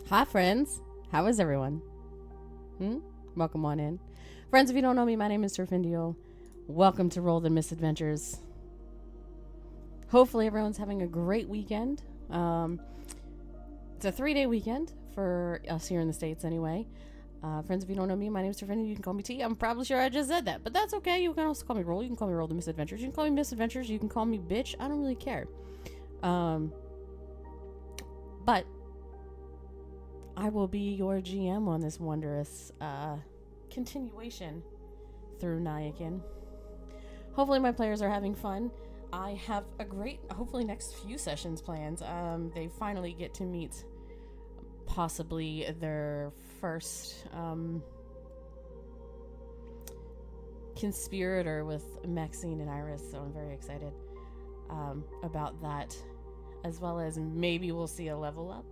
Hi, friends. How is everyone? Welcome on in. Friends, if you don't know me, my name is Terfindio. Welcome to Roll the Misadventures. Hopefully, everyone's having a great weekend. It's a 3-day weekend for us here in the States, anyway. Friends, if you don't know me, my name is Terfindio. You can call me T. I'm probably sure I just said that, but that's okay. You can also call me Roll. You can call me Roll the Misadventures. You can call me Misadventures. You can call me Bitch. I don't really care. But I will be your GM on this wondrous continuation through Nyakin. Hopefully my players are having fun. I have a great, hopefully next few sessions planned. They finally get to meet possibly their first conspirator with Maxine and Iris, so I'm very excited about that, as well as maybe we'll see a level up.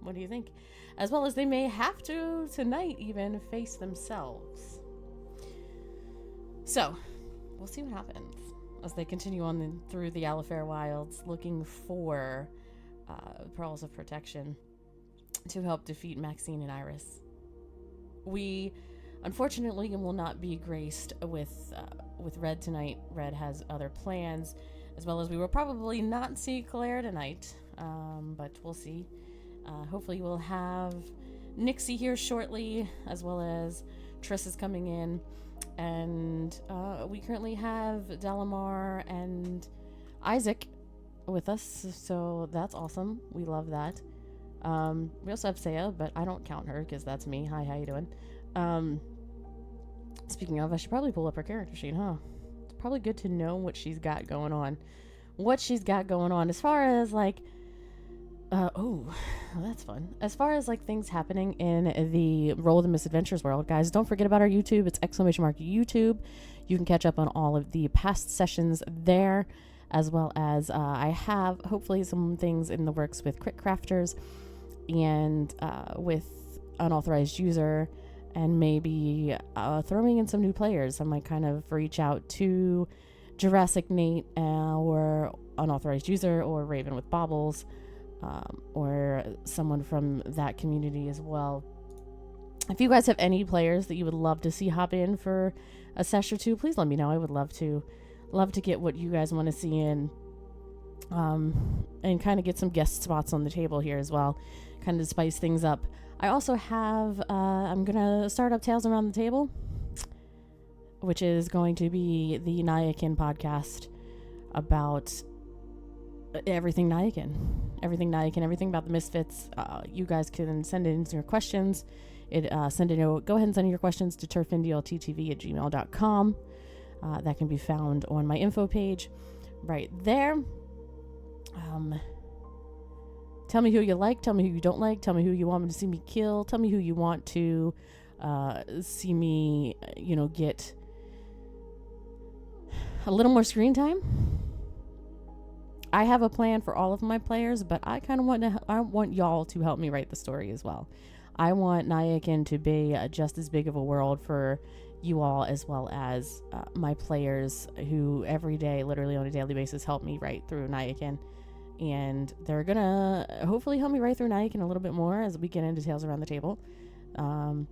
What do you think? As well as they may have to tonight even face themselves. So, we'll see what happens as they continue on through the Alifair Wilds, looking for pearls of protection to help defeat Maxine and Iris. We, unfortunately, will not be graced with Red tonight. Red has other plans, as well as we will probably not see Claire tonight, but we'll see. Hopefully we'll have Nixie here shortly, as well as Triss is coming in. And we currently have Delamar and Isaac with us, so that's awesome. We love that. We also have Saya, but I don't count her because that's me. Hi, how you doing? Speaking of, I should probably pull up her character sheet, huh? It's probably good to know what she's got going on. As far as like that's fun. As far as like things happening in the Roll the Misadventures world, guys, don't forget about our YouTube. It's !YouTube. You can catch up on all of the past sessions there, as well as I have hopefully some things in the works with Crit Crafters and with Unauthorized User, and maybe throwing in some new players. I might kind of reach out to Jurassic Nate or Unauthorized User or Raven with Baubles. Or someone from that community as well. If you guys have any players that you would love to see hop in for a session or two, please let me know. I would love to get what you guys want to see in, and kind of get some guest spots on the table here as well, kind of to spice things up. I also have I'm gonna start up Tales Around the Table, which is going to be the Nyakin podcast about everything Nyakin, everything about the Misfits. You guys can send in your questions. Go ahead and send in your questions to turfindialttv@gmail.com. That can be found on my info page right there. Tell me who you like, tell me who you don't like, tell me who you want me to see me kill, tell me who you want to see me, get a little more screen time. I have a plan for all of my players, but I kind of want y'all to help me write the story as well. I want Nyakin to be just as big of a world for you all, as well as my players who every day, literally on a daily basis, help me write through Nyakin. And they're gonna hopefully help me write through Nyakin a little bit more as we get into Tales Around the Table. And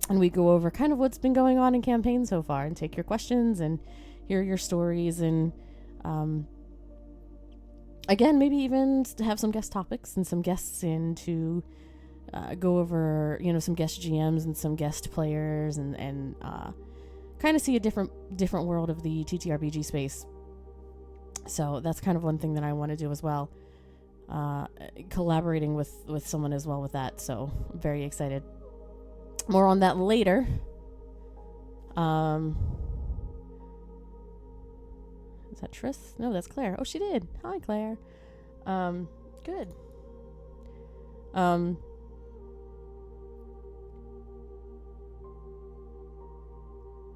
we go over kind of what's been going on in campaign so far, and take your questions and hear your stories, and again, maybe even have some guest topics and some guests in to go over, some guest GMs and some guest players, and kind of see a different world of the TTRPG space. So that's kind of one thing that I want to do as well. Collaborating with someone as well with that. So I'm very excited. More on that later. Is that Triss? No, that's Claire. Oh, she did. Hi, Claire. Good.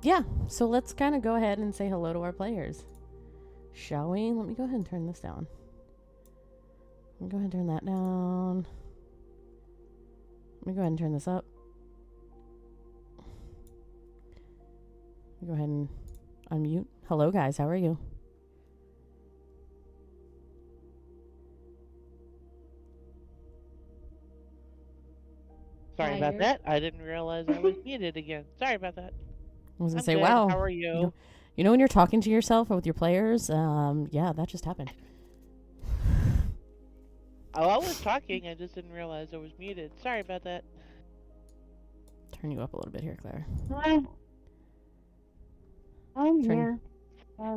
Yeah, so let's kind of go ahead and say hello to our players. Shall we? Let me go ahead and turn this down. Let me go ahead and turn that down. Let me go ahead and turn this up. Let me go ahead and unmute. Hello, guys. How are you? Sorry about Tired. that. I didn't realize I was muted again. Sorry about that. I was gonna I'm say, good. wow, How are you know, you? when you're talking to yourself or with your players, yeah, that just happened. Oh, I was talking. I just didn't realize I was muted. Sorry about that. Turn you up a little bit here, Claire. Hi, I'm Turn. here.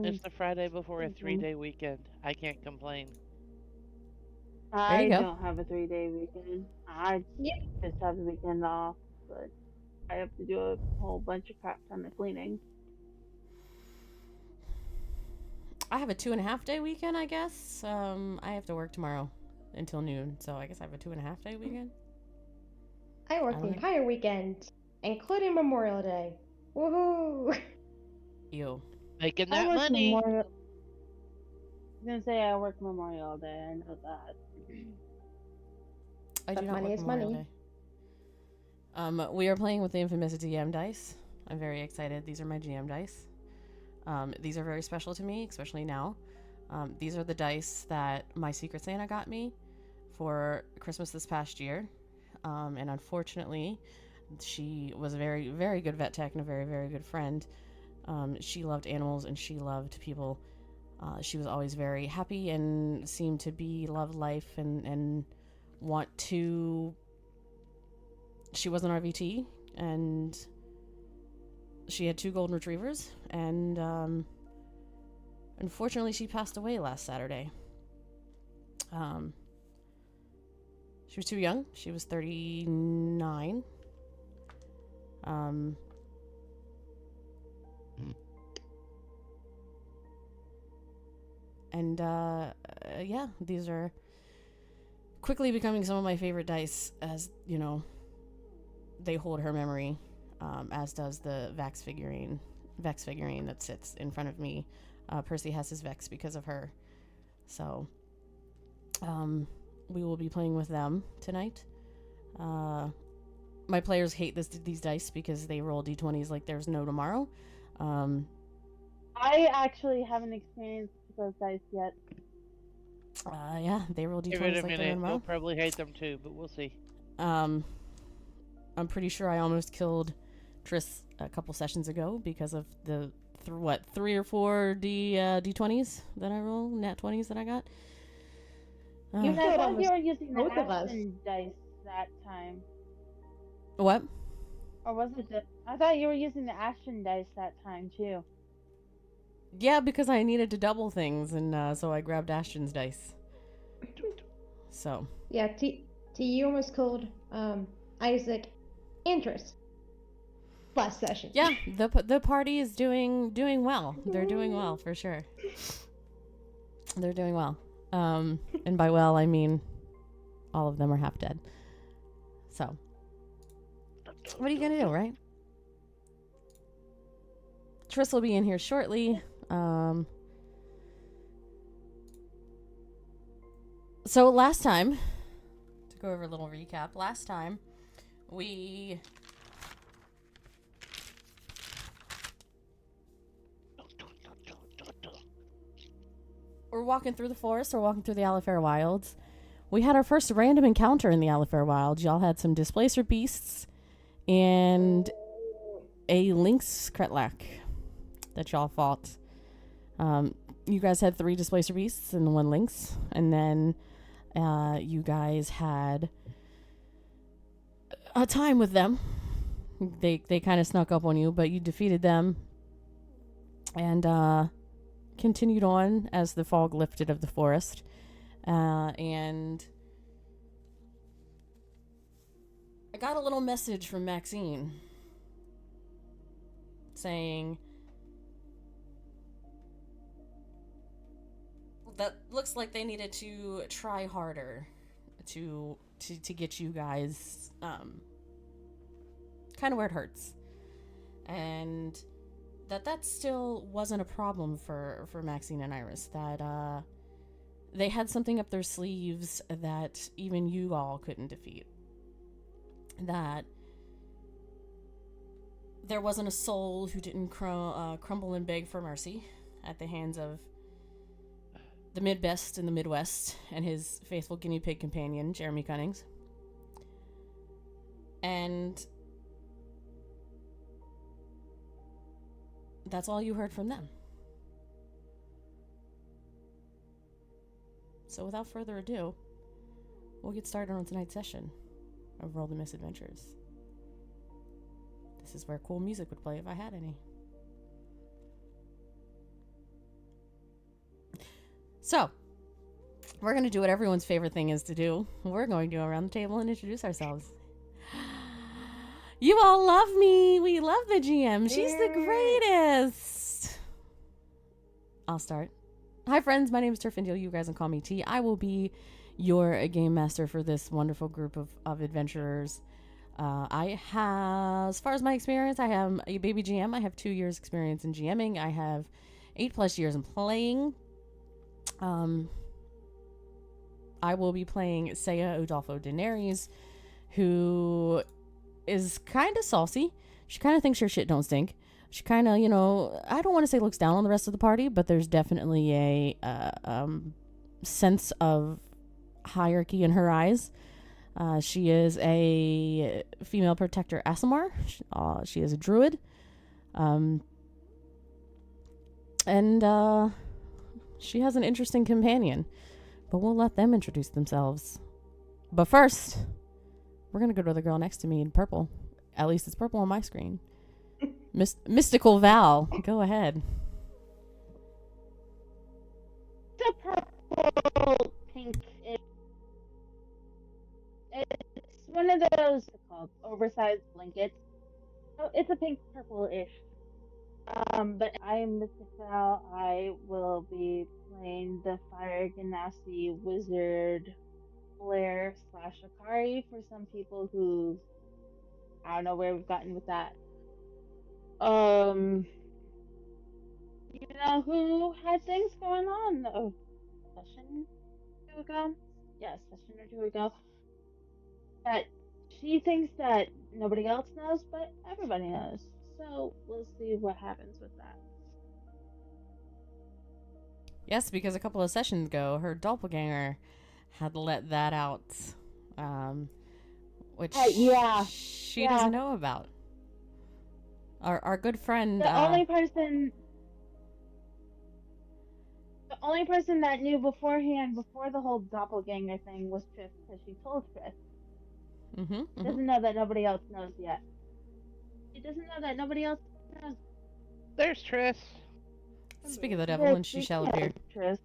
It's the Friday before a Thinking. 3-day weekend. I can't complain. There you I go. don't have a 3-day weekend. I Yeah. just have the weekend off, but I have to do a whole bunch of crap on the cleaning. I have a 2.5 day weekend, I guess. I have to work tomorrow until noon, so I guess I have a 2.5 day weekend. I I work the don't know. entire weekend, including Memorial Day. Woohoo! Ew. Making I that work money. Memorial. I was gonna say I work Memorial Day. I know that. I do But not money work is Memorial money. Day. We are playing with the infamous GM dice. I'm very excited. These are my GM dice. These are very special to me, especially now. These are the dice that my Secret Santa got me for Christmas this past year. And unfortunately, she was a very, very good vet tech and a very, very good friend. She loved animals and she loved people. She was always very happy and seemed to be love life and want to. She was an RVT and she had 2 golden retrievers, and unfortunately, she passed away last Saturday. She was too young. She was 39. Um, and yeah, these are quickly becoming some of my favorite dice, as you know, they hold her memory, as does the Vex figurine that sits in front of me. Percy has his Vex because of her. So, we will be playing with them tonight. My players hate these dice because they roll d20s like there's no tomorrow. I actually haven't experienced those dice yet. Yeah, they roll Give it d20s a like they're no minute. You'll tomorrow. probably hate them too, but we'll see. Um, I'm pretty sure I almost killed Triss a couple sessions ago because of the 3 or 4 d20s that I roll, nat 20s that I got. You And I killed thought you almost were using the both of us. Ashton dice that time. What? Or was it the. I thought you were using the Ashton dice that time too. Yeah, because I needed to double things, and so I grabbed Ashton's dice. So. Yeah, you almost killed Isaac and Triss last session. Yeah, the party is doing well. They're doing well for sure. They're doing well. And by well I mean all of them are half dead. So, what are you gonna do, right? Triss will be in here shortly. So last time, to go over a little recap, last time we were walking through the forest or walking through the Alifair Wilds. We had our first random encounter in the Alifair Wilds. Y'all had some displacer beasts and a lynx Kretlak that y'all fought. You guys had 3 displacer beasts and 1 lynx, and then you guys had a time with them. They kind of snuck up on you, but you defeated them and continued on as the fog lifted of the forest. And I got a little message from Maxine saying that looks like they needed to try harder to get you guys kind of where it hurts, and that still wasn't a problem for Maxine and Iris. That they had something up their sleeves that even you all couldn't defeat. That there wasn't a soul who didn't crumble and beg for mercy at the hands of the Midbest in the Midwest and his faithful guinea pig companion, Jeremy Cunnings. And that's all you heard from them. So without further ado, we'll get started on tonight's session of Roll the Misadventures. This is where cool music would play if I had any. So, we're going to do what everyone's favorite thing is to do. We're going to go around the table and introduce ourselves. You all love me. We love the GM. She's the greatest. I'll start. Hi, friends. My name is Turfindale. You guys can call me T. I will be your game master for this wonderful group of adventurers. I have, as far as my experience, I am a baby GM. I have 2 years experience in GMing. I have 8+ years in playing. I will be playing Saya Udolfo Daenerys, who is kind of saucy. She kind of thinks her shit don't stink. She kind of, I don't want to say looks down on the rest of the party, but there's definitely a sense of hierarchy in her eyes. She is a female protector Aasimar. She is a druid. And she has an interesting companion. But we'll let them introduce themselves. But first, we're going to go to the girl next to me in purple. At least it's purple on my screen. Mystical Val, go ahead. The purple pink. It's one of those called oversized blankets. So it's a pink purple-ish. But I am Mr. Val. I will be playing the Fire Ganassi Wizard Blair / Akari for some people who I don't know where we've gotten with that. You know who had things going on a session or two ago? Yeah, a session or two ago. That she thinks that nobody else knows, but everybody knows. So we'll see what happens with that. Yes, because a couple of sessions ago, her doppelganger had let that out, which she doesn't know about. Our good friend. The only person that knew beforehand, before the whole doppelganger thing, was Trish, because she told Trish. She doesn't know that nobody else knows yet. She doesn't know that nobody else knows. There's Triss. Speak of the devil, and she shall appear. Trish.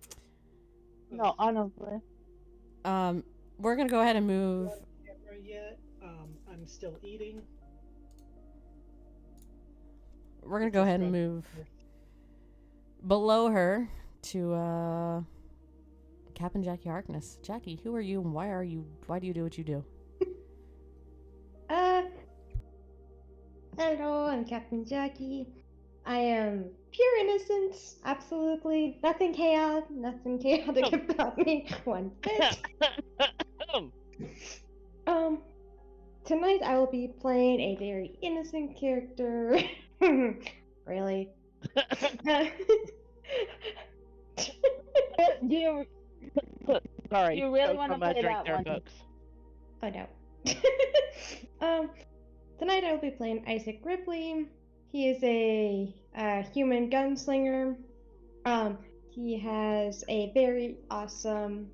No, honestly. We're gonna go ahead and move. Yet. I'm still eating. We're gonna go ahead and move below her to Captain Jackie Harkness. Jackie, who are you, and why do you do what you do? Hello, I'm Captain Jackie. I am pure innocence, absolutely nothing chaotic about me one bit. Tonight I will be playing a very innocent character. Really? Sorry. You really want to play that one? Folks. Oh no. Tonight I will be playing Isaac Ripley. He is a human gunslinger. He has a very awesome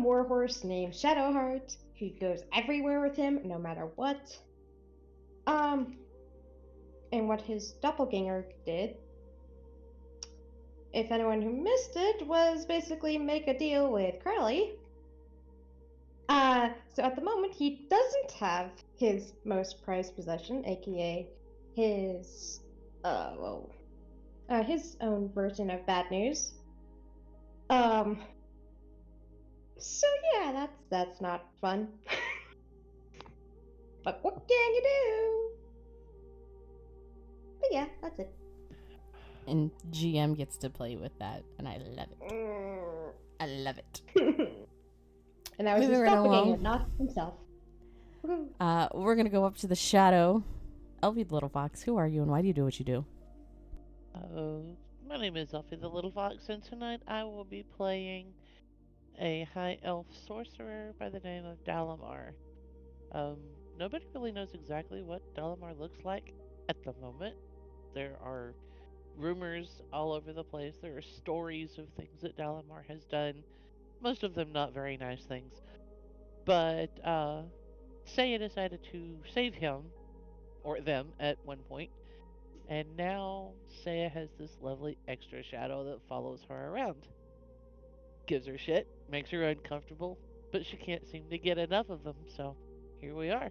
warhorse named Shadowheart, who goes everywhere with him, no matter what. And what his doppelganger did, if anyone who missed it, was basically make a deal with Crowley. So at the moment, he doesn't have his most prized possession, aka his own version of bad news. So yeah, that's not fun. But what can you do? But yeah, that's it. And GM gets to play with that, and I love it. I love it. And that was his doppelganger, not himself. We're gonna go up to the shadow. Elfie the Little Fox, who are you, and why do you do what you do? My name is Elfie the Little Fox, and tonight I will be playing a high elf sorcerer by the name of Dalamar. Um, Nobody really knows exactly what Dalamar looks like at the moment. There are rumors all over the place. There are stories of things that Dalamar has done, most of them not very nice things. But Saya decided to save him, or them, at one point, and now Saya has this lovely extra shadow that follows her around. Gives her shit, makes her uncomfortable, but she can't seem to get enough of them, so here we are.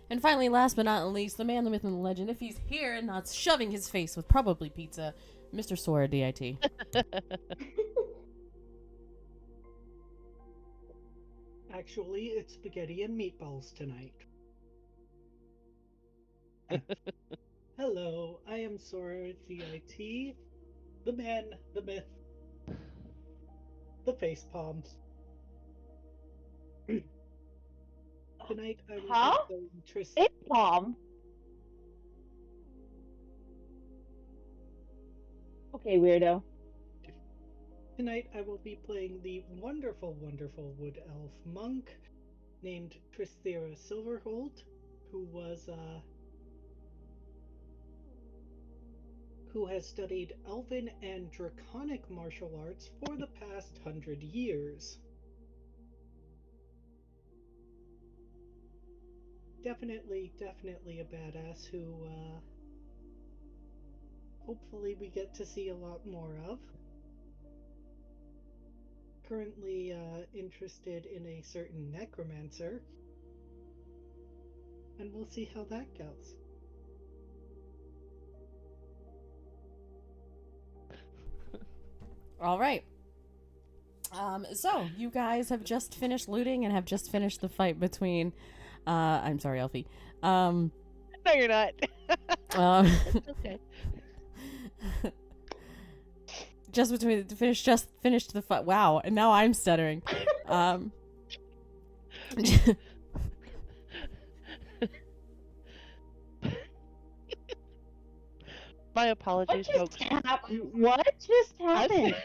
And finally, last but not least, the man, the myth, and the legend, if he's here and not shoving his face with probably pizza, Mr. Sora DIT. Actually, it's spaghetti and meatballs tonight. Hello, I am Sora DIT, the man, the myth, the facepalm. Tonight I will Huh? be playing It's Palm. Okay, weirdo. Tonight I will be playing the wonderful, wonderful wood elf monk named Tristera Silverhold, who has studied elven and draconic martial arts for the past 100 years. Definitely a badass who hopefully we get to see a lot more of. Currently interested in a certain necromancer, and we'll see how that goes. All right. So you guys have just finished looting and have just finished the fight between, I'm sorry, Elfie. No, you're not. Um, It's okay. just finished the fight. Wow, and now I'm stuttering. My apologies, folks. What just happened?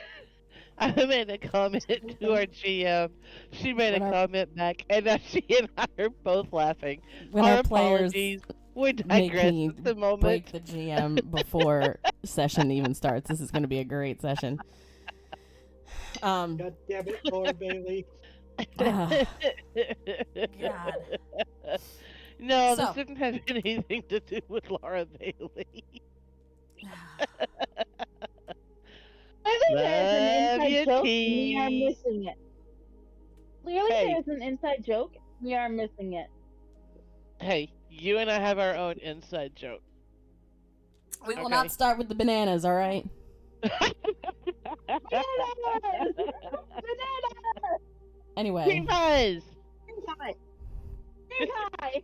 I made a comment to our GM. She made When a our- comment back, and now she and I are both laughing. when Our our players apologies. We make digress me at the moment. break the GM before session even starts. This is going to be a great session. God damn it, Laura Bailey. God. No, So. this didn't have anything to do with Laura Bailey. Clearly there's an Love inside you, joke and we are T. missing it. Clearly Hey. there's an inside joke, we are missing it. Hey, you and I have our own inside joke. We will Okay. not start with the bananas, all right? Bananas! Anyway, Cream pies! Green pie!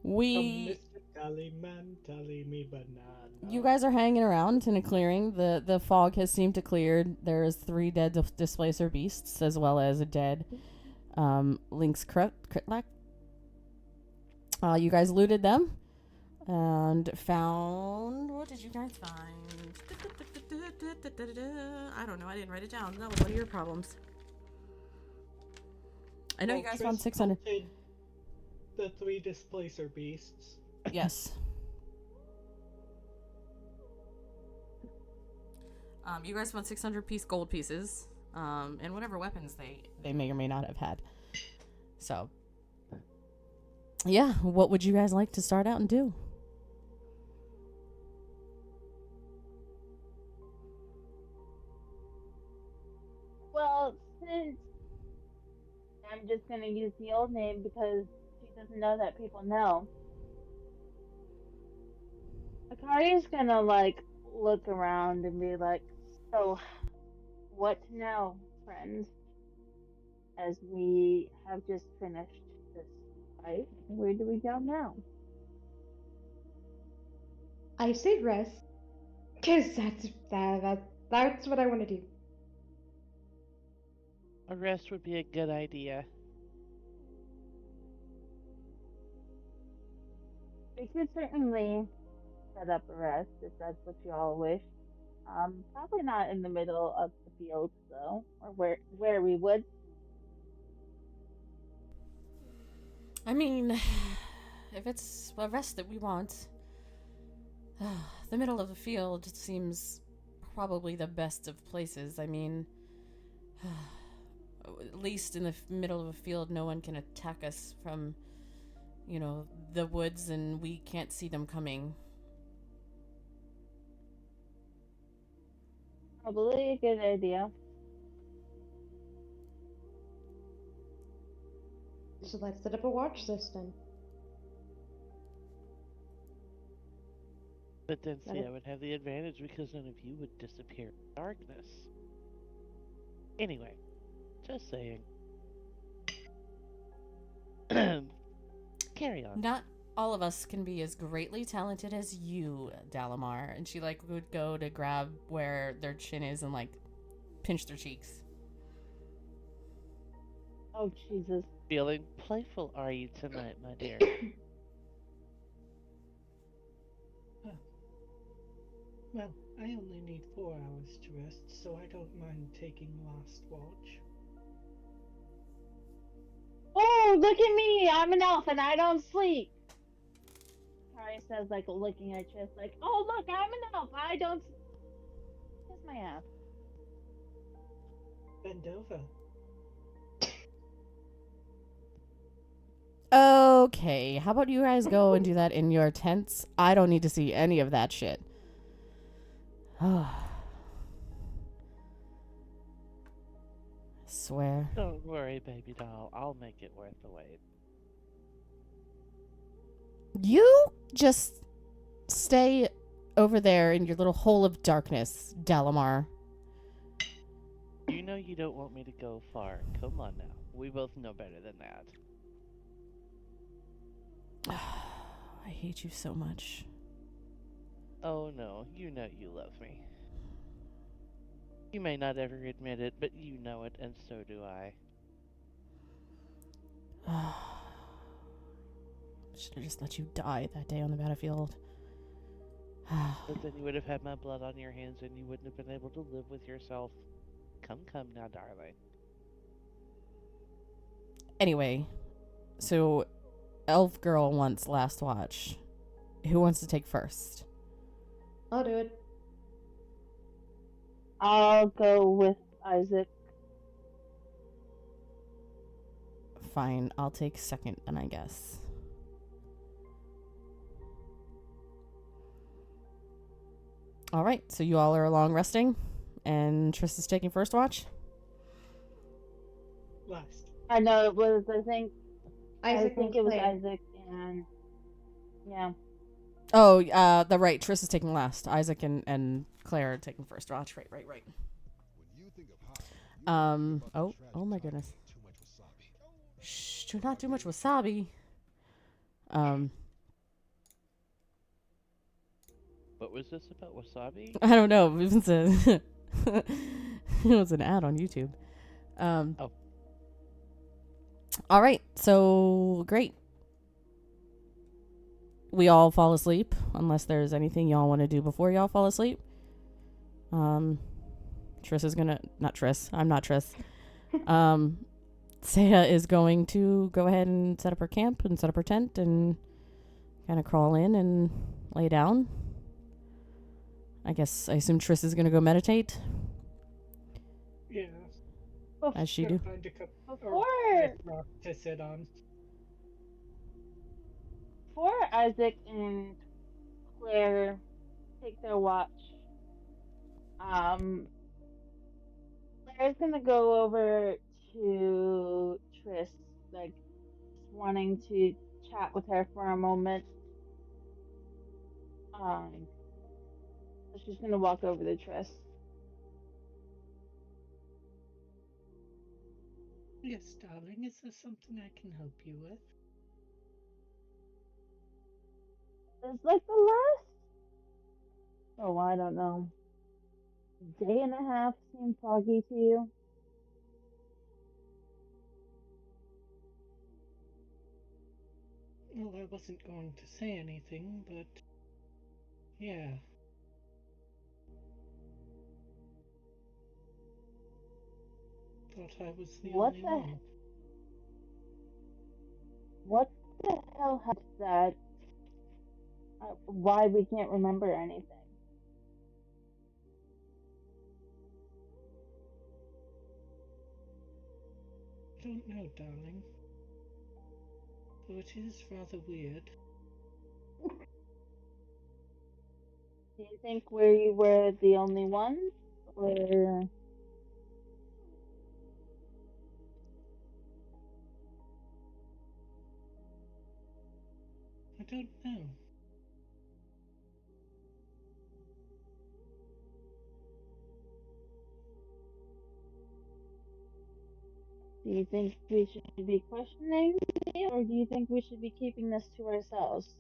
we Mr. Tallyman, tally me banana. you guys are hanging around in a clearing. The fog has seemed to clear. There's 3 dead displacer beasts as well as a dead lynx critlak. You guys looted them and found, what did you guys find? I don't know. I didn't write it down. That was one of your problems. I know you guys found 600. The 3 displacer beasts. Yes. You guys found 600 gold pieces, and whatever weapons they may or may not have had. So, yeah, what would you guys like to start out and do? Well, since I'm just gonna use the old name because she doesn't know that people know. Akari's gonna look around and be like, so what now, friends? As we have just finished this fight, where do we go now? I say rest, cause that's what I want to do. A rest would be a good idea. We could certainly set up a rest if that's what you all wish. Probably not in the middle of the field though, or where we would. I mean, if it's a rest that we want, the middle of the field seems probably the best of places. I mean, at least in the middle of a field, no one can attack us from, the woods, and we can't see them coming. Probably a good idea. So let's set up a watch system. But then, see, That- I would have the advantage because none of you would disappear in darkness. Anyway, just saying. Carry on. Not all of us can be as greatly talented as you, Dalamar. And she would go to grab where their chin is and pinch their cheeks. Oh Jesus! Feeling playful are you tonight, my dear? Well, I only need 4 hours to rest, so I don't mind taking last watch. Oh, look at me! I'm an elf and I don't sleep. Kari says, looking at chest, "Oh, look, I'm an elf. I don't." Kiss my ass. Bend over. Okay, how about you guys go and do that in your tents? I don't need to see any of that shit. Swear. Don't worry, baby doll. I'll make it worth the wait. You just stay over there in your little hole of darkness, Dalamar. You know you don't want me to go far. Come on now. We both know better than that. I hate you so much. Oh no, you know you love me. You may not ever admit it, but you know it, and so do I. Should have just let you die that day on the battlefield. But then you would have had my blood on your hands and you wouldn't have been able to live with yourself. Come now, darling. Anyway, so Elf Girl wants last watch. Who wants to take first? I'll do it. I'll go with Isaac. Fine, I'll take second then, I guess. All right, so you all are long resting, and Triss is taking first watch? Last. I know it was. I Isaac think and it was Claire. Isaac and yeah. Oh, the right. Triss is taking last. Isaac and Claire are taking first watch. Right. Oh my goodness. Shh, do not do much wasabi. What was this about wasabi? I don't know. It was it was an ad on YouTube. Oh. All right. So great. We all fall asleep, unless there's anything y'all want to do before y'all fall asleep. Triss is gonna, not Triss. I'm not Triss. Saya is going to go ahead and set up her camp and set up her tent and kind of crawl in and lay down. I assume Triss is gonna go meditate. Yeah. As she Gotta do. find a cup or Before a rock to sit on. Isaac and Claire take their watch, Claire's gonna go over to Triss, wanting to chat with her for a moment. So she's gonna walk over to Triss. Yes, darling, is there something I can help you with? It's the last, I don't know, day and a half seem foggy to you? Well, I wasn't going to say anything, but yeah. thought I was the What only the one. what the hell has that? Why we can't remember anything? I don't know, darling. Though it is rather weird. Do you think we were the only ones, or I don't know. do you think we should be questioning it, or do you think we should be keeping this to ourselves?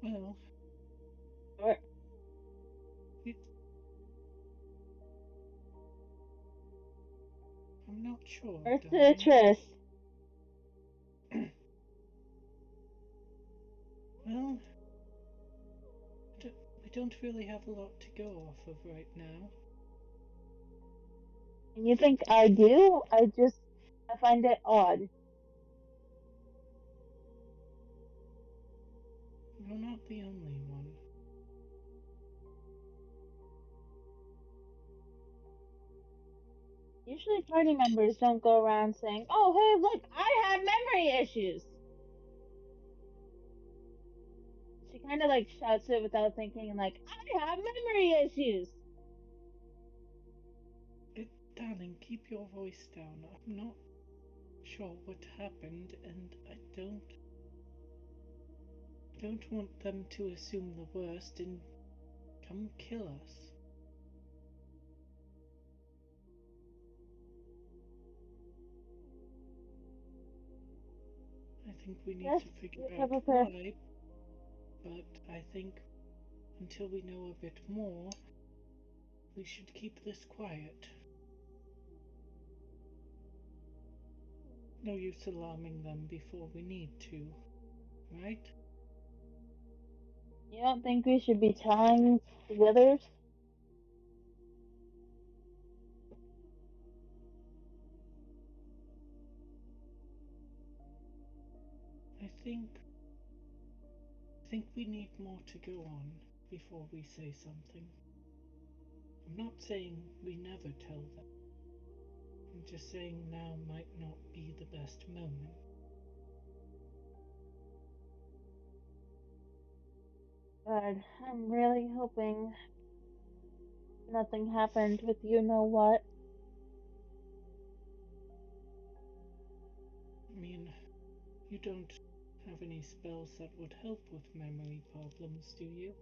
Well, Or it, I'm not sure, Earth to darling. Triss. Well, we don't really have a lot to go off of right now. And you think I do? I find it odd. You're not the only one. Usually party members don't go around saying, "Oh, hey, look, I have memory issues." She kind of like shouts it without thinking, like, "I have memory issues." Darling, keep your voice down. I'm not sure what happened, and I don't want them to assume the worst and come kill us. I think we need Yes, to figure you out have a pair. why, but I think until we know a bit more, we should keep this quiet. No use alarming them before we need to, right? You don't think we should be telling the others? I think we need more to go on before we say something. I'm not saying we never tell them. I'm just saying now might not be the best moment. God, I'm really hoping nothing happened with you know what. I mean, you don't have any spells that would help with memory problems, do you?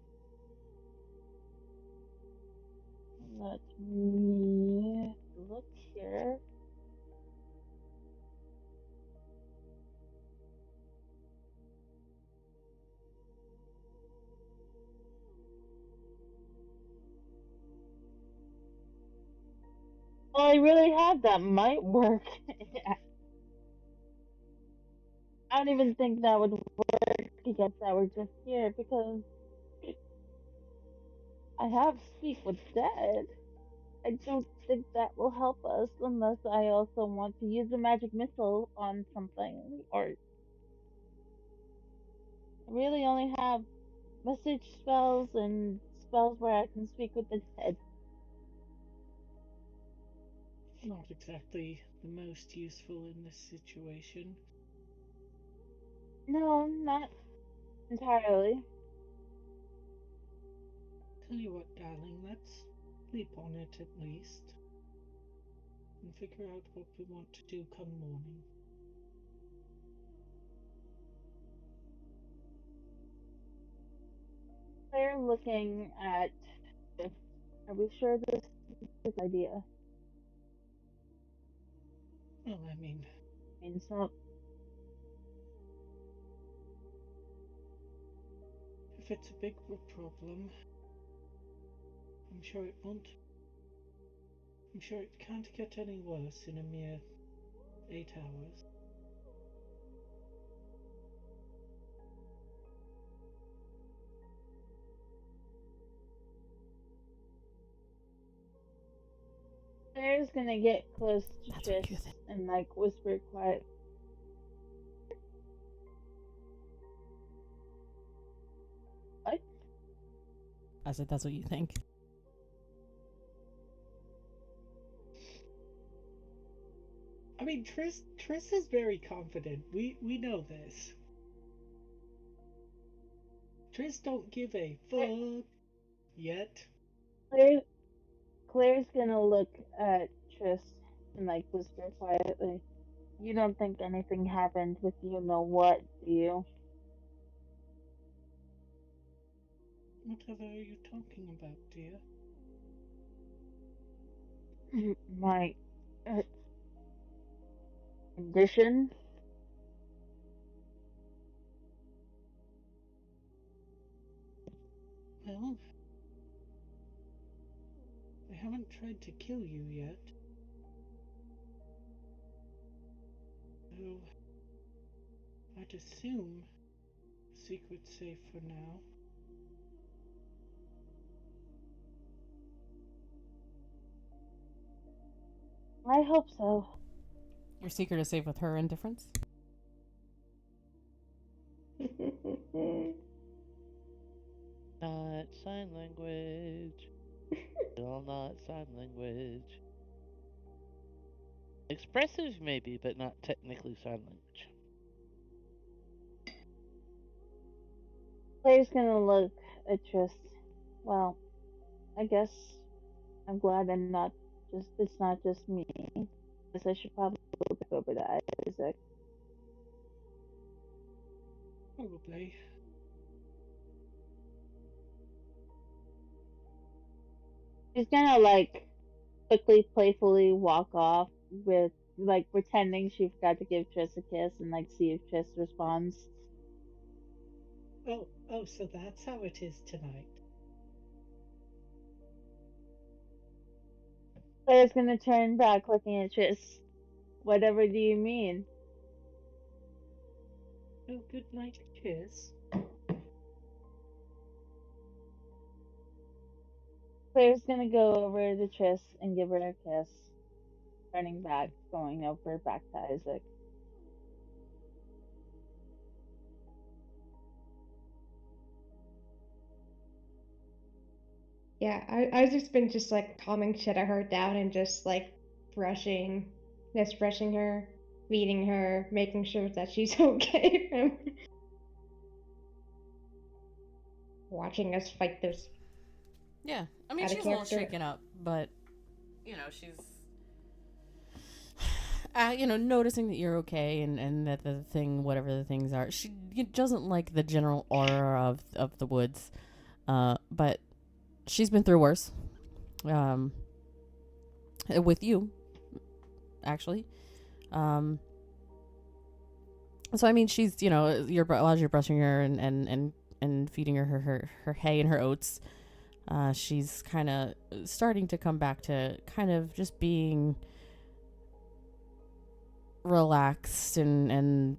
Let me look here. Well, I really have that might work. I don't even think that would work against that we're just here because I have Speak with Dead. I don't think that will help us unless I also want to use a magic missile on something. Or I really only have message spells and spells where I can speak with the dead. Not exactly the most useful in this situation. No, not entirely. Tell you what, darling, let's sleep on it at least and figure out what we want to do come morning. They're looking at this. Are we sure this is an idea? Well, I mean, I mean, it's not. if it's a big problem, I'm sure it won't I'm sure it can't get any worse in a mere 8 hours. Claire's gonna get close to That's what you Tris think. and like whisper quiet. What? I said, that's what you think. I mean, Triss is very confident. We know this. Triss don't give a fuck yet. Claire's gonna look at Tris and like whisper quietly. You don't think anything happened with you know what, do you? Whatever are you talking about, dear? My condition? Well, they haven't tried to kill you yet. So, I'd assume secret's safe for now. I hope so. Your secret is safe with her indifference? Not sign language. Still not sign language. Expressive maybe, but not technically sign language. Claire's gonna look at Tris. Well, I guess I'm glad it's not just me. Guess I should probably go back over to Isaac. Probably. She's gonna like quickly, playfully walk off with like pretending she forgot to give Tris a kiss and like see if Tris responds. Oh, so that's how it is tonight. Claire's gonna turn back looking at Tris. Whatever do you mean? Oh, good night, kiss. Claire's gonna go over to Tris and give her a kiss. Turning back, going over back to Isaac. Yeah, Isaac's been just like calming her down and just like brushing her, feeding her, making sure that she's okay. Watching us fight this Yeah. I mean, out of she's a little character. shaken up, but, she's, noticing that you're okay and that the thing, whatever the things are, she doesn't like the general aura of the woods, but she's been through worse, with you, actually. So, I mean, she's, as you're brushing her and feeding her hay and her oats, she's kind of starting to come back to kind of just being relaxed and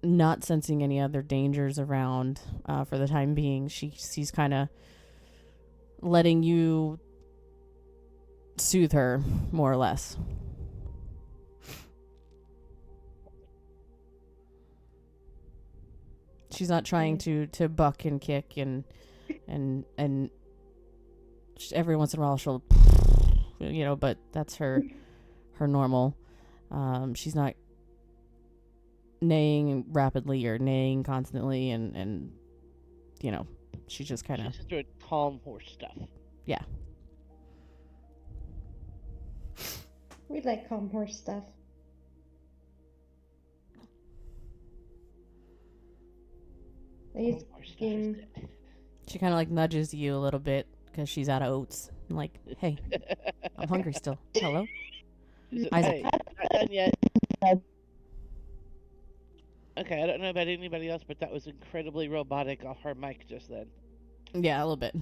not sensing any other dangers around for the time being. She's kind of letting you soothe her, more or less. She's not trying to buck and kick and every once in a while she'll, but that's her normal. She's not neighing rapidly or neighing constantly, and she's just kind of... She's just doing calm horse stuff. Yeah. We like calm horse stuff. Calm horse stuff is good. She kind of like nudges you a little bit because she's out of oats. I'm like, hey, I'm hungry still. Hello? Isaac. Hey, not done yet. Okay, I don't know about anybody else, but that was incredibly robotic off her mic just then. Yeah, a little bit.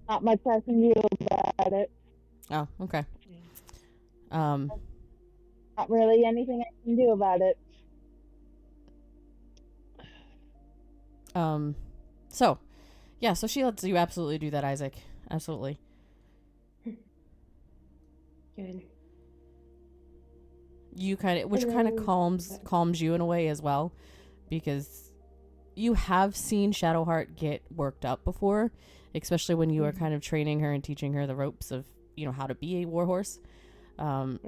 Not much I can do about about it. Oh, okay. Not really anything I can do about it. So, yeah, so she lets you absolutely do that, Isaac. Absolutely. Good. You kind of, which And kind of then- calms you in a way as well, because you have seen Shadowheart get worked up before, especially when you were kind of training her and teaching her the ropes of, how to be a warhorse. But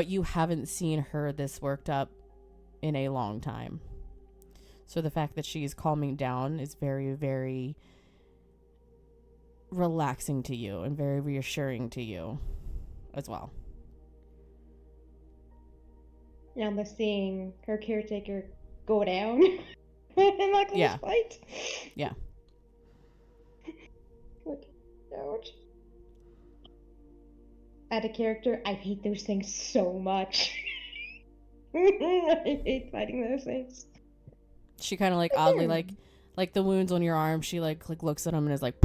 you haven't seen her this worked up in a long time. So the fact that she's calming down is very, very relaxing to you and very reassuring to you as well. Yeah, I'm seeing her caretaker go down in that close Yeah. fight. Yeah. Like, ouch. Add a character, I hate those things so much. I hate fighting those things. She kind of like oddly like the wounds on your arm. She like looks at them and is like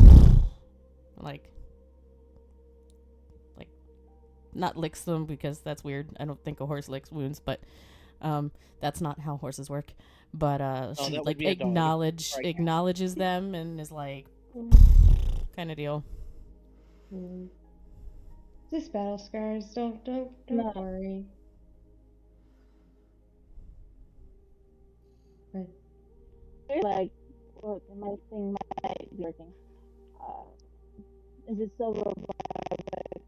not licks them because that's weird. I don't think a horse licks wounds, but that's not how horses work. But she that would like be a dog. Right. acknowledges them and is like kind of deal. Just battle scars. Don't No. worry. Like, look, my thing might be working. Is it still robotic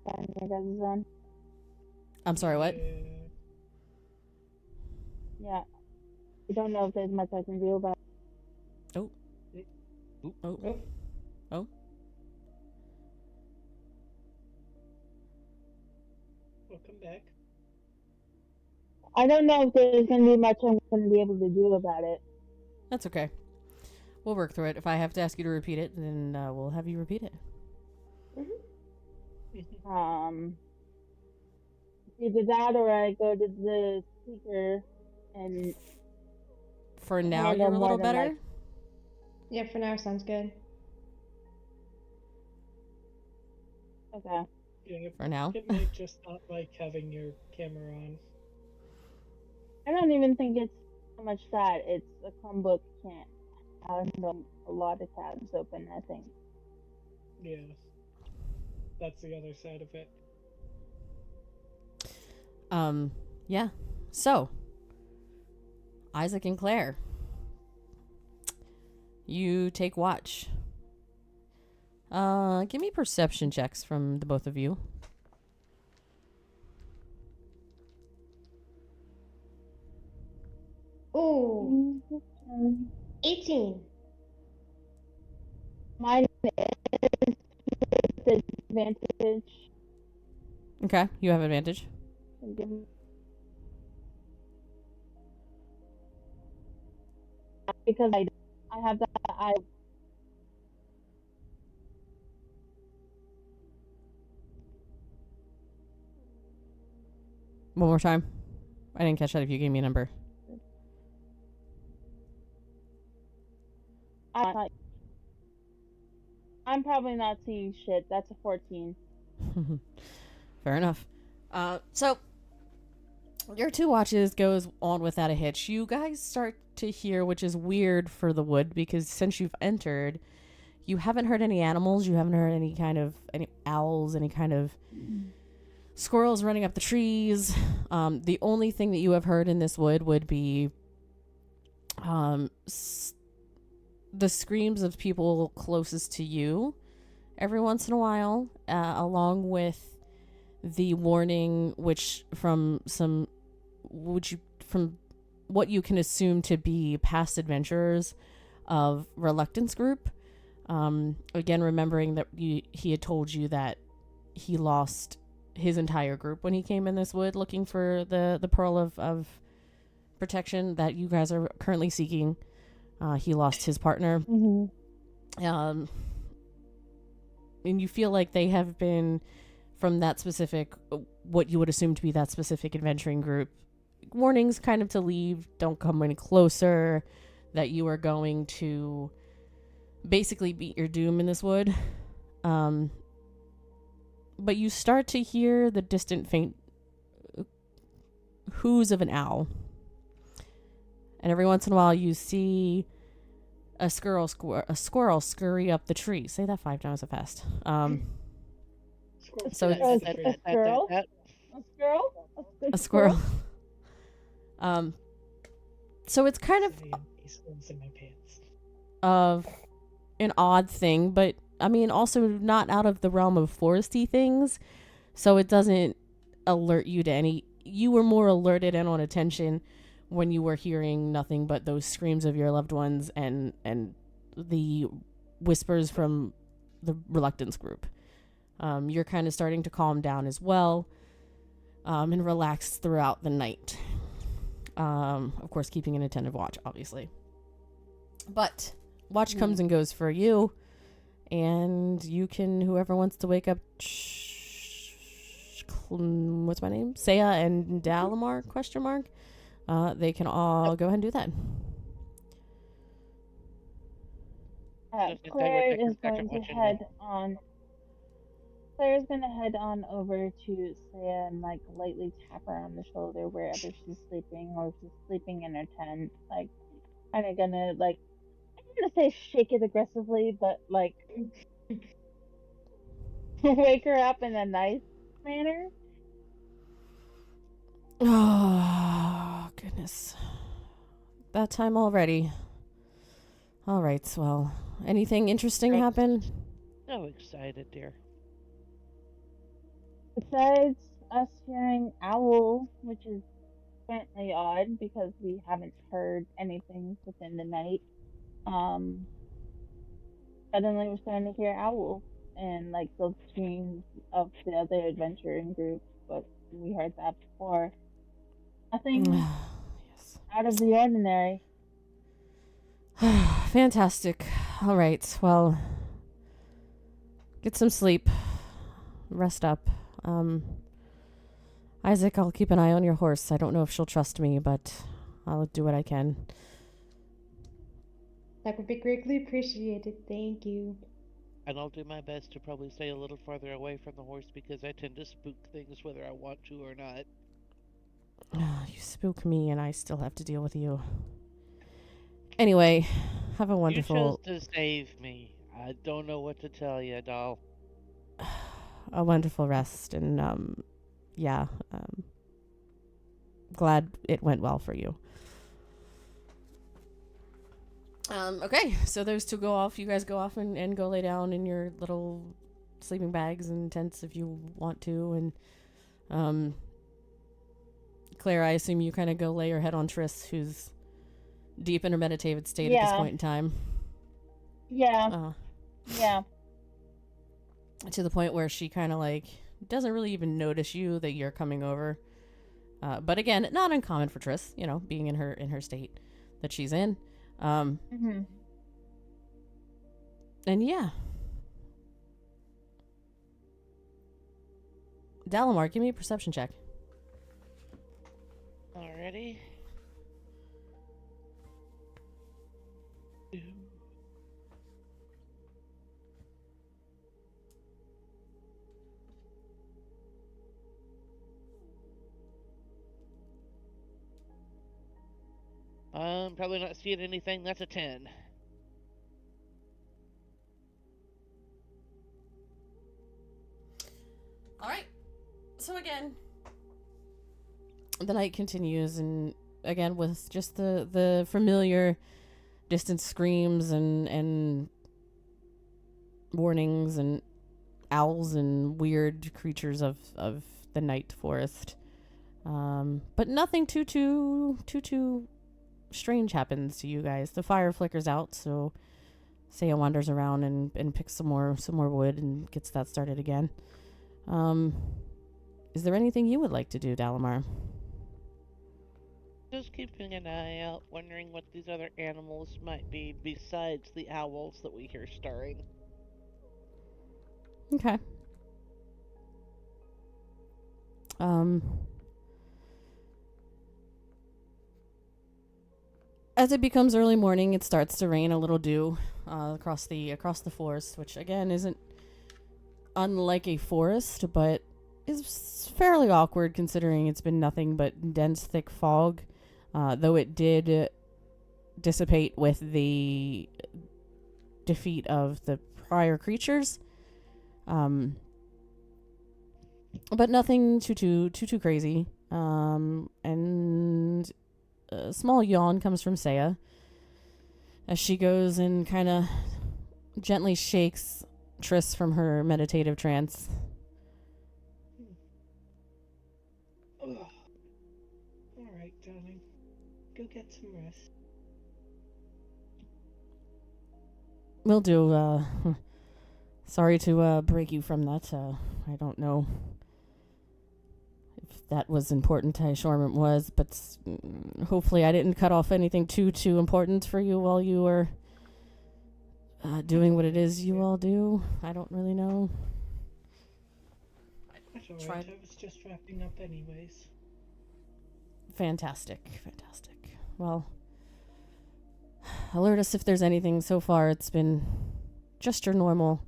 on your guys' end? I'm sorry, what? Yeah. I don't know if there's much I can do about it. Oh. Welcome back. I don't know if there's going to be much I'm going to be able to do about it. That's okay. We'll work through it. If I have to ask you to repeat it, then we'll have you repeat it. Either that or I go to the speaker and... For now, you're a little better? Like... Yeah, for now sounds good. Okay. Yeah, for now. It might just not like having your camera on. I don't even think it's so much that. It's a Chromebook can't handle a lot of tabs open, I think. Yeah. That's the other side of it. Yeah. So, Isaac and Claire, you take watch. Give me perception checks from the both of you. Ooh. 18. Mine is disadvantage. Okay, you have advantage. Because I have that. One more time. I didn't catch that if you gave me a number. I'm probably not seeing shit. That's a 14. Fair enough. So your two watches goes on without a hitch. You guys start to hear, which is weird for the wood, because since you've entered, you haven't heard any animals. You haven't heard any owls, any kind of squirrels running up the trees. The only thing that you have heard in this wood would be the screams of people closest to you every once in a while, along with the warning, from what you can assume to be past adventurers of Reluctance Group. Again, remembering that he had told you that he lost his entire group when he came in this wood looking for the pearl of protection that you guys are currently seeking. He lost his partner. Mm-hmm. And you feel like they have been, from that specific, what you would assume to be that specific adventuring group, warnings kind of to leave, don't come any closer, that you are going to basically beat your doom in this wood. But you start to hear the distant faint whoos of an owl. And every once in a while you see a squirrel scurry up the tree. Say that 5 times fast. So A squirrel? A squirrel? A squirrel. So it's kind of in my pants. of an odd thing, but I mean also not out of the realm of foresty things. So it doesn't alert you to any. You were more alerted and on attention when you were hearing nothing but those screams of your loved ones and the whispers from the Reluctance group. You're kind of starting to calm down as well, and relax throughout the night. Of course, keeping an attentive watch, obviously. But watch comes and goes for you, and you can, whoever wants to wake up, what's my name? Saya and Dalamar, ? They can all go ahead and do that. Claire is going to head on. Claire's gonna head on over to Saya and like lightly tap her on the shoulder wherever she's sleeping, or if she's sleeping in her tent. Like, kind of gonna like, I'm gonna say shake it aggressively, but like wake her up in a nice manner. Oh, goodness. That time already. All right, well, anything interesting happen? So excited, dear. Besides us hearing owl, which is apparently odd because we haven't heard anything within the night. Suddenly we're starting to hear owl and like the screams of the other adventuring groups, but we heard that before. Nothing Yes. out of the ordinary. Fantastic. All right, well, get some sleep. Rest up. Isaac, I'll keep an eye on your horse. I don't know if she'll trust me, but I'll do what I can. That would be greatly appreciated. Thank you. And I'll do my best to probably stay a little farther away from the horse because I tend to spook things whether I want to or not. You spook me and I still have to deal with you. Anyway, have a wonderful... You chose to save me. I don't know what to tell you, doll. A wonderful rest, and glad it went well for you. Okay, so those two go off. You guys go off and go lay down in your little sleeping bags and tents if you want to. And Claire, I assume you kind of go lay your head on Triss, who's deep in a meditative state at this point in time. Yeah. Yeah. To the point where she kind of like doesn't really even notice you that you're coming over. But again, not uncommon for Triss, you know, being in her state that she's in. And yeah. Dalamar, give me a perception check. Alrighty. Probably not seeing anything. That's a 10. All right. So again, the night continues, and again with just the familiar distant screams and warnings and owls and weird creatures of the night forest. But nothing too strange happens to you guys. The fire flickers out, so Saya wanders around and picks some more wood and gets that started again. Is there anything you would like to do, Dalamar? Just keeping an eye out, wondering what these other animals might be besides the owls that we hear stirring. Okay. As it becomes early morning, it starts to rain a little dew across the forest, which again isn't unlike a forest, but is fairly awkward considering it's been nothing but dense, thick fog. Though it did dissipate with the defeat of the prior creatures. But nothing too crazy. And a small yawn comes from Saya as she goes and kind of gently shakes Triss from her meditative trance. Ugh. All right, darling. Go get some rest. Will do. Sorry to break you from that. I don't know if that was important. I sure it was, but hopefully I didn't cut off anything too important for you while you were doing what it is you all do. I don't really know. That's all right. I was just wrapping up anyways. Fantastic. Well, alert us if there's anything. So far, it's been just your normal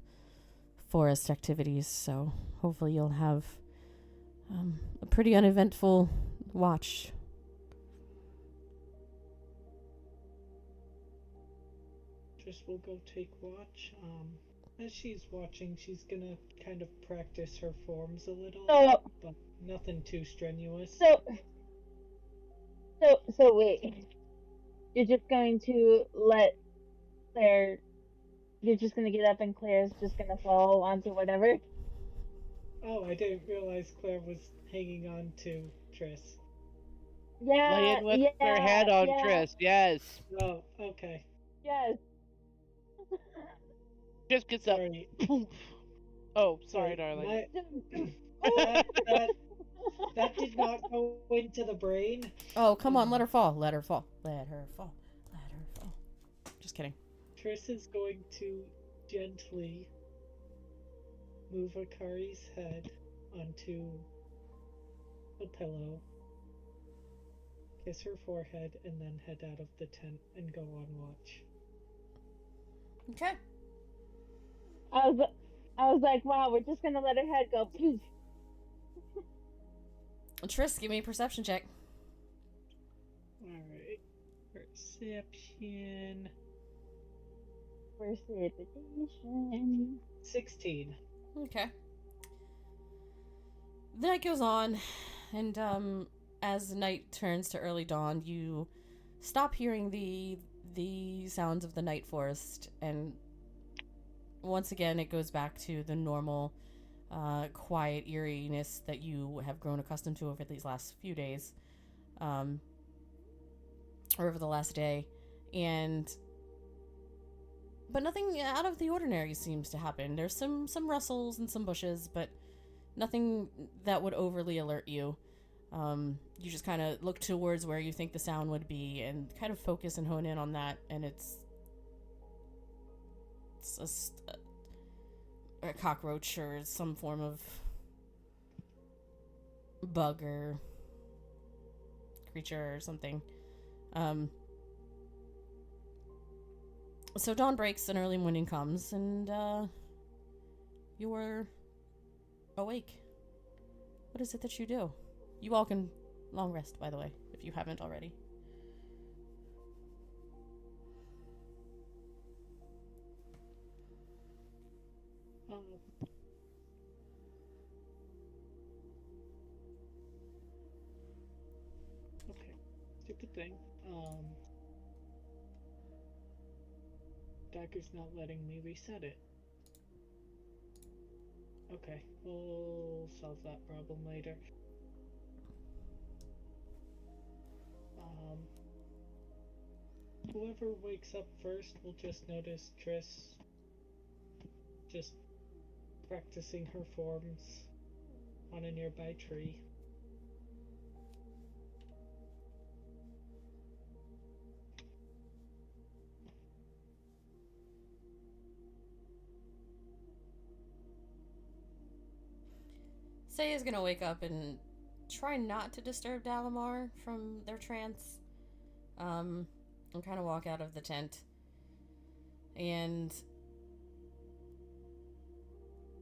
forest activities, so hopefully you'll have a pretty uneventful watch. Just will go take watch. As she's watching, she's gonna kind of practice her forms a little, but nothing too strenuous. So wait. You're just going to let Claire. You're just gonna get up and Claire's just gonna fall onto whatever. Oh, I didn't realize Claire was hanging on to Triss. Yeah. Laying with her head on Triss, yes. Oh, okay. Yes. Just gets up. Sorry. Oh, sorry, darling. That did not go into the brain. Oh, come on, let her fall. Just kidding. Triss is going to gently move Akari's head onto a pillow, kiss her forehead, and then head out of the tent and go on watch. Okay. I was like, wow, we're just gonna let her head go. Triss, give me a perception check. Alright. Perception. 16. Okay. The night goes on, and as the night turns to early dawn, you stop hearing the sounds of the night forest, and once again it goes back to the normal quiet eeriness that you have grown accustomed to over these last few days, or over the last day, but nothing out of the ordinary seems to happen. There's some rustles and some bushes, but nothing that would overly alert you. You just kind of look towards where you think the sound would be and kind of focus and hone in on that, and it's a cockroach or some form of bug or creature or something. So dawn breaks and early morning comes, and you are awake. What is it that you do? You all can long rest, by the way, if you haven't already. Okay. Stupid thing. Dagger's not letting me reset it. Okay, we'll solve that problem later. Whoever wakes up first will just notice Triss just practicing her forms on a nearby tree. Saya's gonna wake up and try not to disturb Dalamar from their trance. And kind of walk out of the tent. And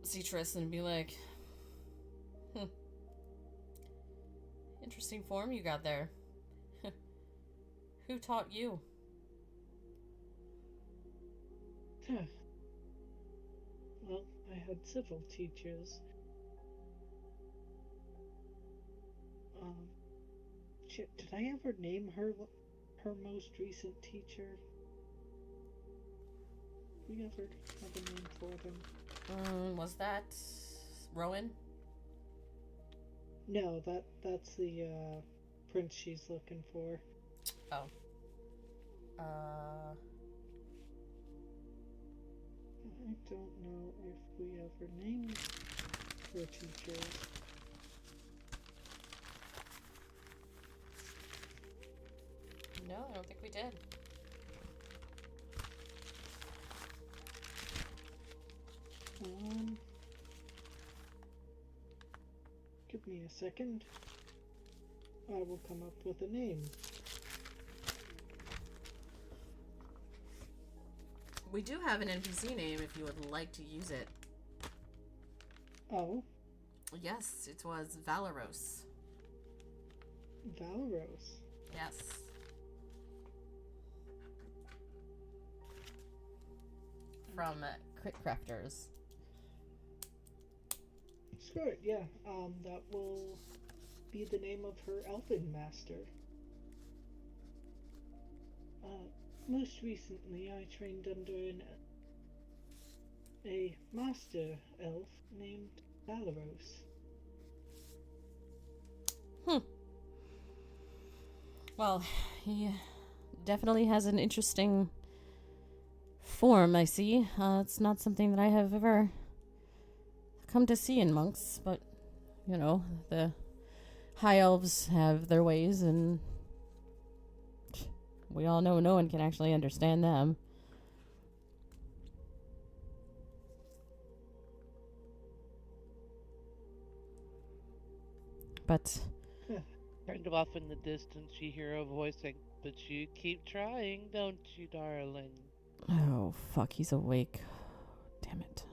see Triss and be like, interesting form you got there. Who taught you? Huh. Well, I had several teachers. Shit, did I ever name her most recent teacher? We ever have a name for them? Was that Rowan? No, that's the prince she's looking for. Oh. I don't know if we ever named her teachers. No, I don't think we did. Give me a second. I will come up with a name. We do have an NPC name if you would like to use it. Oh, Yes, it was Valeros. Valros. Yes. From Crit Crafters. Sure, yeah. That will be the name of her elfin master. Most recently, I trained under a master elf named Valeros. Well, he definitely has an interesting form, I see. It's not something that I have ever come to see in monks, but, you know, the high elves have their ways, and we all know no one can actually understand them. But Kind of off in the distance, you hear a voice saying, "But you keep trying, don't you, darling?" oh fuck, he's awake. Damn it.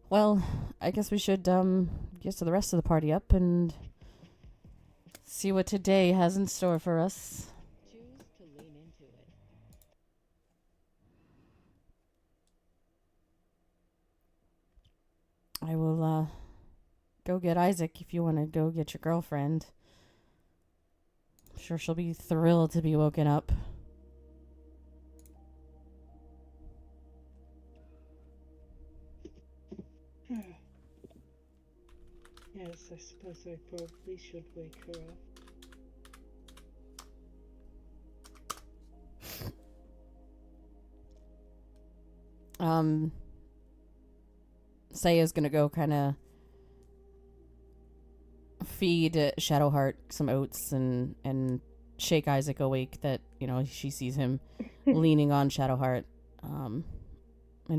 Well, I guess we should get to the rest of the party up and see what today has in store for us. Choose to lean into it. I will go get Isaac if you want to go get your girlfriend. I'm sure she'll be thrilled to be woken up. Yes, I suppose I probably should wake her up. Saya's gonna go kind of feed Shadowheart some oats and shake Isaac awake that, you know, she sees him leaning on Shadowheart, and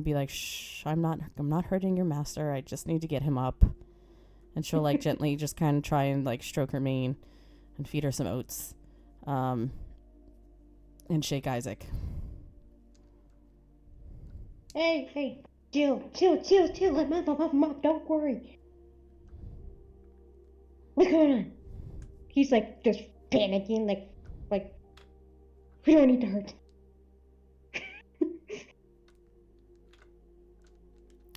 be like, "Shh, I'm not hurting your master. I just need to get him up." And she'll like gently just kind of try and like stroke her mane and feed her some oats, and shake Isaac. Hey, chill. Let mom up. Don't worry. What's going on? He's like just panicking, like we don't need to hurt.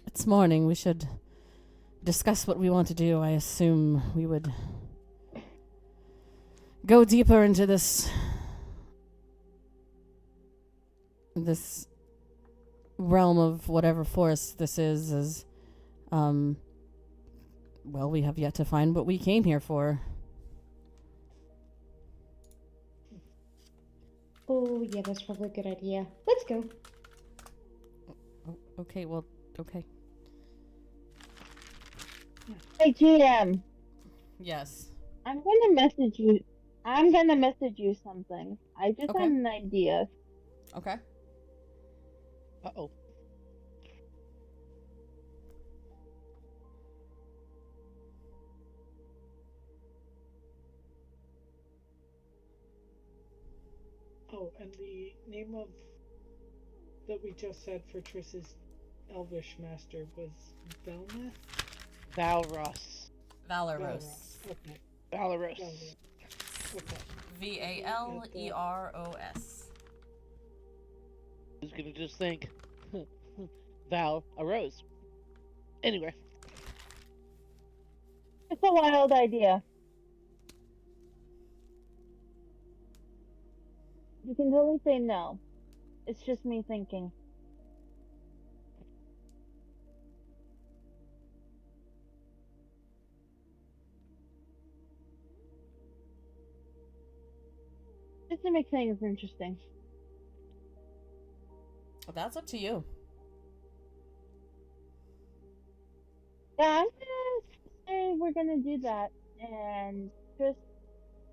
It's morning. We should discuss what we want to do. I assume we would go deeper into this realm of whatever forest this is, as well, we have yet to find what we came here for. Oh yeah, that's probably a good idea. Let's go. Okay, well, okay. Hey GM, Yes. I'm gonna message you. I'm gonna message you something. I just Okay. had an idea. Okay. Uh-oh. and the name of that we just said for Triss's Elvish master was Velma? Valros. Valeros. Okay. Valros. Valros. Okay. Valeros. Who's gonna just think Val arose? Anyway, It's a wild idea. You can totally say no. It's just me thinking. Just to make things interesting. That's up to you. Yeah, I'm gonna say we're gonna do that, and Chris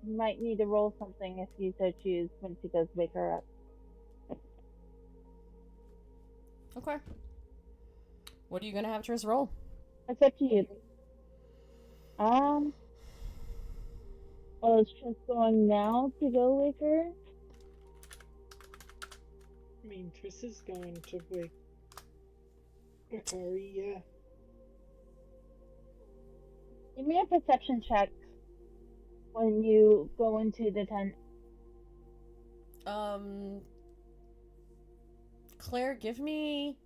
might need to roll something if you so choose when she goes wake her up. Okay. What are you gonna have Triss roll? It's up to you. Well, is Chris going now to go wake her? I mean, Triss is going to wake Akari, yeah. Give me a perception check when you go into the tent. Claire, give me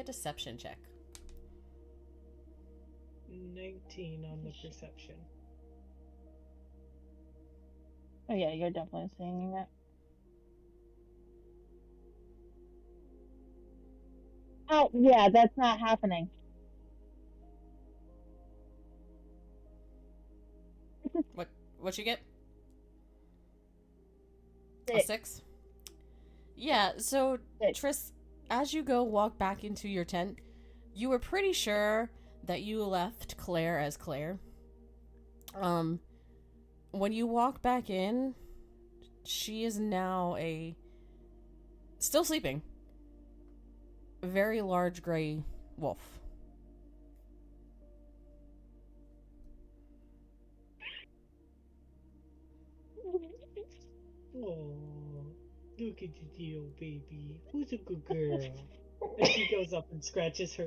a deception check. 19 on the perception. Oh yeah, you're definitely seeing it. Oh yeah, that's not happening. What you get? Six. A 6? Yeah, so Six. Triss, as you go walk back into your tent, you were pretty sure that you left Claire as Claire. When you walk back in, she is now still sleeping, very large gray wolf. Oh, look at the deal, baby. Who's a good girl? And she goes up and scratches her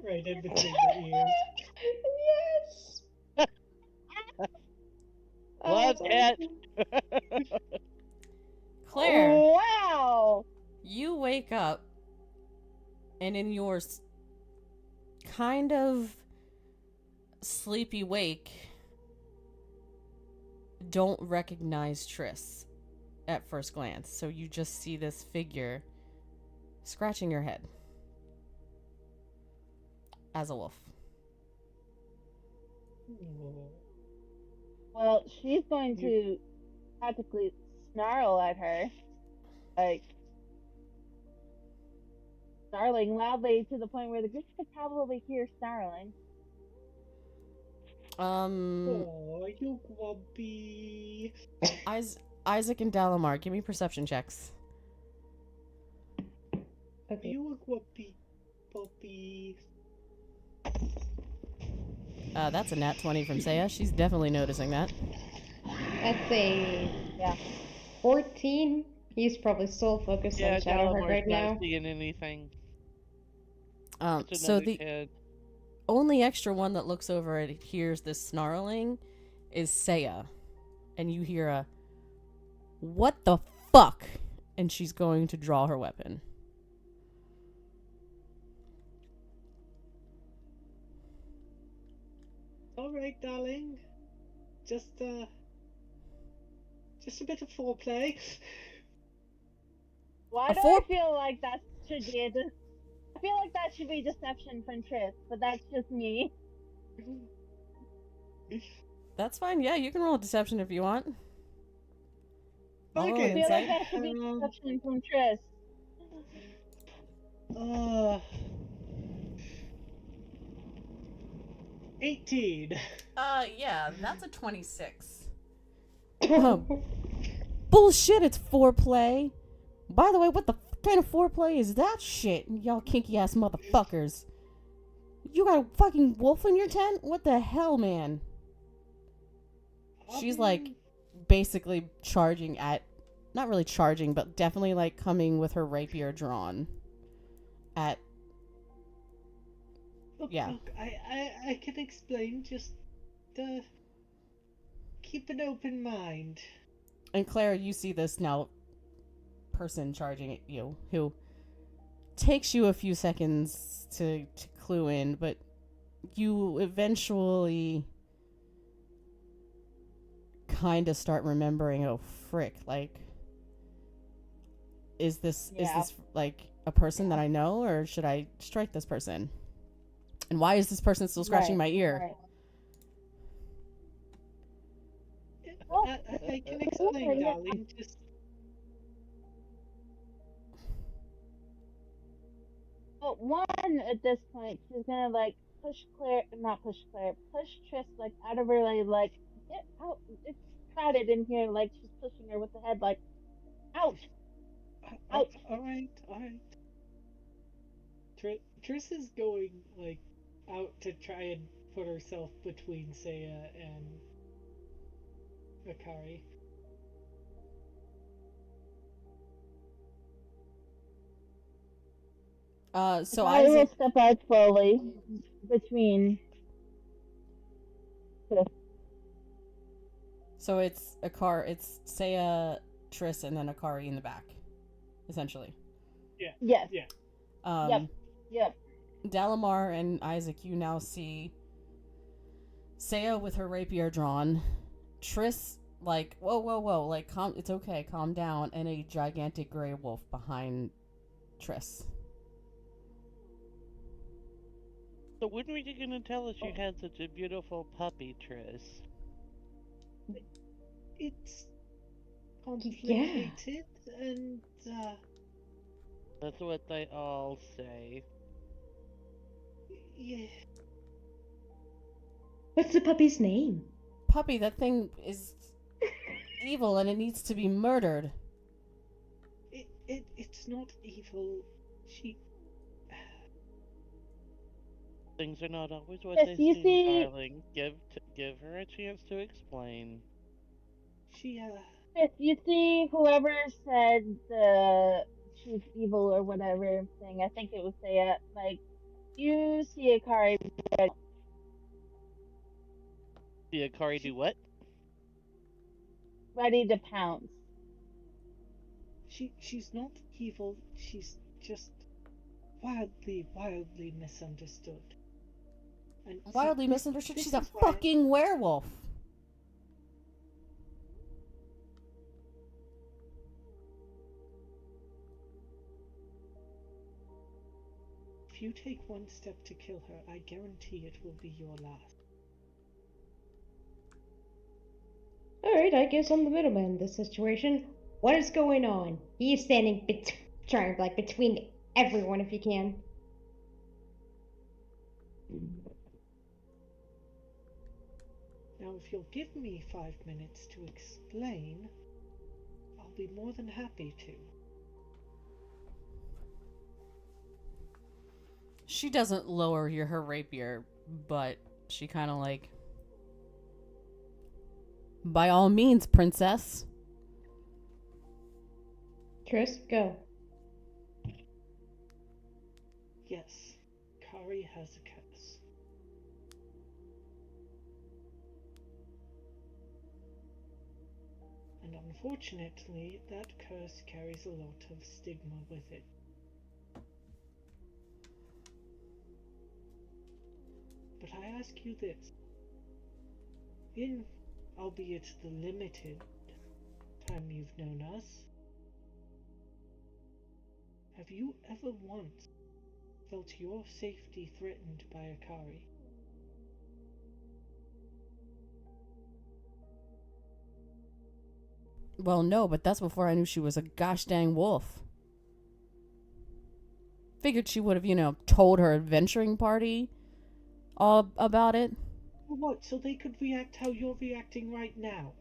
right in between the ears. Yes. love that's it. awesome. Claire, Wow. you wake up, and in your kind of sleepy wake, don't recognize Triss at first glance. So you just see this figure scratching your head as a wolf. Oh. Well, she's going to practically snarl at her, like snarling loudly to the point where the group could probably hear snarling. Oh, you grumpy. Isaac and Dalamar, give me perception checks. Okay. You a grumpy puppy. That's a nat 20 from Saya. She's definitely noticing that. That's a Yeah. 14. He's probably so focused Yeah, on Shadowheart Dalamar's right not now. seeing anything. It's So another the 10. only extra one that looks over and hears this snarling is Saya. And you hear a, "What the fuck?" And she's going to draw her weapon. All right, darling. Just a bit of foreplay. Why A do four- I feel like that should be I feel like that should be deception from Triss, but that's just me. That's fine. Yeah, you can roll a deception if you want. I'll roll Okay. I an feel like insight. that should be deception from Triss. 18. Yeah, that's a 26. Bullshit, it's foreplay. By the way, what the kind of foreplay is that shit, y'all kinky ass motherfuckers? You got a fucking wolf in your tent? What the hell, man? She's like basically charging at, not really charging, but definitely like coming with her rapier drawn at. Look, Yeah. look, I can explain. Just keep an open mind. And Claire, you see this now person charging at you, who takes you a few seconds to clue in, but you eventually kind of start remembering, oh frick, like, is this like a person that I know, or should I strike this person? And why is this person still scratching my ear? Right. I can explain, darling. Just But one, at this point, she's gonna like push Triss like out of her like get out. It's crowded in here. Like she's pushing her with the head like out, out. all right, all right. Triss is going like out to try and put herself between Saya and Akari. So I will Isaac. step out slowly between. So it's it's Saya, Triss, and then Akari in the back, essentially. Yeah. Yes. Yeah. Yep. Dalamar and Isaac, you now see Saya with her rapier drawn, Triss like, whoa, like, it's okay, calm down, and a gigantic gray wolf behind Triss. So when were you gonna tell us you had such a beautiful puppy, Triss? It's complicated, and That's what they all say. yeah. What's the puppy's name? Puppy, that thing is evil and it needs to be murdered. It's not evil. She. Things are not always what Yes, they you seem, see- darling. Give her a chance to explain. She If you see whoever said she's evil or whatever thing, I think it was Saya. Like you see Akari The Akari do what? ready to pounce. She's not evil. She's just wildly misunderstood. And Wildly misunderstood? this She's a is why- fucking werewolf. If you take one step to kill her, I guarantee it will be your last. Alright, I guess I'm the middleman in this situation. What is going on? He's standing trying like between everyone if you can. Now, if you'll give me 5 minutes to explain, I'll be more than happy to. She doesn't lower her rapier, but she kind of like, by all means, princess. Triss, go. Yes, Kari has a curse. And unfortunately, that curse carries a lot of stigma with it. But I ask you this. In, albeit the limited time you've known us, have you ever once felt your safety threatened by Akari? Well, no, but that's before I knew she was a gosh dang wolf. Figured she would have, told her adventuring party all about it. What, so they could react how you're reacting right now?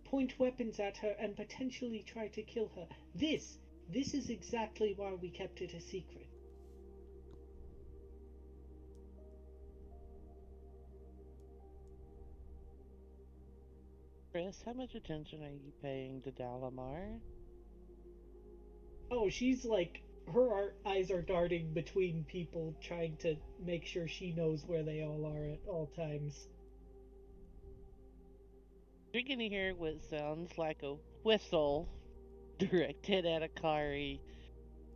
Point weapons at her and potentially try to kill her. This is exactly why we kept it a secret. Chris, how much attention are you paying to Dalamar? Oh, she's like, her eyes are darting between people, trying to make sure she knows where they all are at all times. You're gonna hear what sounds like a whistle directed at Akari,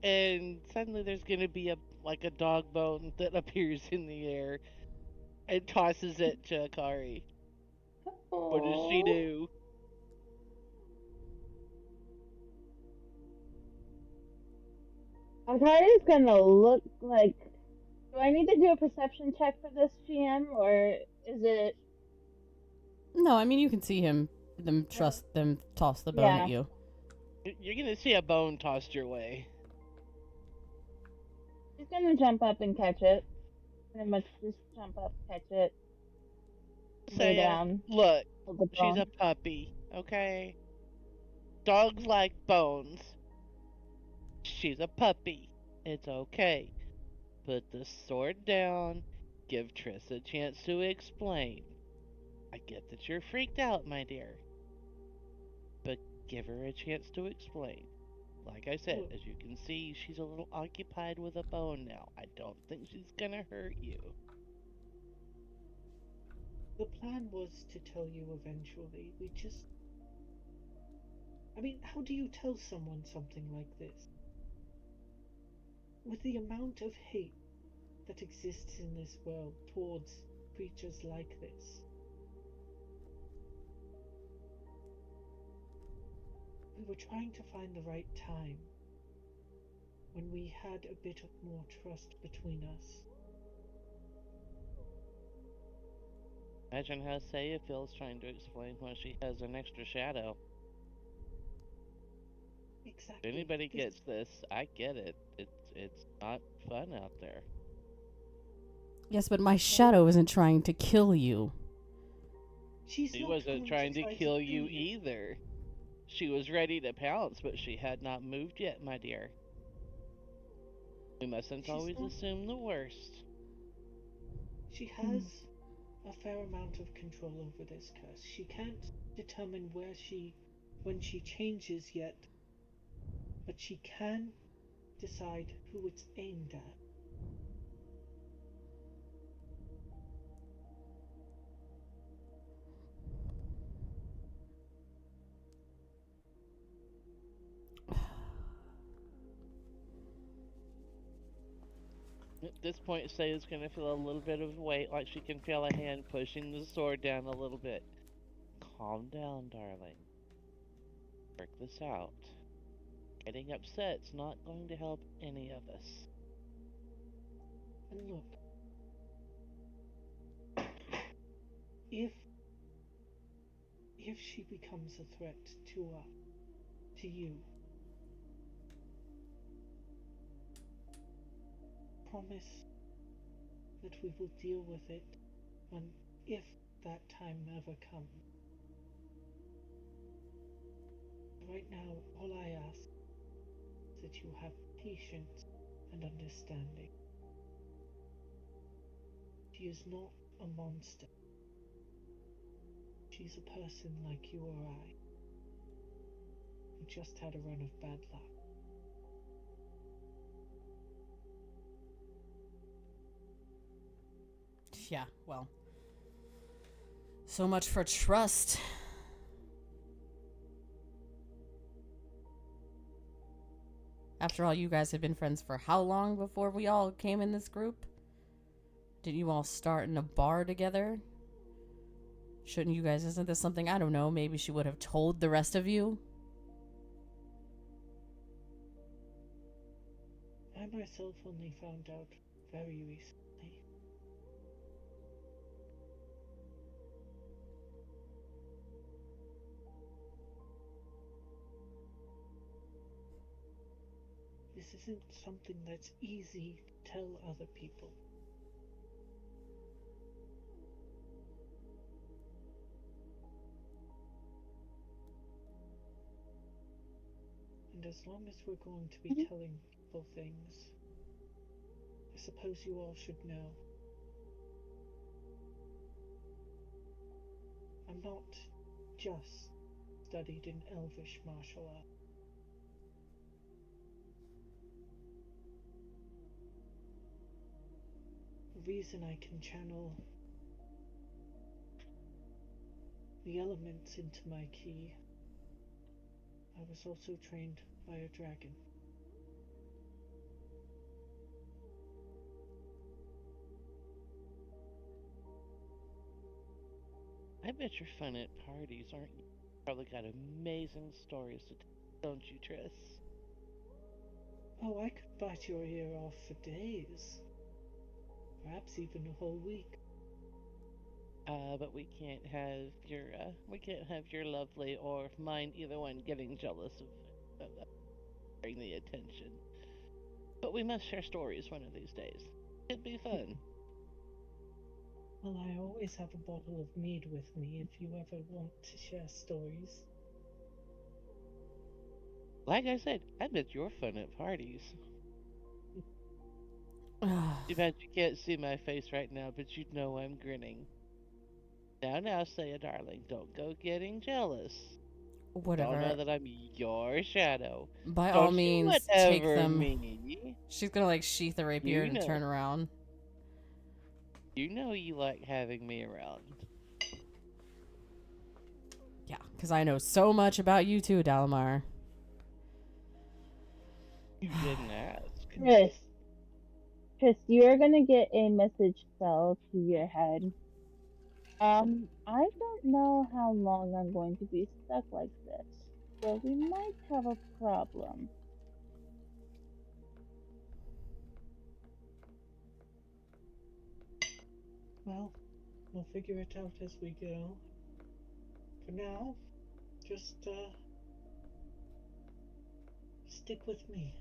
and suddenly there's gonna be a dog bone that appears in the air and tosses it to Akari. What does she Oh. do? Akari's gonna look like. Do I need to do a perception check for this GM, or is it? No, I mean you can see them toss the bone at Yeah. you. You're gonna see a bone tossed your way. She's gonna jump up and catch it. Pretty much just jump up, catch it, lay Say, down, look, hold the she's bone. a puppy, okay? Dogs like bones. She's a puppy. It's okay. Put the sword down. Give Triss a chance to explain. I get that you're freaked out, my dear. But give her a chance to explain. Like I said, as you can see, she's a little occupied with a bone now. I don't think she's gonna hurt you. The plan was to tell you eventually. I mean, how do you tell someone something like this? With the amount of hate that exists in this world towards creatures like this. We were trying to find the right time when we had a bit of more trust between us. Imagine how Saya feels trying to explain why she has an extra shadow. Exactly. If anybody gets this, I get it. It's not fun out there. Yes, but my shadow isn't trying to kill you. She wasn't trying to kill you either. She was ready to pounce, but she had not moved yet, my dear. We mustn't always assume the worst. She has a fair amount of control over this curse. She can't determine when she changes yet, but she can decide who it's aimed at. At this point, Saya's gonna feel a little bit of weight, like she can feel a hand pushing the sword down a little bit. Calm down, darling. Work this out. Getting upset's not going to help any of us. And look, if she becomes a threat to you, promise that we will deal with it if that time ever comes. Right now, all I ask is that you have patience and understanding. She is not a monster. She's a person like you or I, who just had a run of bad luck. Yeah, well. So much for trust. After all, you guys had been friends for how long before we all came in this group? Didn't you all start in a bar together? Shouldn't you guys, isn't this something, I don't know, maybe she would have told the rest of you? I myself only found out very recently. This isn't something that's easy to tell other people. And as long as we're going to be telling people things, I suppose you all should know. I'm not just studied in elvish martial art. The reason I can channel the elements into my ki, I was also trained by a dragon. I bet you're fun at parties, aren't you? Probably got amazing stories to tell, don't you, Triss? Oh, I could bite your ear off for days. Perhaps even a whole week. But we can't have your lovely or mine, either one, getting jealous of getting the attention. But we must share stories one of these days. It'd be fun. Well, I always have a bottle of mead with me if you ever want to share stories. Like I said, I bet you're fun at parties. Too bad you can't see my face right now, but you'd know I'm grinning. Now, say it, darling. Don't go getting jealous. Don't know Whatever. that I'm your shadow. By all Don't you means, take whatever them. me. She's gonna like sheath a rapier You and know. turn around. You know you like having me around. Yeah, because I know so much about you too, Dalamar. You didn't ask. Chris, you're gonna get a message spell to your head. I don't know how long I'm going to be stuck like this, so we might have a problem. Well, we'll figure it out as we go. For now, just stick with me.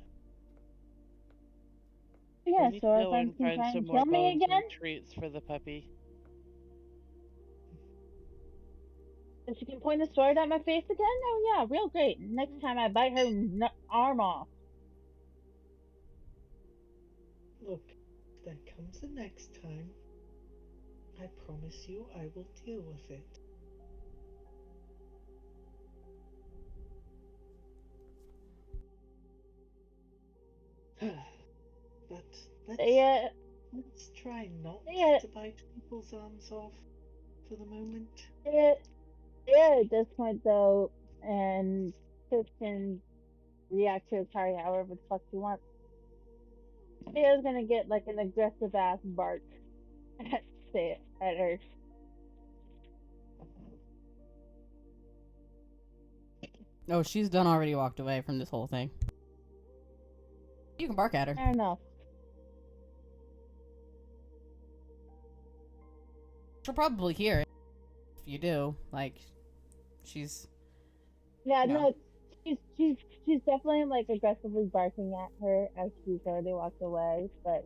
Yeah, We need so to our go friends and can find try and some more kill me bones again? and treats for the puppy. So she can point a sword at my face again? Oh yeah, real great. Next time I bite her arm off. Look, if there comes a next time, I promise you I will deal with it. But let's try not to bite people's arms off for the moment. At this point though, and Chris can react to Atari however the fuck she wants. Thea's gonna get like an aggressive ass bark at her. Oh, she's done already walked away from this whole thing. You can bark at her. Fair enough. She'll probably hear it if you do. Like, she's... Yeah, No. she's definitely like aggressively barking at her as she's already walked away, but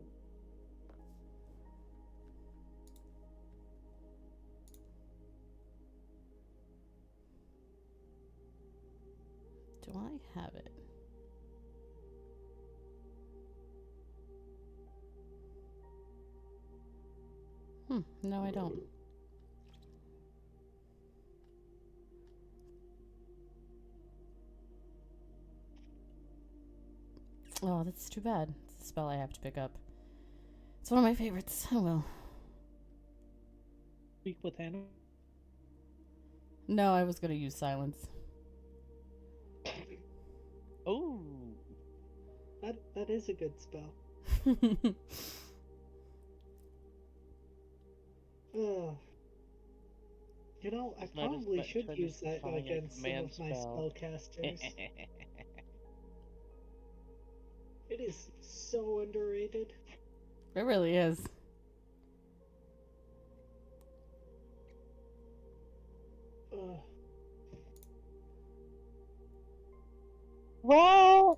Do I have it? No, I don't. Oh, that's too bad. It's a spell I have to pick up. It's one of my favorites. Oh well. Speak with Hannah. No, I was gonna use silence. Oh, That is a good spell. You know, I probably should use that against some of my spellcasters. It is so underrated. It really is. well,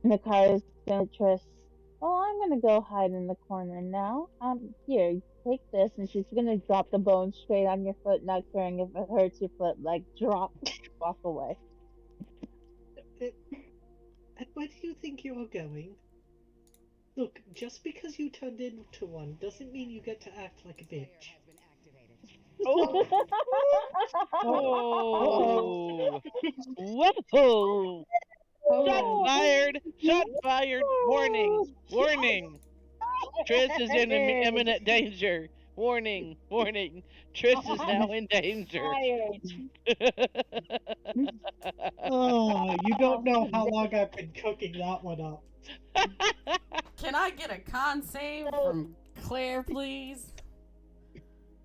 Nakai's gonna trust. Well, I'm gonna go hide in the corner now. Here, take this, and she's gonna drop the bone straight on your foot, not caring if it hurts your foot. Like, walk away. And where do you think you're going? Look, just because you turned into one doesn't mean you get to act like a bitch. Oh! Oh! Whoa! Shot Oh. fired! Shot fired! Warning! Warning! Triss is in imminent danger. Warning! Warning! Triss is now in danger. Oh, you don't know how long I've been cooking that one up. Can I get a con save from Claire, please?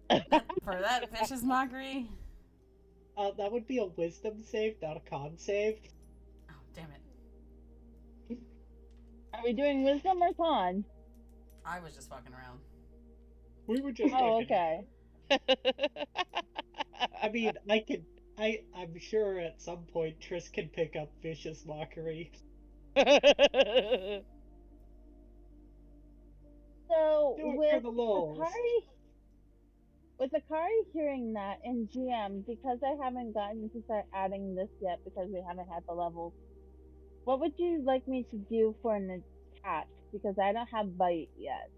For that vicious mockery? That would be a wisdom save, not a con save. Oh, damn it. Are we doing wisdom or con? I was just fucking around. We were just Oh, looking. okay. I mean, I'm sure at some point Triss can pick up vicious mockery. So Do it for with the lulz. Akari hearing that in GM, because I haven't gotten to start adding this yet because we haven't had the levels, what would you like me to do for an attack? Because I don't have bite yet.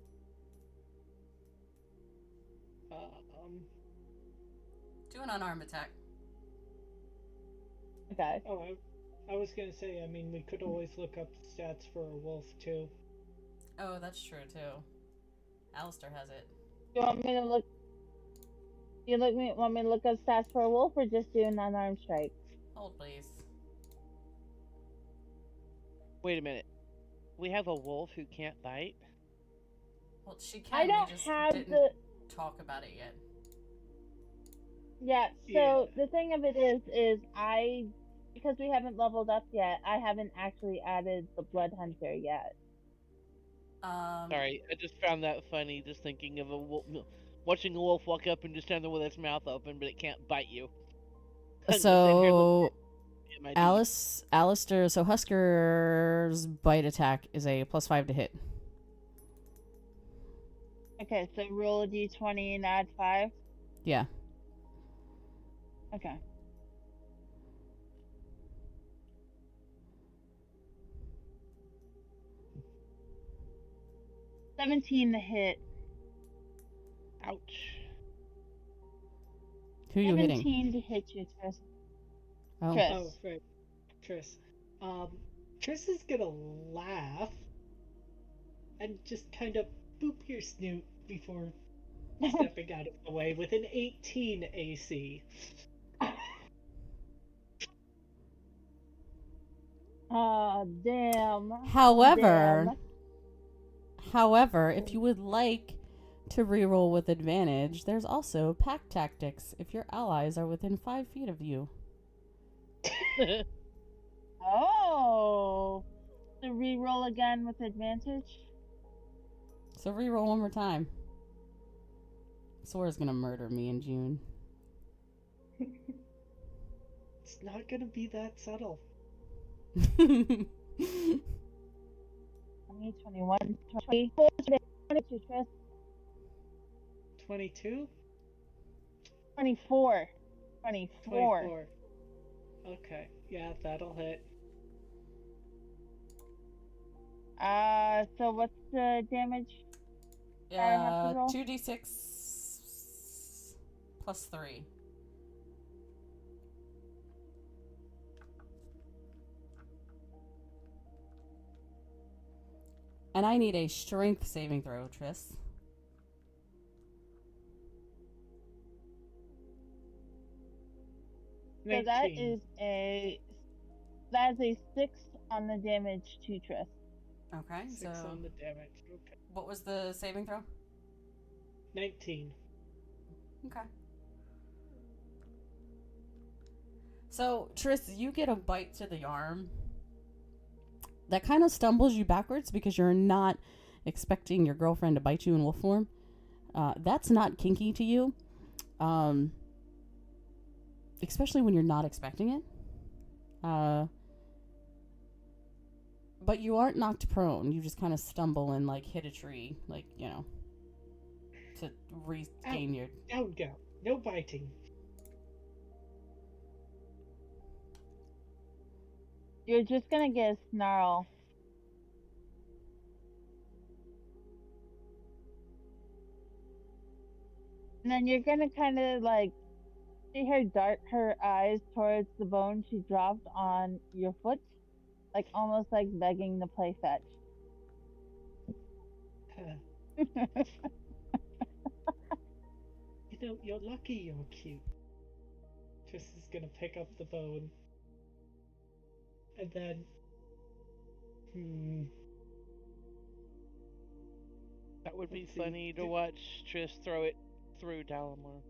Do an unarmed attack. Okay. Oh, I was gonna say, I mean, we could always look up stats for a wolf too. Oh, that's true too. Alistair has it. Do you want me to look? Want me to look up stats for a wolf, or just do an unarmed strike? Hold, please. Wait a minute. We have a wolf who can't bite? Well, she can. I don't we just have didn't talk about it yet. Yeah. So the thing of it is because we haven't leveled up yet, I haven't actually added the blood hunter yet. Sorry, I just found that funny, just thinking of a wolf, watching a wolf walk up and just stand there with its mouth open, but it can't bite you. So, Alistair, so Husker's bite attack is a +5 to hit. Okay, so roll a d20 and add 5? Yeah. Okay. $17 to hit. Ouch. Who are you hitting? 17 to hit you, Triss. Oh. Triss. Oh, right. Triss. Triss is gonna laugh and just kind of boop your snoot before stepping out of the way with an 18 AC. Oh, damn. However, if you would like to reroll with advantage, there's also pack tactics if your allies are within 5 feet of you. Oh. So reroll again with advantage? So reroll one more time. Sora's gonna murder me in June. It's not gonna be that subtle. 20, 21, 24, 22, Triss. 22? 24. 24. Okay, yeah, that'll hit. So what's the damage? Yeah, 2d6 plus 3. And I need a strength saving throw, Triss. So that is a 6 on the damage to Triss. Okay, 6 on the damage. Okay. What was the saving throw? 19. Okay. So, Triss, you get a bite to the arm that kind of stumbles you backwards because you're not expecting your girlfriend to bite you in wolf form. That's not kinky to you. Especially when you're not expecting it. But you aren't knocked prone. You just kind of stumble and, like, hit a tree, like, you know, to regain your... Down, go. No biting. You're just gonna get a snarl. And then you're gonna kind of like see her dart her eyes towards the bone she dropped on your foot, like almost like begging to play fetch. You know, you're lucky you're cute. Triss is gonna pick up the bone. And then... That would be Let's see. funny to watch Triss throw it through Dalamar.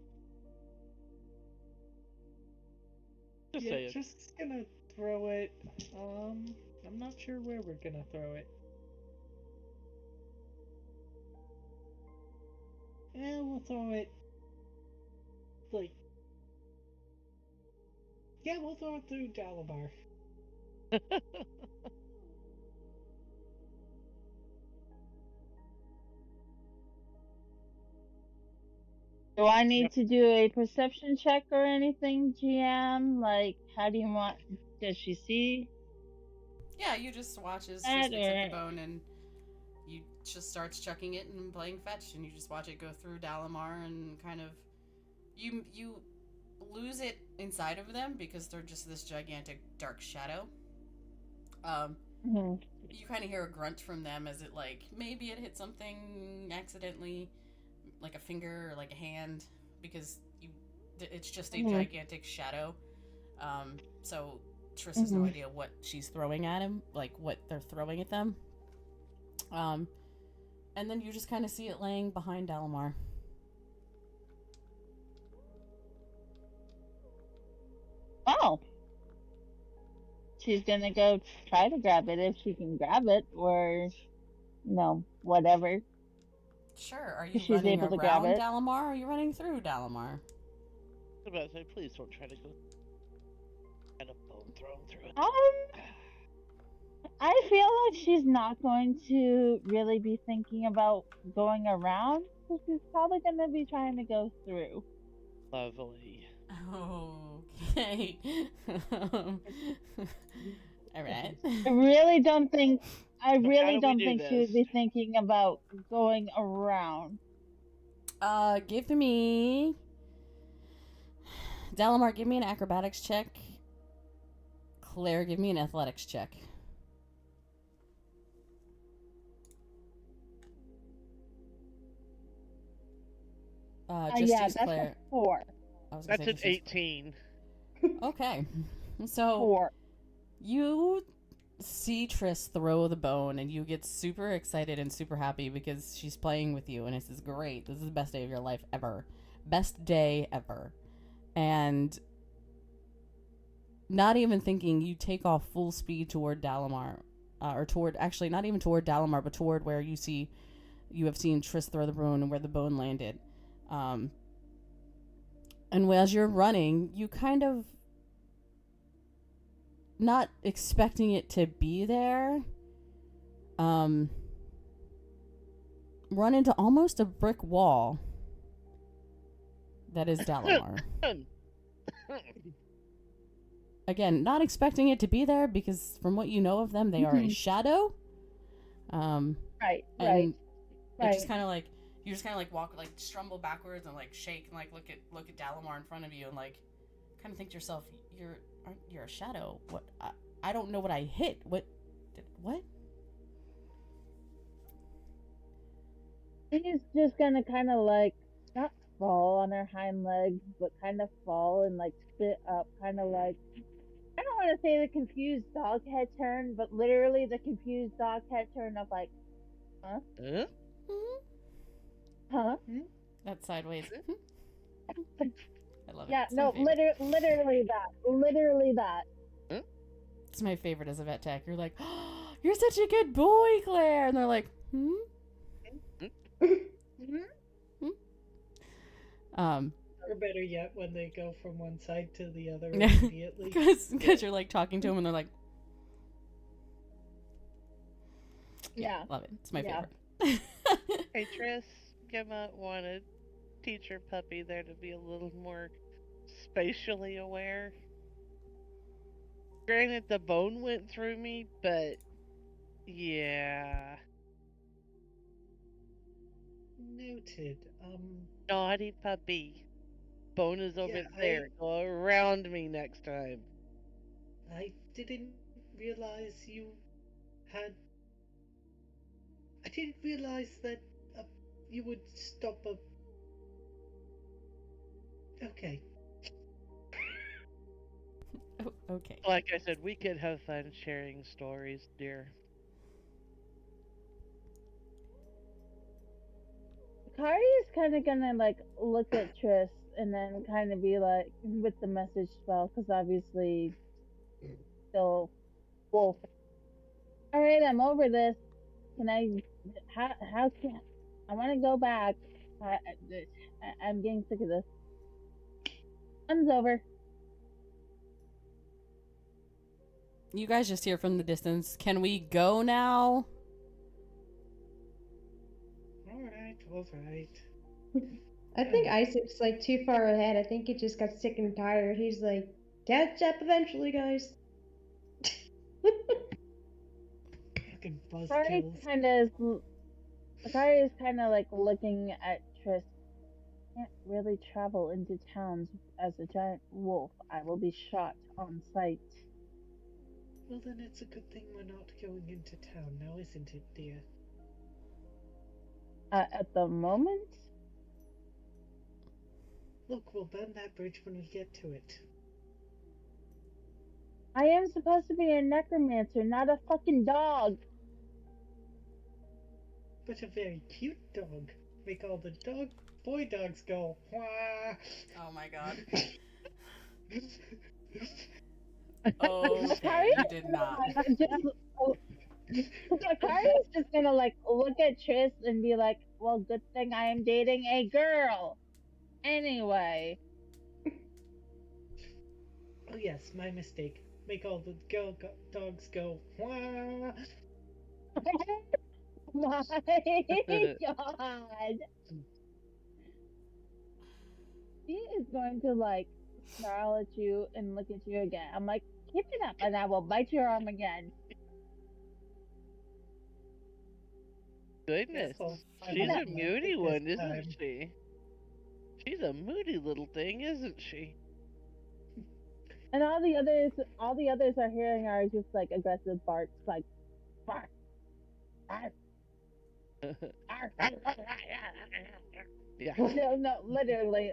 Just Yeah, saying. just gonna throw it. I'm not sure where we're gonna throw it. Yeah, we'll throw it. Like. Yeah, we'll throw it through Dalamar. Do I need Yep. to do a perception check or anything, GM? Like, how do you want? Does she see Yeah, you just watch as that, Triss picks up the or bone and you just starts chucking it and playing fetch, and you just watch it go through Dalamar and kind of you lose it inside of them because they're just this gigantic dark shadow. Mhm. You kind of hear a grunt from them as it like maybe it hit something accidentally, like a finger or like a hand, because it's just a Mhm. gigantic shadow. So Triss has no idea what she's throwing at him, like what they're throwing at them. And then you just kind of see it laying behind Dalamar. Oh, she's gonna go try to grab it if she can grab it, or no, whatever. Sure. Are you If she's running able to grab around it. Dalamar, or are you running through Dalamar? I was about to say, please don't try to go at a bone thrown through it. I feel like she's not going to really be thinking about going around. So she's probably going to be trying to go through. Lovely. Okay. All right. I really don't think. I So how really do we don't do think she this? would be thinking about going around. Give me Dalamar. Give me an acrobatics check. Claire, give me an athletics check. Just Yeah, use that's Claire. a 4. I was gonna That's say an just use 18. Okay. So 4. you see Triss throw the bone and you get super excited and super happy because she's playing with you and this is great. This is the best day of your life ever. Best day ever. And not even thinking, you take off full speed toward Dalamar. Or toward, actually not even toward Dalamar, but toward where you have seen Triss throw the bone and where the bone landed. And as you're running, you kind of, not expecting it to be there, run into almost a brick wall that is Dalamar. Again, not expecting it to be there because from what you know of them, they are a shadow. Right. And it just kind of like, you just kind of like walk, like strumble backwards and like shake and like look at Dalamar in front of you and like kind of think to yourself, you're a shadow. What? I don't know what I hit. What? She's just gonna kind of like not fall on her hind legs, but kind of fall and like spit up, kind of like, I don't want to say the confused dog head turn, but literally the confused dog head turn of like, huh? Huh? Huh? That's sideways. I love it. Yeah, It's no, my favorite. literally that. Literally that. Huh? It's my favorite as a vet tech. You're like, oh, you're such a good boy, Claire. And they're like, Or better yet, when they go from one side to the other immediately. Because you're like talking to them and they're like, Yeah. love it. It's my Yeah. favorite. Hey, Triss, you might want to teach your puppy there to be a little more spatially aware. Granted, the bone went through me, but yeah. Noted. naughty puppy. Bone is over there. Go around me next time. I didn't realize you had. I didn't realize that you would stop a. Okay. Oh, okay. Like I said, we could have fun sharing stories, dear. Kari is kind of gonna like look at Triss and then kind of be like with the message spell because obviously still wolf. All right, I'm over this. Can I? How can I want to go back? I'm getting sick of this. Fun's over. You guys just hear from the distance. Can we go now? All right. I think Isaac's like too far ahead. I think he just got sick and tired. He's like, catch up eventually, guys. Fucking Kari buzzkills. kind of like looking at Triss. Can't really travel into towns as a giant wolf. I will be shot on sight. Well, then it's a good thing we're not going into town now, isn't it, dear? At the moment, Look, we'll burn that bridge when we get to it. I am supposed to be a necromancer, not a fucking dog. But a very cute dog. Make all the boy dogs go, wah! Oh my god. Kari You did not. Kari's just gonna like look at Triss and be like, well, good thing I am dating a girl. Anyway. Oh yes, my mistake. Make all the dogs go, wah! My god. She is going to like snarl at you and look at you again. I'm like, keep it up and I will bite your arm again. Goodness. She's a moody one, isn't she? She's a moody little thing, isn't she? And all the others are hearing are just like aggressive barks, like bark, bark, bark. Yeah. No, literally.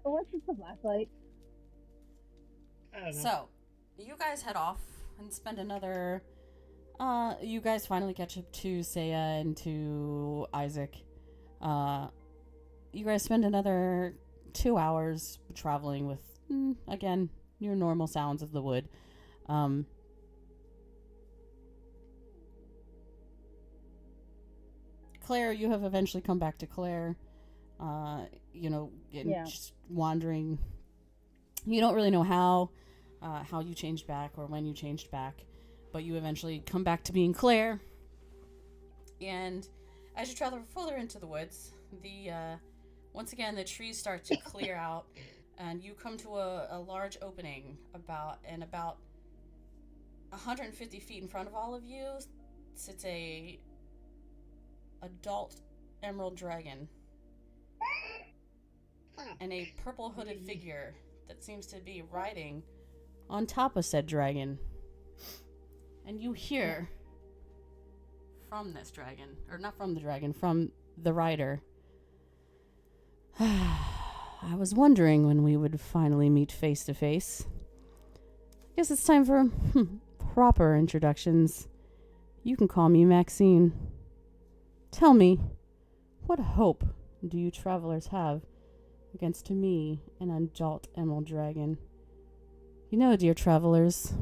What's the flashlight? I don't know. So, you guys head off and spend another. You guys finally catch up to Saya and to Isaac. You guys spend another 2 hours traveling with, again, your normal sounds of the wood. Claire, you have eventually come back to Claire. Just wandering. You don't really know how you changed back or when you changed back, but you eventually come back to being Claire. And as you travel further into the woods, once again the trees start to clear out, and you come to a large opening about 150 feet in front of all of you sits a adult emerald dragon and a purple hooded figure that seems to be riding on top of said dragon. And you hear from this dragon, or not from the dragon, from the rider. I was wondering when we would finally meet face to face. I guess it's time for proper introductions. You can call me Maxine. Tell me, what hope do you travelers have against me, an adult emerald dragon? You know, dear travelers,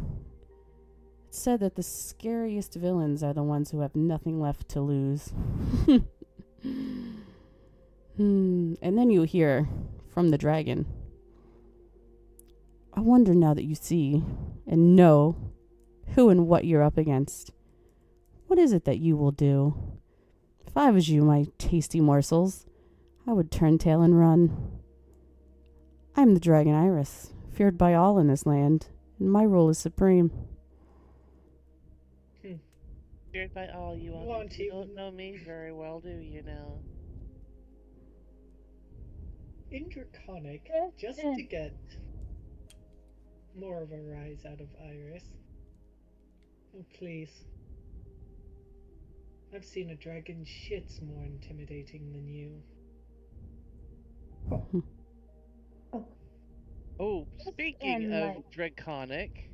it's said that the scariest villains are the ones who have nothing left to lose. And then you hear from the dragon. I wonder now that you see and know who and what you're up against. What is it that you will do? If I was you, my tasty morsels, I would turn tail and run. I'm the dragon Iris, feared by all in this land, and my rule is supreme. Feared by all, you all. Want You you- don't know me very well, do you now? In Draconic, Yes, just and- to get more of a rise out of Iris. Oh, please. I've seen a dragon shits more intimidating than you. Oh, Oh, Just speaking in, of like- draconic.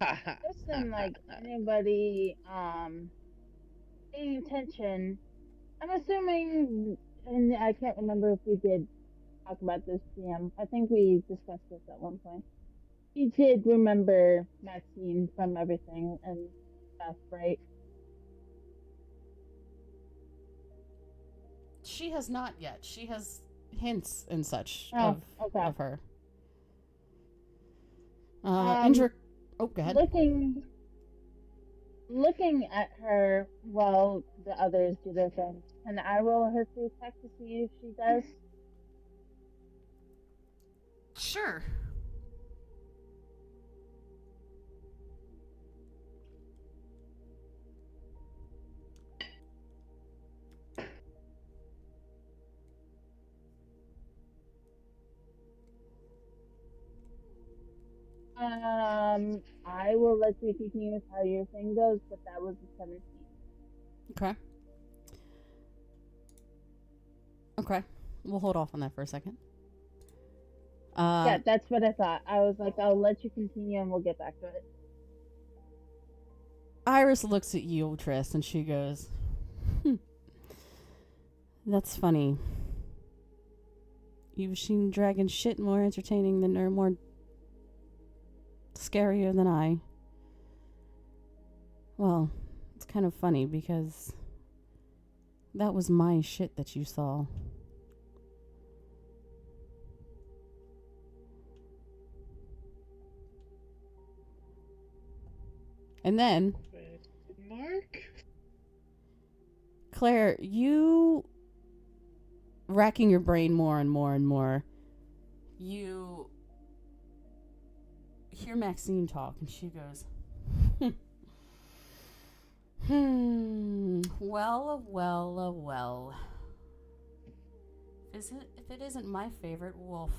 Just in like anybody paying attention. I'm assuming, and I can't remember if we did talk about this, GM. I think we discussed this at one point. You did remember Maxine from everything and stuff, right? She has not yet. She has hints and such Oh, okay. of her. Um, Oh, go ahead. Looking at her while the others do their thing. Can I roll her free check to see if she does? Sure. I will let you continue with how your thing goes, but that was a 17. Okay. Okay. We'll hold off on that for a second. Yeah, that's what I thought. I was like, I'll let you continue and we'll get back to it. Iris looks at you, Triss, and she goes, That's funny. You've seen dragon shit more entertaining than, or more scarier than I. Well, it's kind of funny because that was my shit that you saw. And then, Mark? Claire, you racking your brain more and more and more, you hear Maxine talk, and she goes, well. If it isn't my favorite wolf.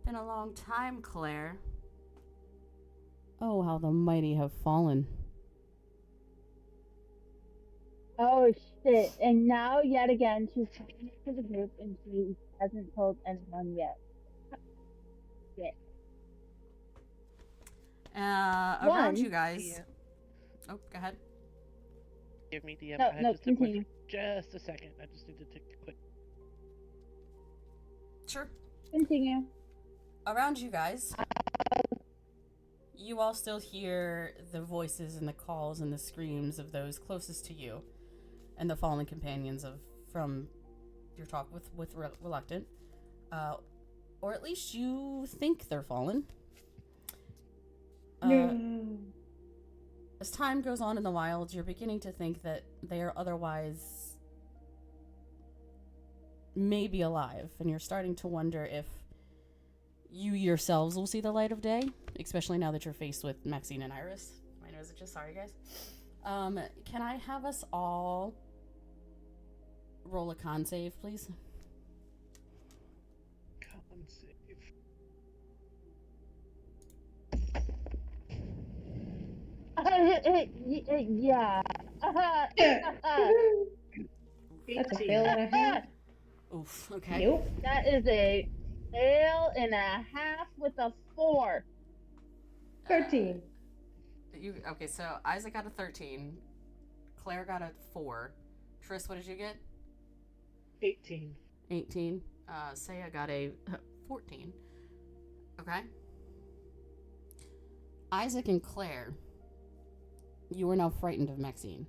Been a long time, Claire. Oh, how the mighty have fallen. Oh shit! And now, yet again, she's coming to the group and she hasn't told anyone yet. Shit. Around One. you guys. Yeah. Oh, go ahead. Give me DM. No, I had no, to step away continue. for just a second. I just need to take a quick. Sure. Continue. Around you guys, you all still hear the voices and the calls and the screams of those closest to you, and the fallen companions from your talk with Reluctant, or at least you think they're fallen. no. As time goes on in the wilds, you're beginning to think that they are otherwise maybe alive, and you're starting to wonder if you yourselves will see the light of day, especially now that you're faced with Maxine and Iris. My nose itches, sorry guys. Can I have us all roll a con save, please? Con save. Yeah. That's a 18. fail and a half. Oof, okay. Nope. That is a fail and a half with a 4. 13. Okay, so Isaac got a 13, Claire got a 4, Triss, what did you get? 18. 18. Saya got a 14. Okay. Isaac and Claire, you are now frightened of Maxine.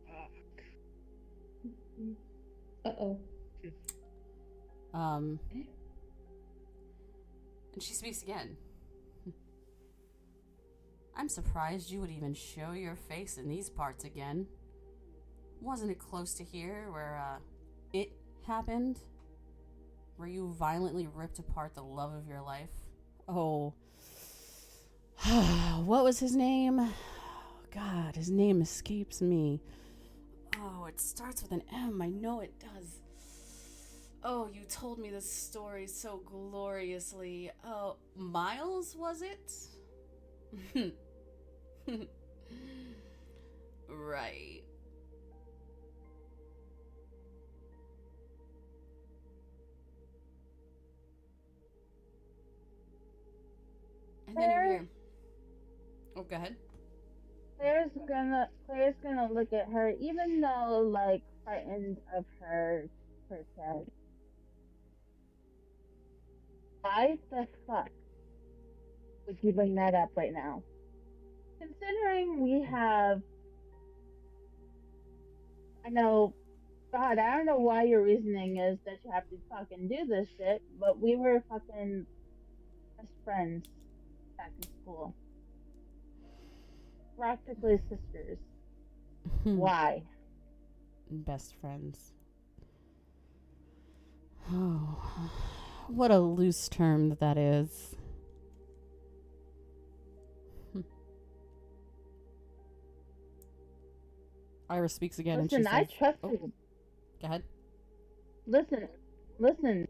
Fuck. Uh-oh. And she speaks again. I'm surprised you would even show your face in these parts again. Wasn't it close to here where, it happened? where you violently ripped apart the love of your life? Oh. What was his name? God, his name escapes me. Oh, it starts with an M. I know it does. Oh, you told me this story so gloriously. Oh, Miles, was it? Right. And then you hear. Oh, go ahead. Claire's gonna look at her, even though like frightened of her said, why the fuck would you bring that up right now? Considering we have, I know, God, I don't know why your reasoning is that you have to fucking do this shit, but we were fucking best friends back in school. Practically sisters. Why? Best friends. Oh, what a loose term that is. Iris speaks again. Listen, and she I says, trusted. Oh, go ahead. Listen,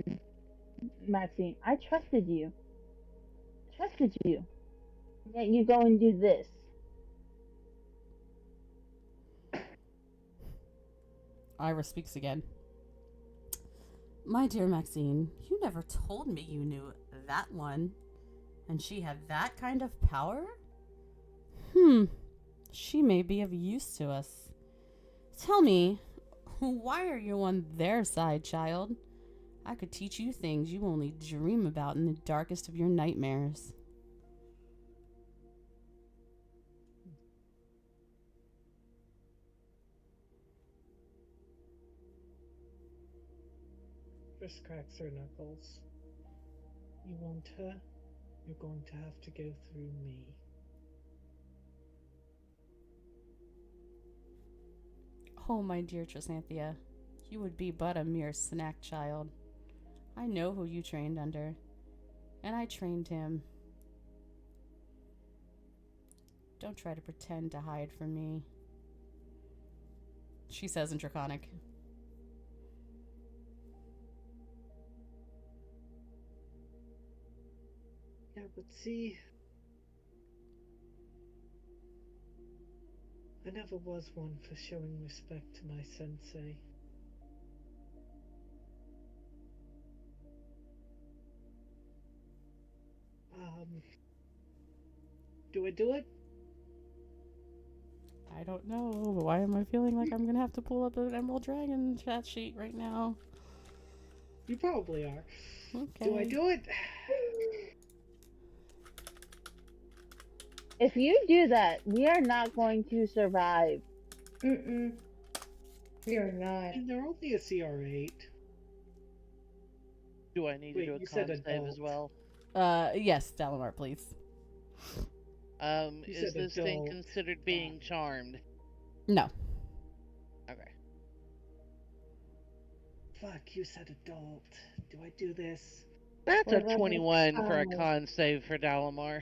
Maxine. I trusted you. Yet you go and do this. Iris speaks again. My dear Maxine, you never told me you knew that one. And she had that kind of power? She may be of use to us. Tell me, why are you on their side, child? I could teach you things you only dream about in the darkest of your nightmares. Chris cracks her knuckles. You want her? You're going to have to go through me. Oh, my dear Trisanthia, you would be but a mere snack child. I know who you trained under, and I trained him. Don't try to pretend to hide from me, she says in Draconic. Yeah, but see, I never was one for showing respect to my sensei. Do I do it? I don't know. Why am I feeling like I'm gonna have to pull up an Emerald Dragon chat sheet right now? You probably are. Okay. Do I do it? If you do that, we are not going to survive. We are not. And they're only a CR8. Do I need Wait, to do you a said con save adult. as well? Yes, Dalamar, please. You Is said this thing adult. considered being charmed? No. Okay. Fuck, you said adult. Do I do this? That's We're a level 21 for a 5. con save for Dalamar.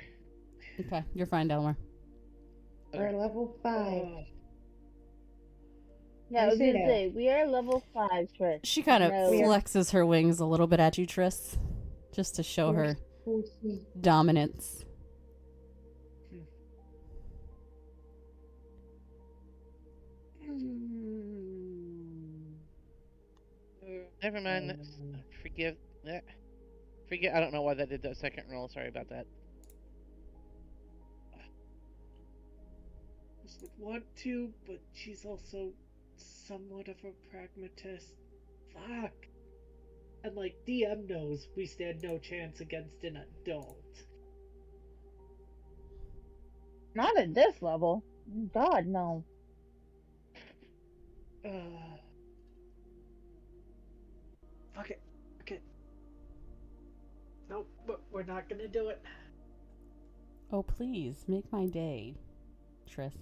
Okay, you're fine, Dalamar. We're level 5. Yeah, I was say gonna no. say, we are level 5, Trish. She kind of No. flexes her wings a little bit at you, Triss, just to show her dominance. Never mind. Forgive. Forget. I don't know why that did that second roll. Sorry about that. Just would want to, but she's also somewhat of a pragmatist. Fuck. And like DM knows, we stand no chance against an adult. Not at this level. God, no. Fuck it. Okay. Nope, but we're not gonna do it. Oh, please, make my day, Triss.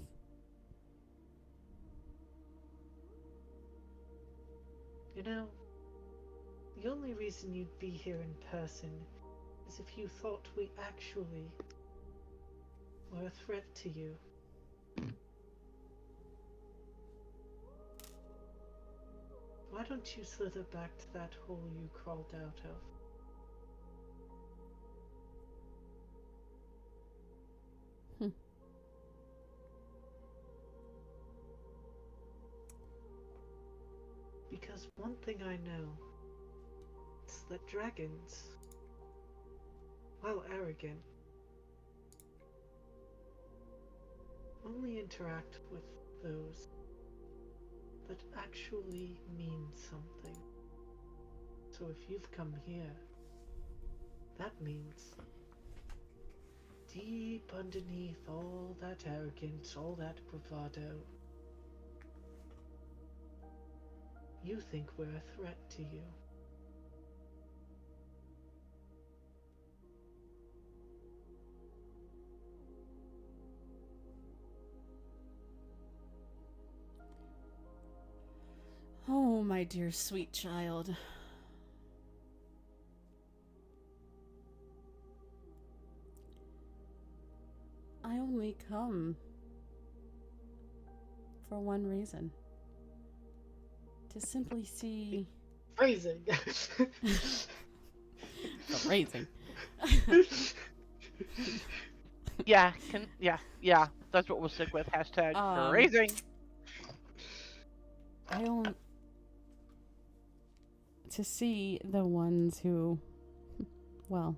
You know, The only reason you'd be here in person is if you thought we actually were a threat to you. Why don't you slither back to that hole you crawled out of? Because one thing I know is that dragons, while arrogant, only interact with those that actually mean something. So if you've come here, that means deep underneath all that arrogance, all that bravado, you think we're a threat to you. Oh, my dear sweet child. I only come for one reason. To simply see... Phrasing! Phrasing. Yeah, yeah. That's what we'll stick with. Hashtag phrasing. I don't... To see the ones who... Well...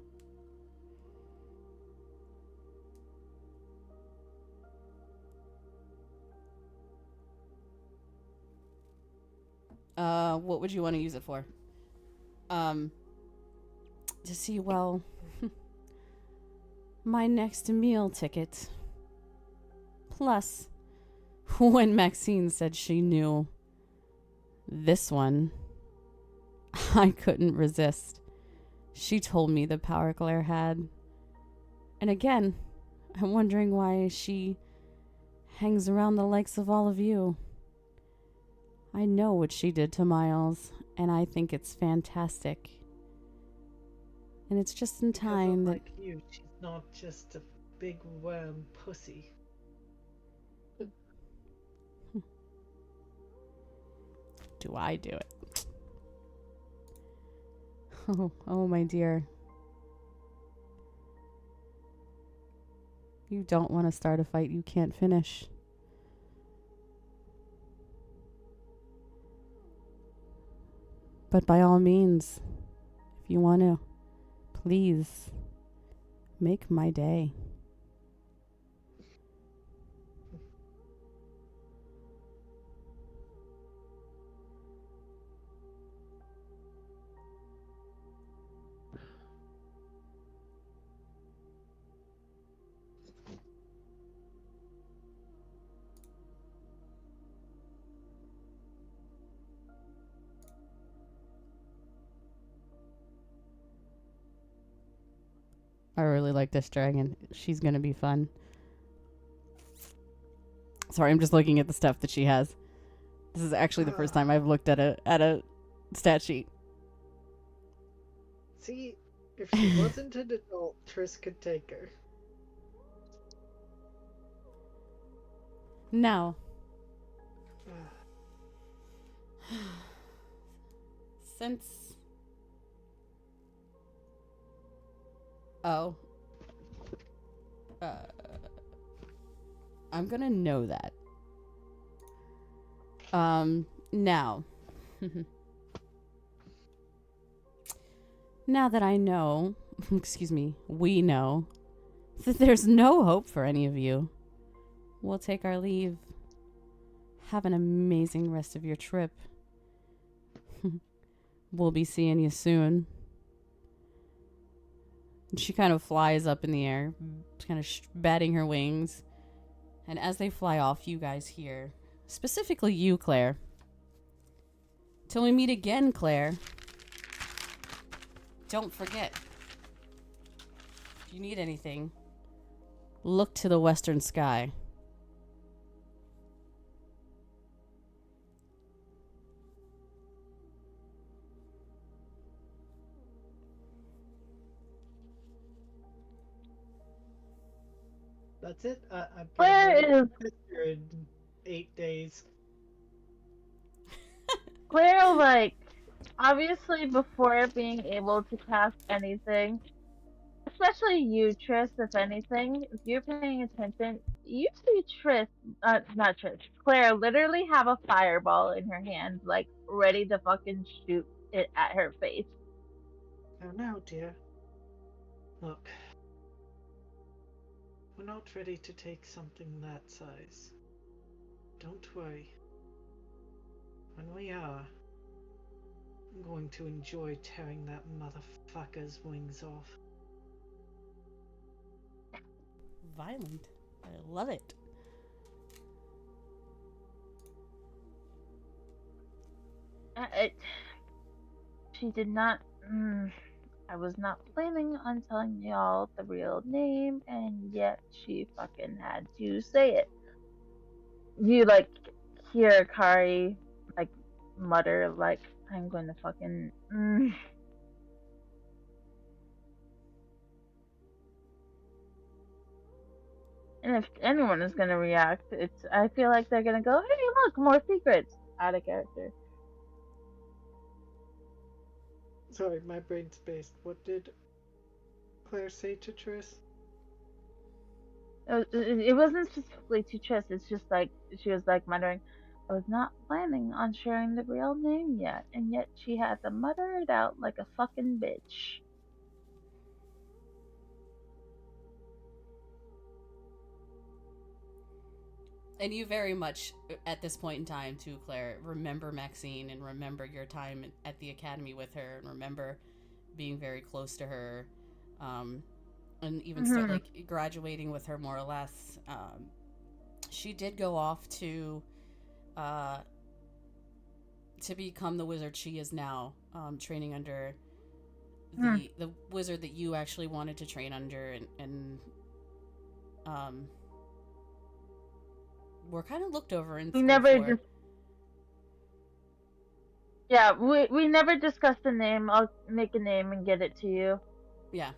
what would you want to use it for? To see, well... my next meal ticket. Plus, when Maxine said she knew this one, I couldn't resist. She told me the power Claire had. And again, I'm wondering why she hangs around the likes of all of you. I know what she did to Miles, and I think it's fantastic. And it's just in time that... Like you, she's not just a big worm pussy. Do I do it? Oh, my dear. You don't want to start a fight you can't finish. But by all means, if you want to, please make my day. I really like this dragon. She's going to be fun. Sorry, I'm just looking at the stuff that she has. This is actually the first time I've looked at a stat sheet. See, if she wasn't an adult, Triss could take her. Now, since... Oh. I'm gonna know that. Now. Now that I know, excuse me, we know, that there's no hope for any of you, we'll take our leave. Have an amazing rest of your trip. We'll be seeing you soon. And she kind of flies up in the air, kind of batting her wings. And as they fly off, you guys hear, specifically you, Claire. Till we meet again, Claire. Don't forget, if you need anything, look to the western sky. That's it. I Claire probably is sister in 8 days. Claire, like, obviously before being able to cast anything, especially you, Triss, if anything, if you're paying attention, you see Triss, not Triss, Claire literally have a fireball in her hand, like, ready to fucking shoot it at her face. Oh no, dear. Look, we're not ready to take something that size. Don't worry. When we are, I'm going to enjoy tearing that motherfucker's wings off. Violent. I love it. She did not. I was not planning on telling y'all the real name, and yet she fucking had to say it. You, like, hear Kari, like, mutter, like, I'm going to fucking. And if anyone is gonna react, I feel like they're gonna go, hey, look, more secrets! Out of character. Sorry, my brain's spaced. What did Claire say to Triss? It wasn't specifically to Triss, it's just like, she was like muttering, I was not planning on sharing the real name yet, and yet she had to mutter it out like a fucking bitch. And you very much, at this point in time, too, Claire, remember Maxine and remember your time at the academy with her and remember being very close to her, and even start, like, graduating with her more or less. She did go off to become the wizard she is now, training under the wizard that you actually wanted to train under, and were kind of looked over in We school never for. Yeah, we never discussed the name. I'll make a name and get it to you. Yeah.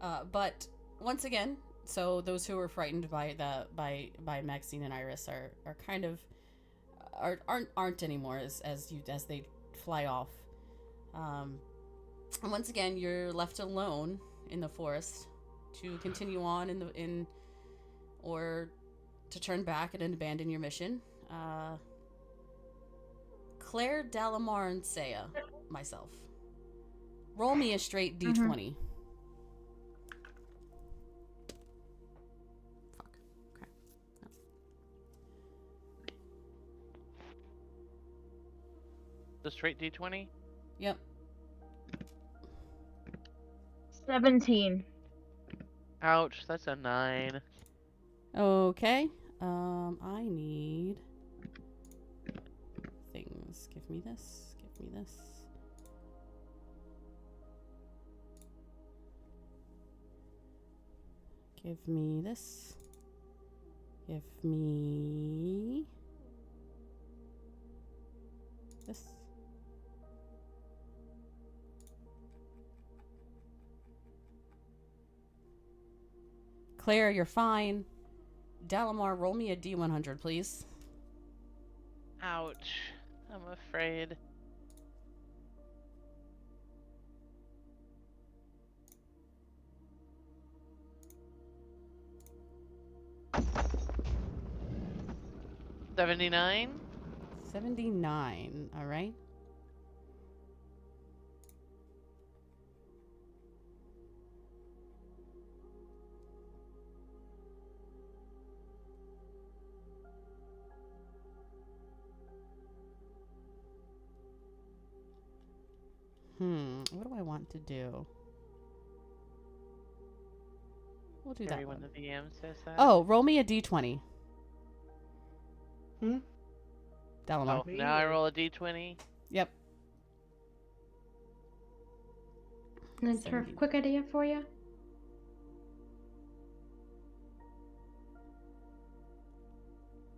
But once again, so those who were frightened by Maxine and Iris are kind of aren't anymore as they fly off. And once again, you're left alone in the forest to continue on or to turn back and abandon your mission. Claire, Dalamar, and Saya, myself. Roll me a straight d20. Fuck. Okay. No. The straight D20? Yep. 17. Ouch, that's a 9. Okay. I need things. Give me this. Give me this. Give me this. Give me this. Claire, you're fine. Dalamar, roll me a D100, please. Ouch. I'm afraid. $79? 79, alright. What do I want to do? We'll do Sorry, that when one. the DM says that. Oh, roll me a D20. Oh, Dalamar. now I roll a D20. Yep. And for a quick idea for you.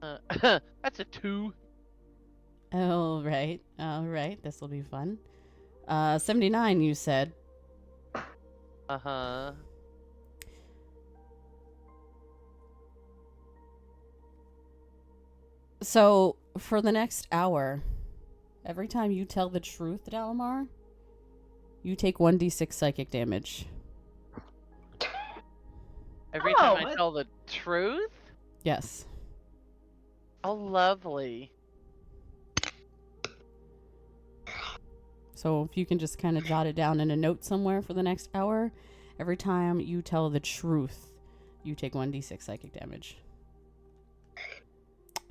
That's a 2. All right. All right. This will be fun. 79, you said. Uh-huh. So, for the next hour, every time you tell the truth, Dalamar, you take 1d6 psychic damage. Every time I Oh, tell the truth? Yes. Oh, lovely. So, if you can just kind of jot it down in a note somewhere for the next hour, every time you tell the truth, you take 1d6 psychic damage.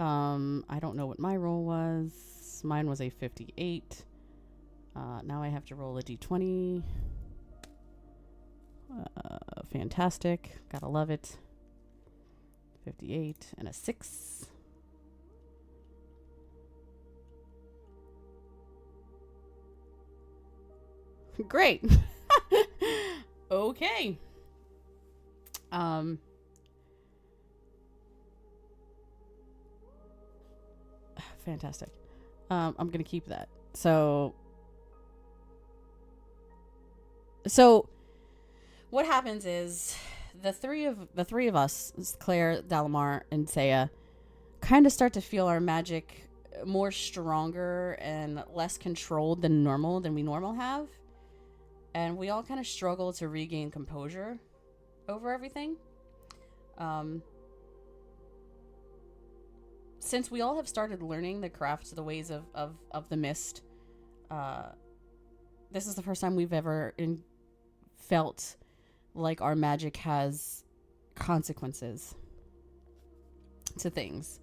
I don't know what my roll was. Mine was a 58. Now I have to roll a d20. Fantastic. Gotta love it. 58 and a 6. Great. Okay. Fantastic. I'm gonna keep that. So what happens is the three of us, Claire, Dalamar, and Saya, kind of start to feel our magic more stronger and less controlled than we normal have. And we all kind of struggle to regain composure over everything. Since we all have started learning the crafts, the ways of the mist, this is the first time we've ever felt like our magic has consequences to things.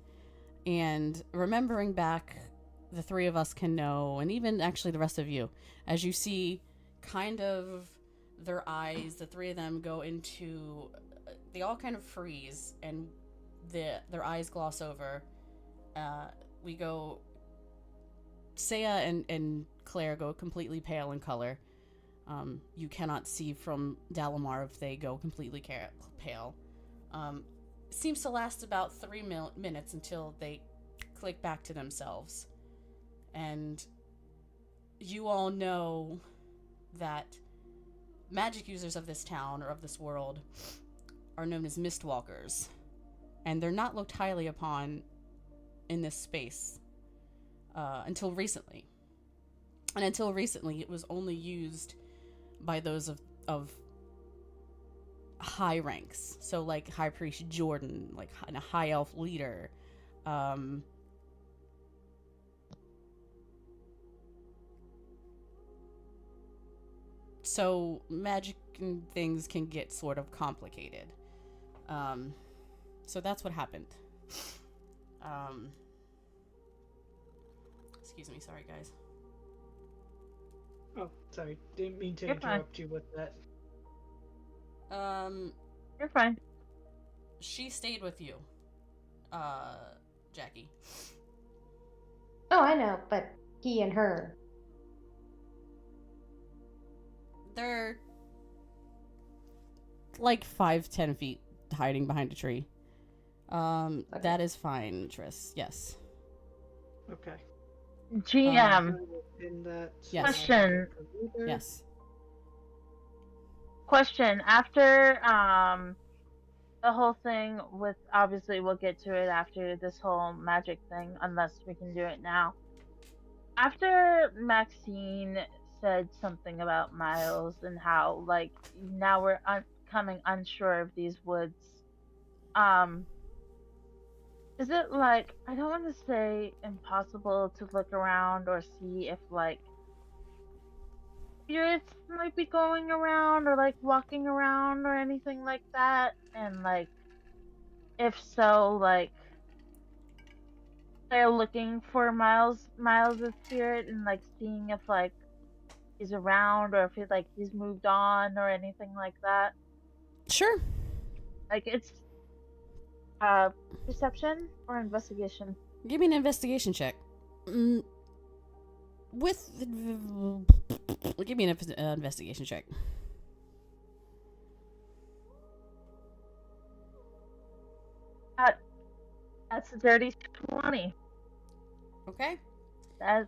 And remembering back, the three of us can know, and even actually the rest of you, as you see kind of their eyes, the three of them go into, they all kind of freeze, and their eyes gloss over. We go, Saya and Claire go completely pale in color. You cannot see from Dalamar if they go completely pale. Seems to last about 3 minutes until they click back to themselves. And you all know that magic users of this town or of this world are known as mistwalkers. And they're not looked highly upon in this space until recently. And until recently, it was only used by those of high ranks. So like High Priest Jordan, like a high elf leader. So magic and things can get sort of complicated. So that's what happened. Excuse me, sorry guys. Oh, sorry. Didn't mean to You're fine. interrupt you with that. You're fine. She stayed with you, Jackie. Oh, I know, but he and her. They're like 5-10 feet hiding behind a tree. Okay. That is fine, Triss. Yes. Okay. GM. In that Yes. Question. Yes. Question. After the whole thing with, obviously we'll get to it after this whole magic thing, unless we can do it now. After Maxine said something about Miles and how like now we're coming unsure of these woods, is it like, I don't want to say impossible to look around or see if like spirits might be going around or like walking around or anything like that? And like, if so, like they're looking for Miles' spirit and like seeing if like he's around or if he's moved on or anything like that. Sure. Like it's perception or investigation. Give me an investigation check. Give me an investigation check. That's a dirty 20. Okay. That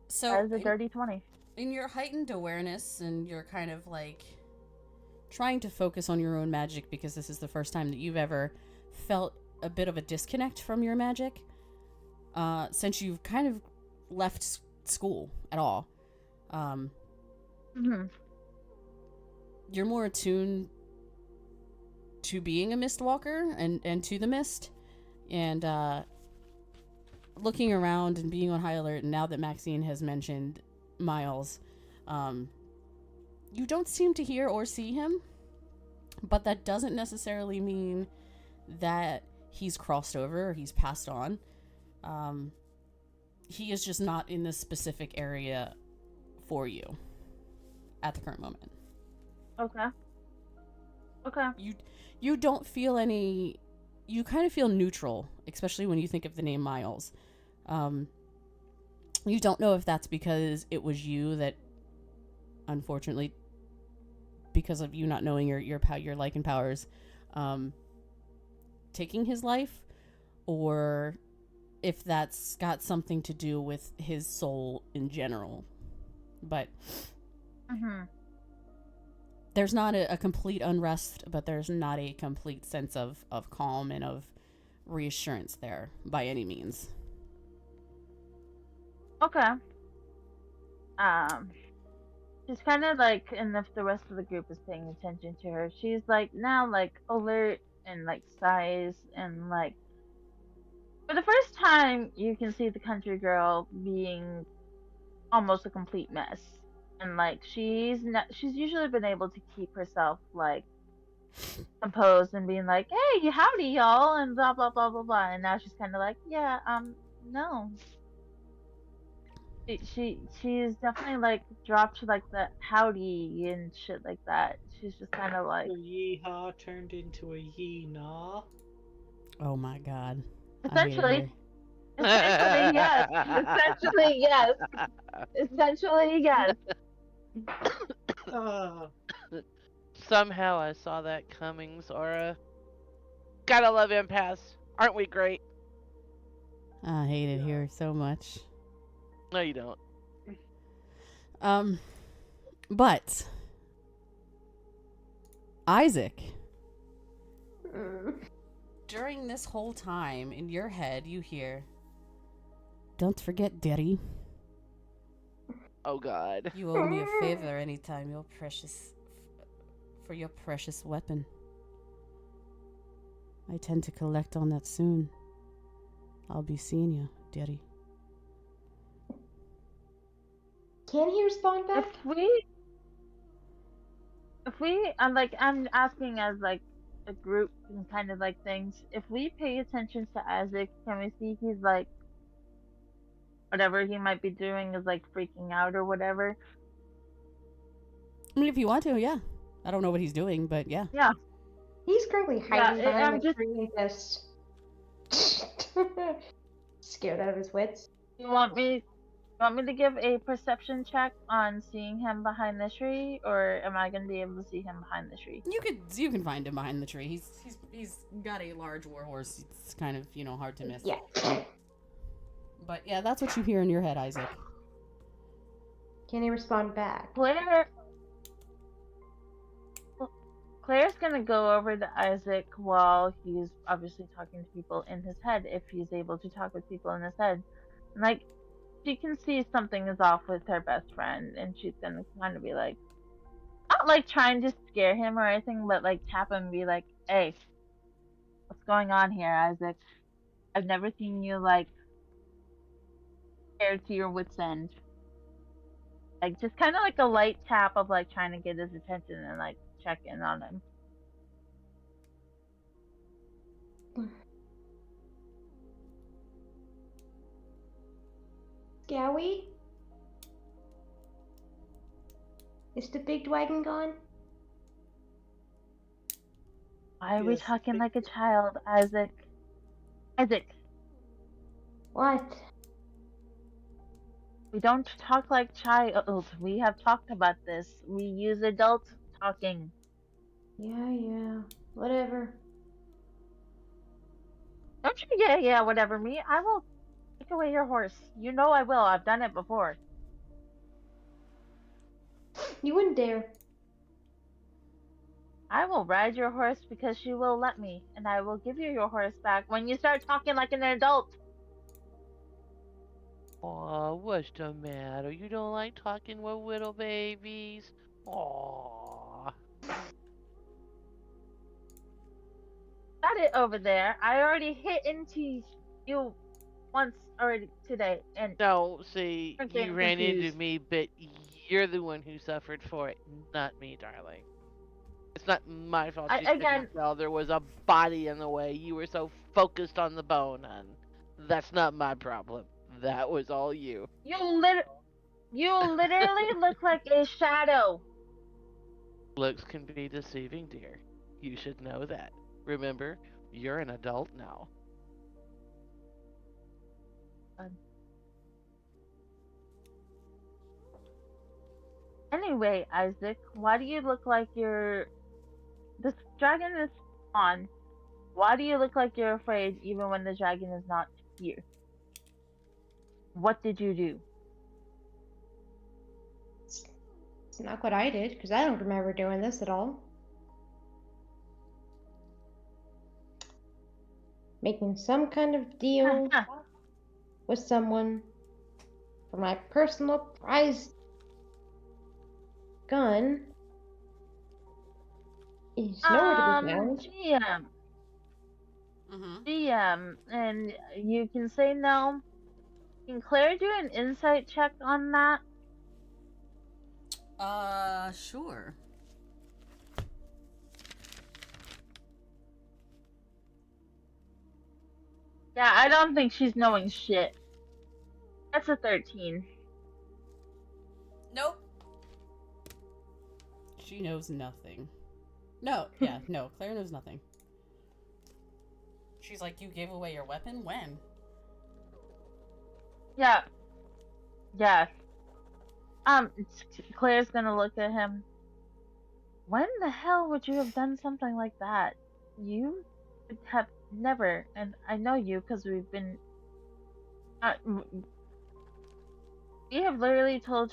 So is a dirty 20. in your heightened awareness and you're kind of like trying to focus on your own magic because this is the first time that you've ever felt a bit of a disconnect from your magic, since you've kind of left school at all. You're more attuned to being a mistwalker and to the mist. And looking around and being on high alert, and now that Maxine has mentioned Miles, you don't seem to hear or see him, but that doesn't necessarily mean that he's crossed over or he's passed on. He is just not in this specific area for you at the current moment. Okay. You don't feel any... You kind of feel neutral, especially when you think of the name Miles. You don't know if that's because it was you that, unfortunately, because of you not knowing your Lycan powers, taking his life, or if that's got something to do with his soul in general. But there's not a complete unrest, but there's not a complete sense of calm and of reassurance there by any means. Okay. She's kind of like, and if the rest of the group is paying attention to her, she's like now like alert and like sighs and like, for the first time, you can see the country girl being almost a complete mess, and like she's usually been able to keep herself like composed and being like, hey, howdy y'all, and blah blah blah blah blah, and now she's kind of like, yeah, no. She's definitely like dropped like the howdy and shit like that. She's just kind of like, The yeehaw turned into a yee-naw. Oh my god. essentially yes. Essentially yes. Somehow I saw that coming, Zora. Gotta love empaths. Aren't we great? I hate it here so much. No, you don't. But Isaac, during this whole time in your head, you hear, "Don't forget, Daddy. Oh God. You owe me a favor anytime for your precious weapon. I tend to collect on that soon. I'll be seeing you, Daddy." Can he respond back? If we, I'm asking as like a group and kind of like things. If we pay attention to Isaac, can we see he's like, whatever he might be doing is like freaking out or whatever? I mean, if you want to, yeah. I don't know what he's doing, but yeah. Yeah. He's currently hiding behind I'm the tree and just scared out of his wits. You want me to give a perception check on seeing him behind the tree, or am I gonna be able to see him behind the tree? You can find him behind the tree. He's got a large warhorse. It's kind of, hard to miss. Yeah. But yeah, that's what you hear in your head, Isaac. Can he respond back? Claire's gonna go over to Isaac while he's obviously talking to people in his head, if he's able to talk with people in his head. And like, she can see something is off with her best friend, and she's gonna kind of be like, not like trying to scare him or anything, but like tap him and be like, hey, what's going on here, Isaac? I've never seen you like scared to your wits' end. Like, just kind of like a light tap of like trying to get his attention and like check in on him. Scowie? Is the big wagon gone? Why are we Yes, talking like a child, Isaac? Isaac, What? we don't talk like child. We have talked about this. We use adult talking. Yeah. Whatever. Don't you yeah, whatever me. I will take away your horse. You know I will. I've done it before. You wouldn't dare. I will ride your horse because you will let me, and I will give you your horse back when you start talking like an adult. Aw, what's the matter? You don't like talking with little babies? Aw. Got it over there. I already hit into you once already today, and No, see, you're you getting ran into confused. me, but you're the one who suffered for it, not me, darling. It's not my fault you couldn't Again, tell there was a body in the way. You were so focused on the bone, and that's not my problem. That was all you. you literally look like a shadow. Looks can be deceiving, dear. You should know that. Remember, you're an adult now. Anyway, Isaac, why do you look like you're... This dragon is on. Why do you look like you're afraid even when the dragon is not here? What did you do? It's not what I did, because I don't remember doing this at all. Making some kind of deal with someone for my personal prized gun is nowhere to be found. GM, Mm-hmm. and you can say no. Can Claire do an insight check on that? Sure. Yeah, I don't think she's knowing shit. That's a 13. Nope. She knows nothing. No, yeah, no, Claire knows nothing. She's like, you gave away your weapon? When? Yeah. Yeah. Claire's gonna look at him. When the hell would you have done something like that? You would have never, and I know you because we've been. We have literally told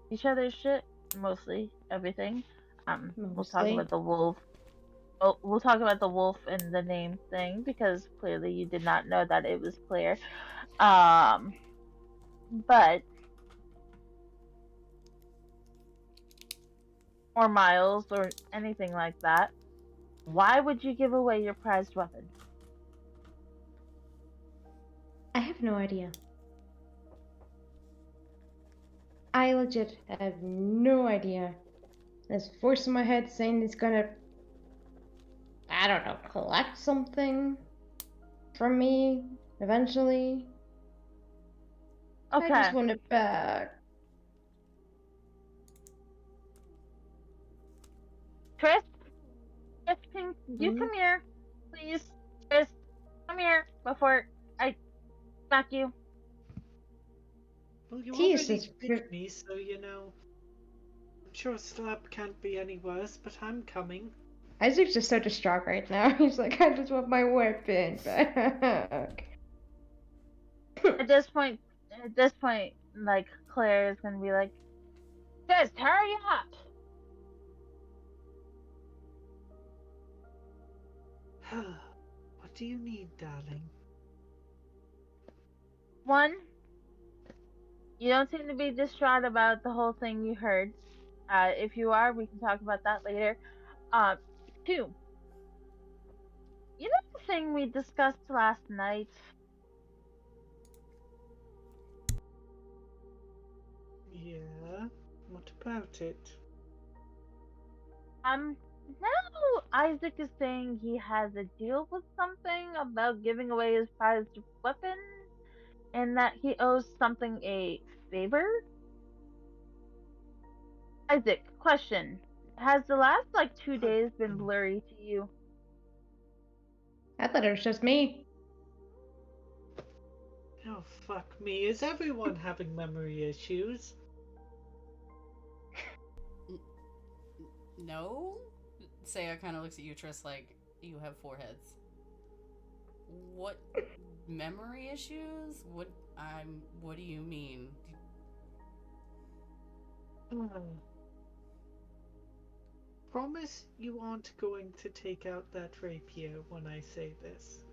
each other shit, mostly everything. We'll talk Mostly. about the wolf. Oh, we'll talk about the wolf and the name thing because clearly you did not know that it was Claire. But or Miles or anything like that. Why would you give away your prized weapon? I have no idea. I legit have no idea. There's a voice in my head saying it's gonna, I don't know, collect something from me eventually. Okay. I just want it back. Chris, can you come here, please? Chris, come here before I smack you. Well, you Jesus already Christ. bit me, so you know. I'm sure a slap can't be any worse, but I'm coming. Isaac's just so distraught right now. He's like, I just want my weapon back. At this point, like Claire is gonna be like, "Just hurry up!" What do you need, darling? One, you don't seem to be distraught about the whole thing you heard. If you are, we can talk about that later. Two, you know the thing we discussed last night? Yeah? What about it? Now Isaac is saying he has a deal with something about giving away his prized weapon, and that he owes something a favor. Isaac, question. Has the last, 2 days been blurry to you? I thought it was just me. Oh, fuck me. Is everyone having memory issues? No? Saya kind of looks at you, Triss, like, you have four heads. What? Memory issues? What do you mean? Promise you aren't going to take out that rapier when I say this.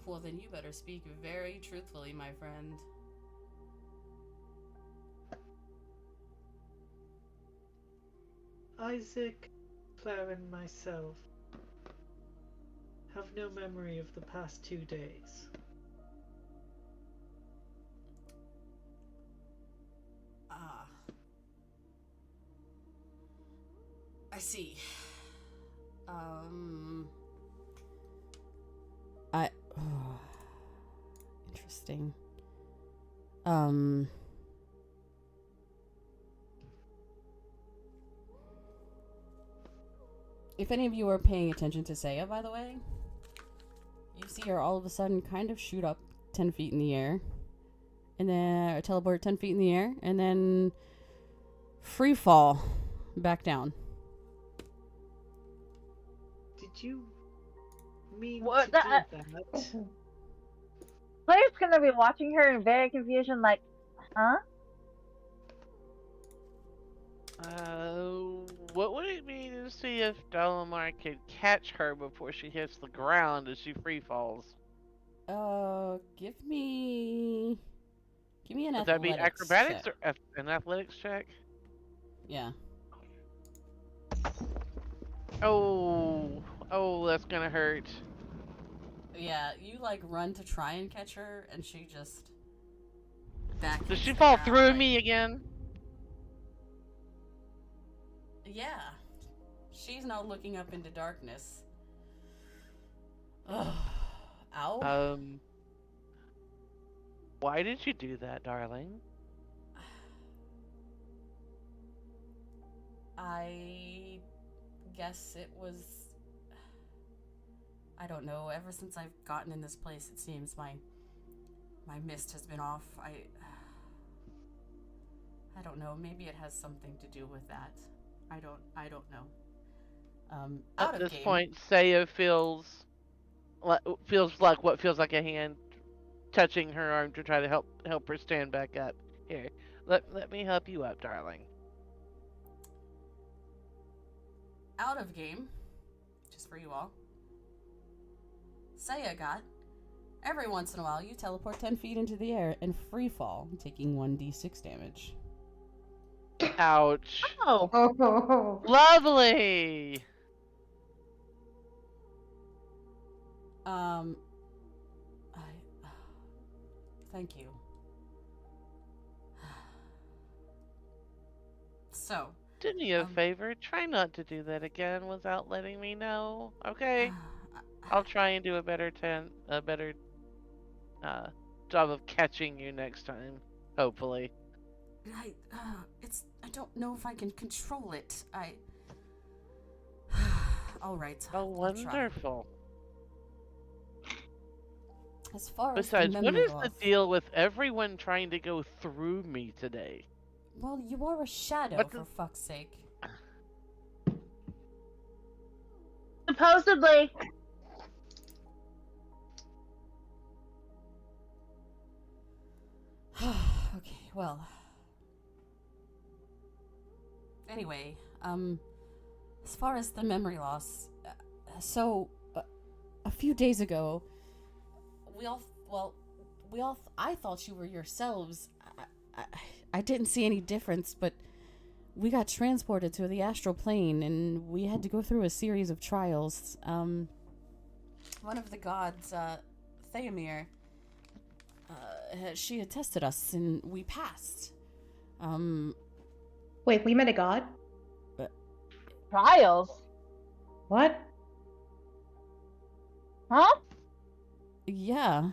Well, then you better speak very truthfully, my friend. Isaac, Claire, and myself have no memory of the past 2 days. Ah. I see. Interesting. If any of you are paying attention to Saya, by the way, you see her all of a sudden kind of shoot up 10 feet in the air, and then teleport 10 feet in the air, and then free fall back down. Did you mean What to the- do that? Claire's gonna be watching her in very confusion, like, huh? What would it mean to see if Dalamar could catch her before she hits the ground as she free falls? Give me an Would that be athletics acrobatics check. or an athletics check? Yeah. Oh, that's gonna hurt. Yeah, you like run to try and catch her, and she just back. Does hits she the fall ground, through like- me again? Yeah. She's now looking up into darkness. Ugh. Ow. Why did you do that, darling? I guess it was. I don't know. Ever since I've gotten in this place, it seems my mist has been off. I don't know. Maybe it has something to do with that. I don't know. Out At of this game. point, Saya feels like what feels like a hand touching her arm to try to help her stand back up. Here, let me help you up, darling. Out of game, just for you all. Saya got. Every once in a while, you teleport 10 feet into the air and free fall, taking 1d6 damage. Ouch. Oh, Oh, Lovely. Thank you. So, Do me a favor. Try not to do that again without letting me know. Okay. I'll try and do a better job of catching you next time. Hopefully. I don't know if I can control it. All right. Oh, I'll try. wonderful. As far Besides, as what memory is the loss, deal with everyone trying to go through me today? well, you are a shadow, What for the- fuck's sake. supposedly. Okay, well. Anyway, as far as the memory loss, a few days ago, I thought you were yourselves. I didn't see any difference, but we got transported to the astral plane, and we had to go through a series of trials. One of the gods, Theomir, she had tested us, and we passed. wait, we met a god? Trials? What? Huh? Yeah.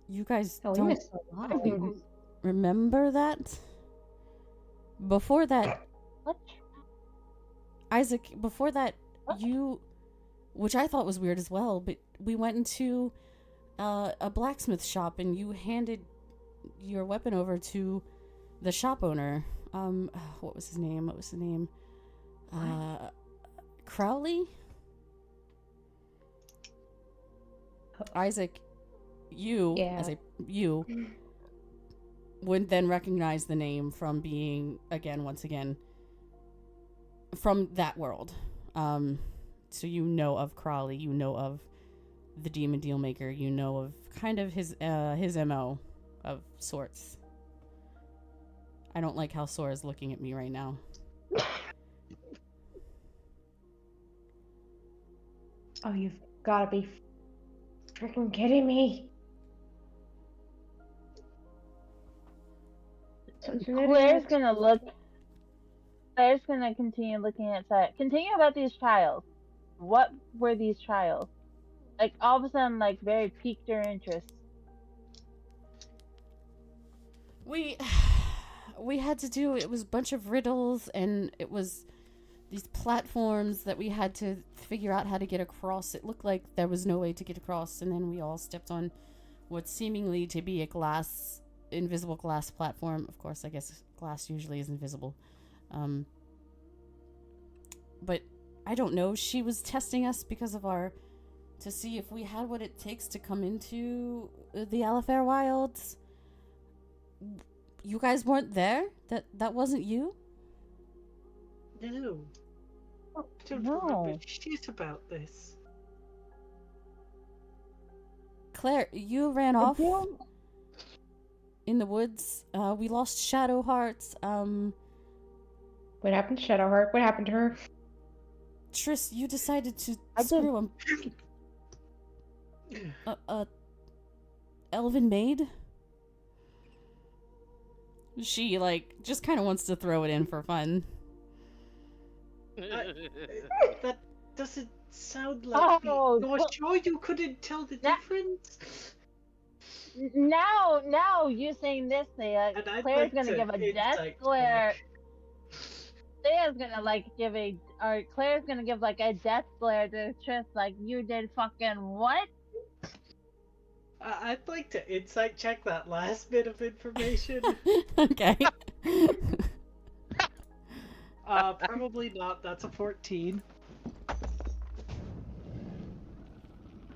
You guys Oh, we don't missed a lot. remember that? Before that, What? Isaac, before that, you, which I thought was weird as well, but we went into a blacksmith shop and you handed your weapon over to the shop owner. What was his name? Crowley? Isaac, you, Yeah. you would then recognize the name from being, once again, from that world. So you know of Crowley, you know of the demon deal maker, you know of kind of his MO of sorts. I don't like how Sora's looking at me right now. Oh, you've gotta be freaking kidding me. Such an Claire's idiot. gonna look. Claire's gonna continue looking at that. Continue about these trials. What were these trials? Like all of a sudden, like very piqued her interest. We had to do, it was a bunch of riddles, and it was these platforms that we had to figure out how to get across. It looked like there was no way to get across, and then we all stepped on what seemingly to be a invisible glass platform. Of course, I guess glass usually is invisible. But I don't know. She was testing us because of to see if we had what it takes to come into the Alifair Wilds. You guys weren't there? That wasn't you? No. I don't No. remember shit about this. Claire, you ran off in the woods. We lost Shadow Hearts. What happened to Shadowheart? What happened to her? Triss, you decided to I did. screw a elven maid? She, just kind of wants to throw it in for fun. That doesn't sound like Oh, me. You're sure you couldn't tell the difference? Now you saying this, Thea, And I'd Claire's like gonna to give a death insight glare. check. Claire's gonna give like a death glare to Triss, like you did fucking what? I'd like to insight check that last bit of information. Okay. Probably not. That's a 14.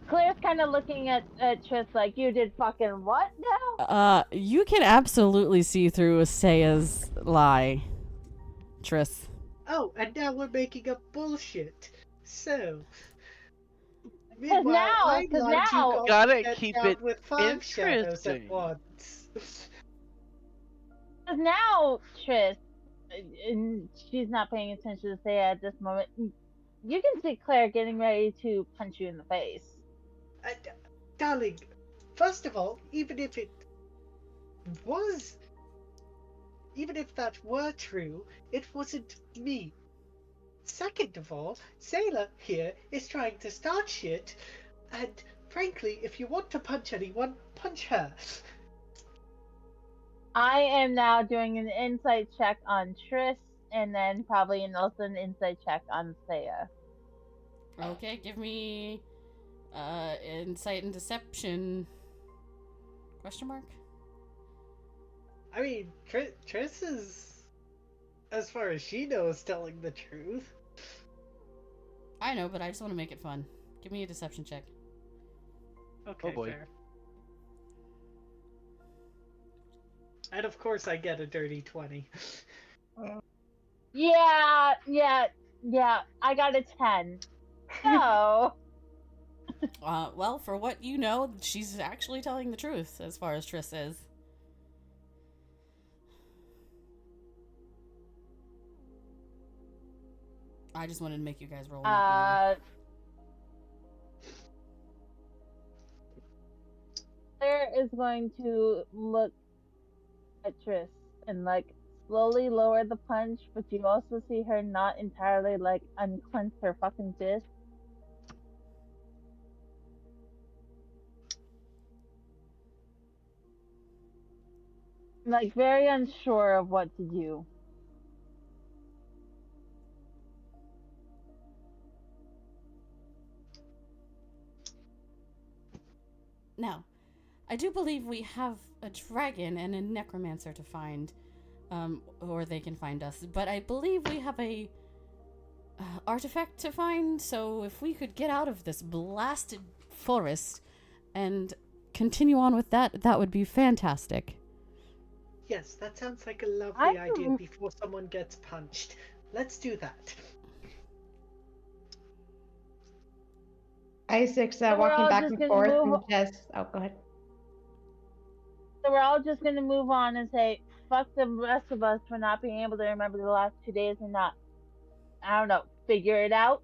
Claire's kind of looking at Triss like you did fucking what now? You can absolutely see through Saya's lie, Triss. Oh, and now we're making up bullshit. So, Because now, Gotta get keep down it with 5 shadows at interesting. once. because now Triss, and she's not paying attention to Saya at this moment. You can see Claire getting ready to punch you in the face. Darling, first of all, even if that were true, it wasn't me. Second of all, Sailor here is trying to start shit, and frankly, if you want to punch anyone, punch her. I am now doing an insight check on Triss, and then probably also an insight check on Saya. Okay, give me insight and deception. Question mark? I mean, Triss is, as far as she knows, telling the truth. I know, but I just want to make it fun. Give me a deception check. Okay, Oh boy. fair. And of course I get a dirty 20. Yeah, I got a 10. So, Well, for what you know, she's actually telling the truth as far as Triss is. I just wanted to make you guys roll. Claire is going to look at Triss and slowly lower the punch, but you also see her not entirely unclench her fucking fist. Very unsure of what to do. Now, I do believe we have a dragon and a necromancer to find, or they can find us. But I believe we have a artifact to find. So if we could get out of this blasted forest and continue on with that, that would be fantastic. Yes, that sounds like a lovely idea before someone gets punched. Let's do that. Isaac's So we're walking all back just and gonna forth move. and just. Oh, go ahead. So we're all just gonna move on and say, "Fuck the rest of us for not being able to remember the last 2 days and not, I don't know, figure it out."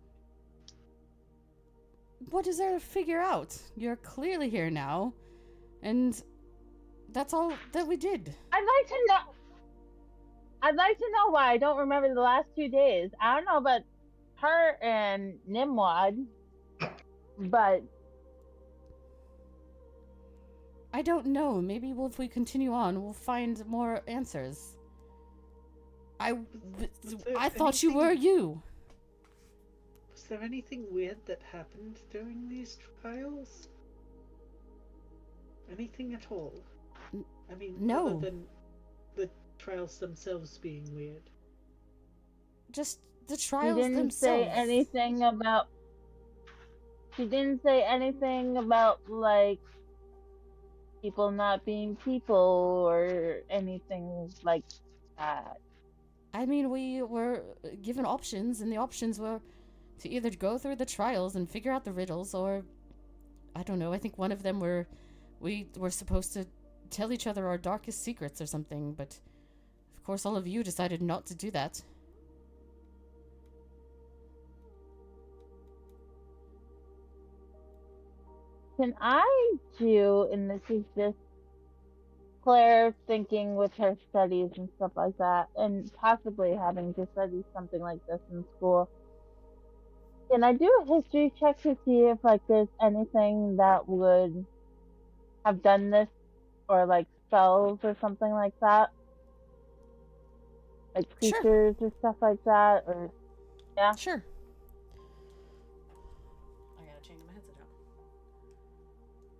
What is there to figure out? You're clearly here now, and that's all that we did. I'd like to know. I'd like to know why I don't remember the last 2 days. I don't know about her and Nimwad, but I don't know. Maybe if we continue on, we'll find more answers. I thought you were you. Was there anything weird that happened during these trials? Anything at all? I mean, No. other than the trials themselves being weird. Just the she trials didn't themselves. say anything about. She didn't say anything about like people not being people or anything like that. I mean, we were given options, and the options were to either go through the trials and figure out the riddles, or I don't know. I think one of them we were supposed to tell each other our darkest secrets or something, but of course all of you decided not to do that. Can I do, and this is just Claire thinking with her studies and stuff like that, and possibly having to study something like this in school. Can I do a history check to see if like there's anything that would have done this, or like spells or something like that, like Sure. creatures or stuff like that, or yeah. Sure. I gotta change my headset out.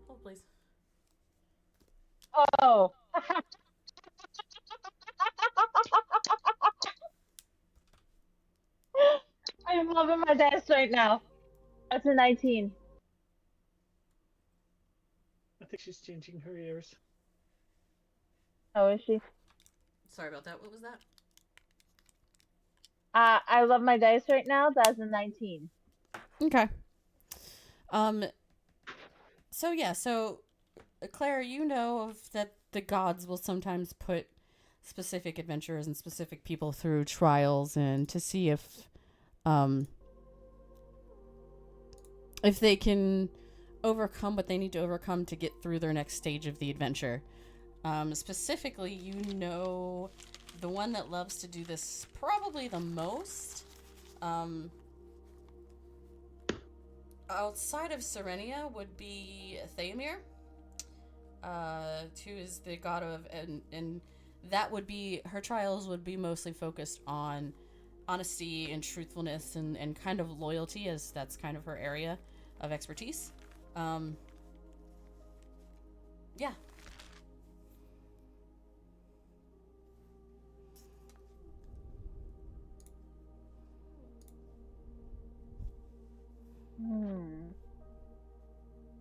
Hold, please. Oh. I'm loving my dice right now. That's a 19. I think she's changing her ears. Oh, is she? Sorry about that. What was that? I love my dice right now. That's a 19. Okay. So Claire, you know that the gods will sometimes put specific adventurers and specific people through trials, and to see if they can overcome what they need to overcome to get through their next stage of the adventure. Specifically, you know, the one that loves to do this probably the most, outside of Serenia, would be Thamir, who is the god of, and that would be, her trials would be mostly focused on honesty and truthfulness and kind of loyalty, as that's kind of her area of expertise. Yeah.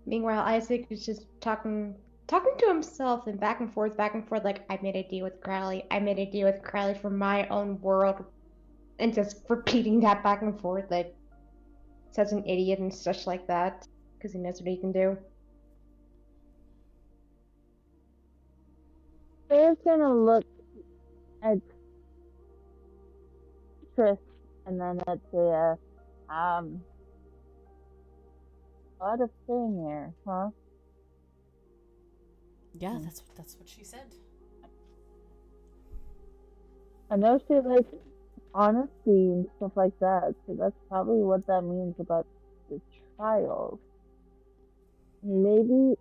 Meanwhile, Isaac is just talking to himself and back and forth, like, I made a deal with Crowley. I made a deal with Crowley for my own world. And just repeating that back and forth, like, such an idiot and such like that. Because he knows what he can do. Claire's gonna look at Tris and then at the, lot of thing here, huh? Yeah, that's what she said. I know she likes honesty and stuff like that, so that's probably what that means about the trials. Maybe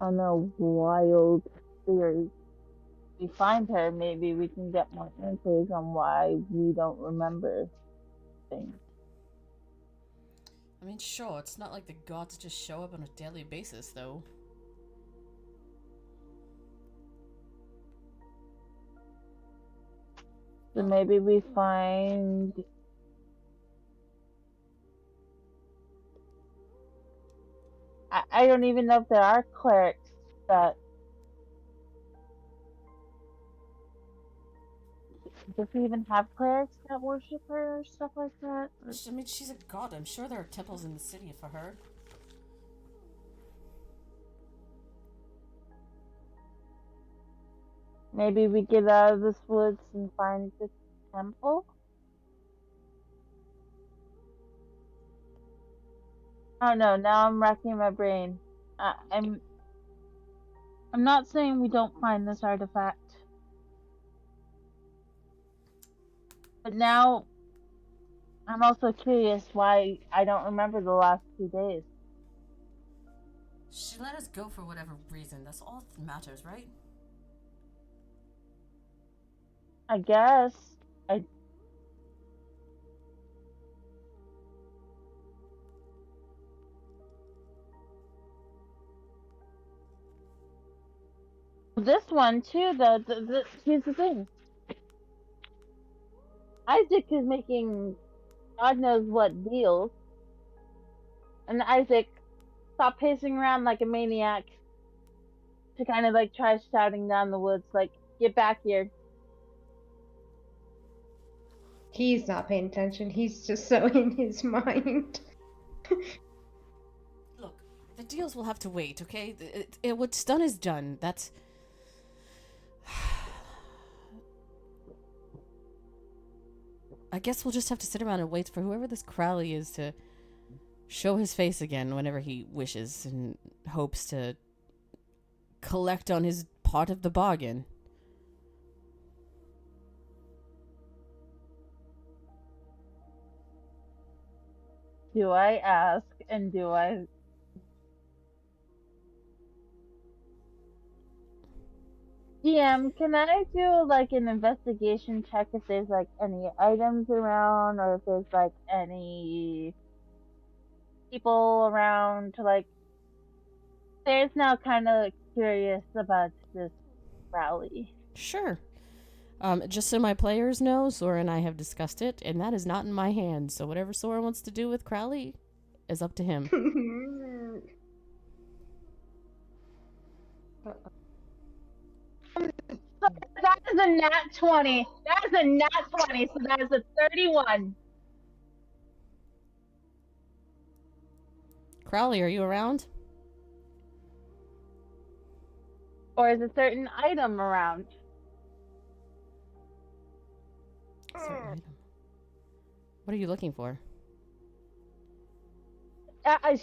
on a wild theory, we find her, maybe we can get more answers on why we don't remember things. I mean, sure, it's not like the gods just show up on a daily basis, though. So maybe we find I don't even know if there are clerics that Does he even have clerics that worship her or stuff like that? I mean, she's a god. I'm sure there are temples in the city for her. Maybe we get out of this woods and find the temple? Oh no, now I'm racking my brain. I'm not saying we don't find this artifact. But now I'm also curious why I don't remember the last 2 days. She let us go for whatever reason. That's all that matters, right? I guess. This one too, though. Here's the thing. Isaac is making God knows what deals, and Isaac, stop pacing around like a maniac. To kind of like try shouting down the woods, like, get back here. He's not paying attention. He's just so in his mind. Look, the deals will have to wait, okay? What's done is done. That's... I guess we'll just have to sit around and wait for whoever this Crowley is to show his face again whenever he wishes and hopes to collect on his part of the bargain. Do I ask and do I... DM, can I do like an investigation check if there's like any items around or if there's like any people around to like... There's now kind of curious about this rally. Sure. Just so my players know, Sora and I have discussed it, and that is not in my hands. So whatever Sora wants to do with Crowley is up to him. That is a nat 20. That is a nat 20, so that is a 31. Crowley, are you around? Or is a certain item around? Certain item. What are you looking for?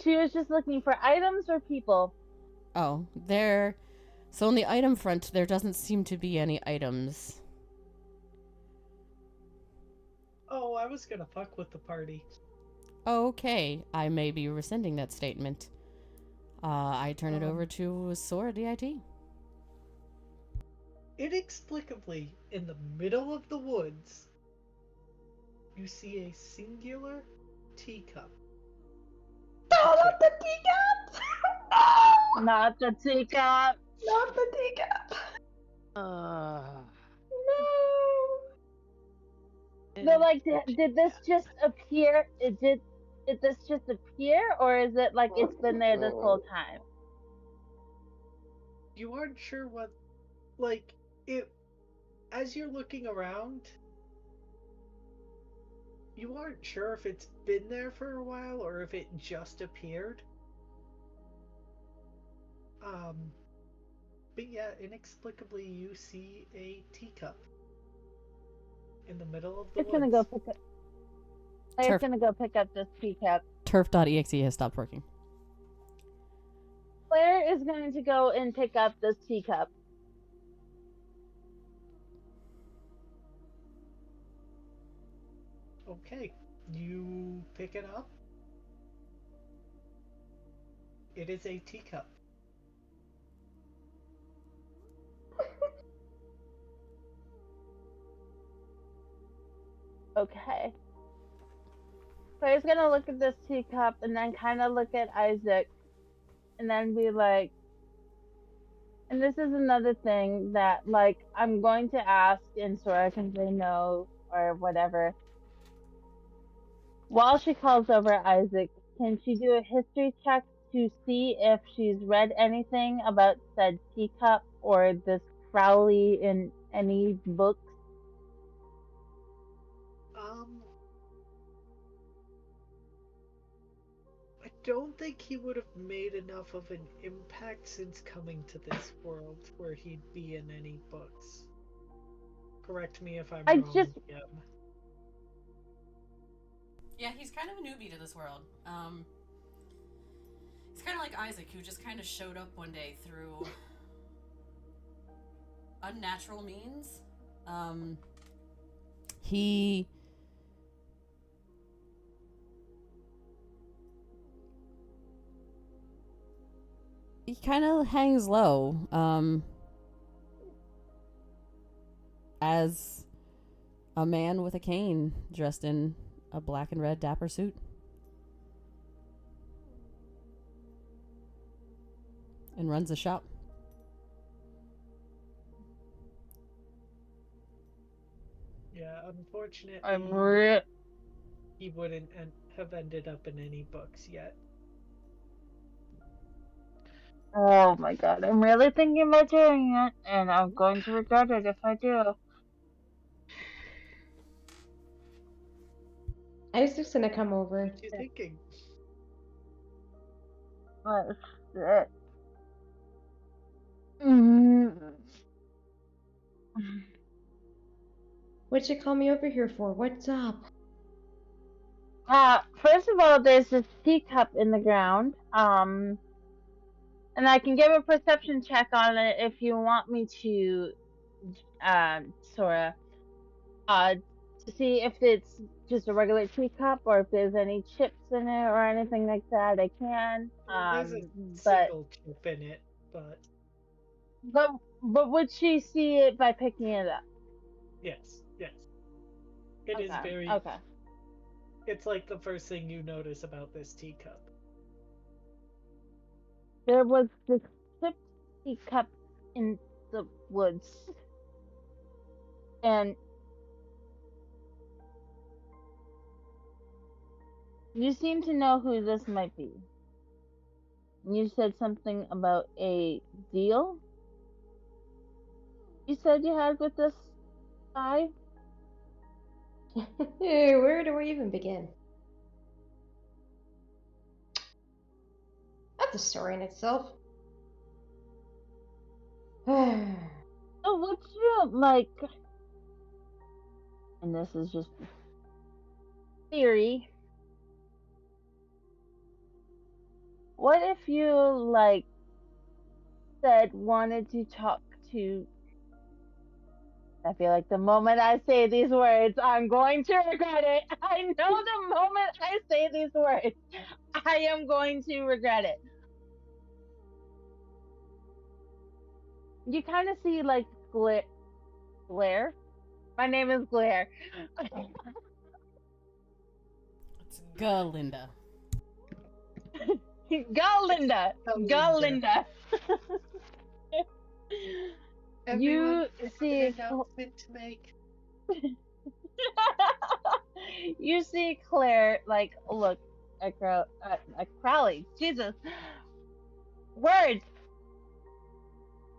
She was just looking for items or people. Oh, there. So on the item front, there doesn't seem to be any items. Oh, I was gonna fuck with the party. Okay, I may be rescinding that statement. I turn it over to Sora DIT. Inexplicably, in the middle of the woods, you see a singular teacup. Oh, not the teacup! Not the teacup. Not the teacup! Uh, No! So, like, did this just appear? Did this just appear, or is it like it's been there this whole time? You aren't sure what, like, it. As you're looking around, you aren't sure if it's been there for a while or if it just appeared. But yeah, inexplicably you see a teacup in the middle of the It's woods. gonna go pick up. I'm Turf. gonna go pick up this teacup. Turf.exe has stopped working. Claire is going to go and pick up this teacup. Okay, you pick it up. It is a teacup. Okay. Claire's gonna look at this teacup and then kind of look at Isaac and then be like, and this is another thing that, like, I'm going to ask and Sora can say no or whatever. While she calls over Isaac, can she do a history check to see if she's read anything about said teacup or this Crowley in any books? don't think he would have made enough of an impact since coming to this world where he'd be in any books. Correct me if I'm I wrong, just GM. Yeah, he's kind of a newbie to this world. He's kind of like Isaac, who just kind of showed up one day through unnatural means. He kind of hangs low, as a man with a cane dressed in a black and red dapper suit. And runs a shop. Yeah, unfortunately, I'm he wouldn't have ended up in any books yet. Oh my god, I'm really thinking about doing it, and I'm going to regret it if I do. Isaac's gonna come over. What you thinking? But shit. Mm. What'd you call me over here for? What's up? First of all, there's this teacup in the ground. And I can give a perception check on it if you want me to, Sora. To see if it's just a regular teacup or if there's any chips in it or anything like that. I can. There's a But single chip in it, but would she see it by picking it up? yes. It is Okay. very. Okay. It's like the first thing you notice about this teacup. There was this chipped teacup in the woods, and you seem to know who this might be. You said something about a deal you said you had with this guy? Hey, where do we even begin? That's a story in itself. So would you like, and this is just theory, what if you like said wanted to talk to, I feel like the moment I say these words, I'm going to regret it. I know the moment I say these words, I am going to regret it. You kind of see like Glare. My name is Glare. It's Galinda. Go, Linda. Go, Linda. Everyone, You I see, have an announcement to make. you see Claire like look at Crowley. Jesus, words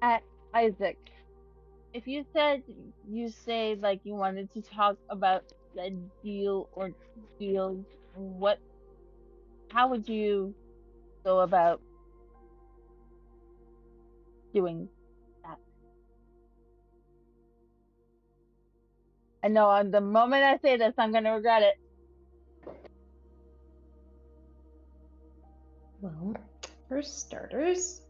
at Isaac. If you said you say like you wanted to talk about a deal or deals, what? How would you go about doing that? I know the moment I say this, I'm gonna regret it. Well, for starters,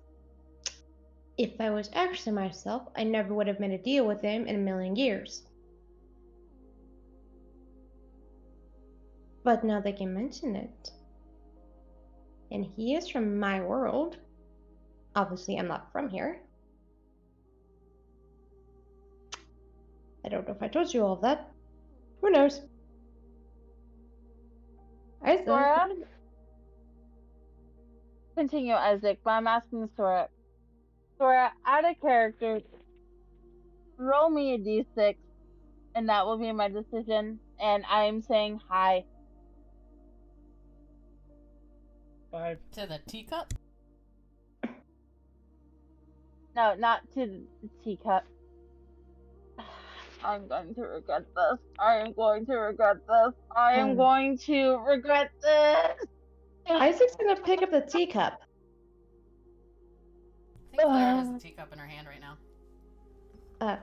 if I was actually myself, I never would have made a deal with him in a million years. But now that you mention it, and he is from my world, obviously I'm not from here. I don't know if I told you all of that. Who knows? Isaac. Sora, continue, Isaac, but I'm asking Sora. Sora, out of character, roll me a d6, and that will be my decision. And I am saying hi. 5. To the teacup? No, not to the teacup. I'm going to regret this. I am going to regret this. I am going to regret this. Isaac's gonna pick up the teacup. I think Claire has the teacup in her hand right now.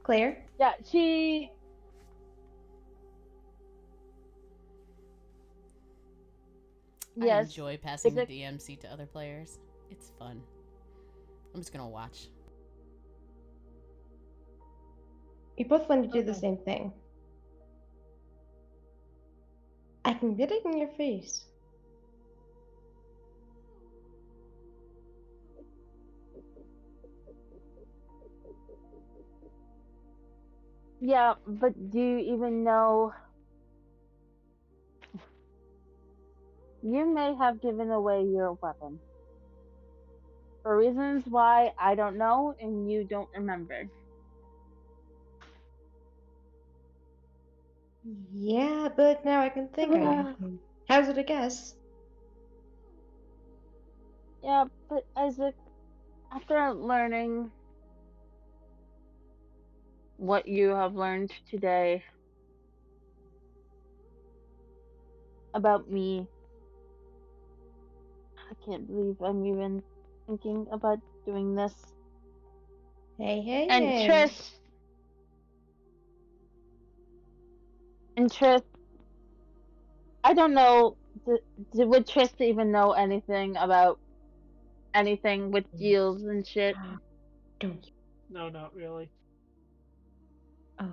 Claire? Yeah, she. I Yes. enjoy passing the Isaac- DMC to other players. It's fun. I'm just gonna watch. We both want to do the same thing. I can get it in your face. Yeah, but do you even know? You may have given away your weapon. For reasons why I don't know and you don't remember. Yeah, but now I can think I can hazard a guess. Yeah, but Isaac, after learning what you have learned today about me, I can't believe I'm even thinking about doing this. Hey, hey, And hey. Trish, I don't know, would Trish even know anything about anything with deals and shit? Don't you? No, not really. Oh.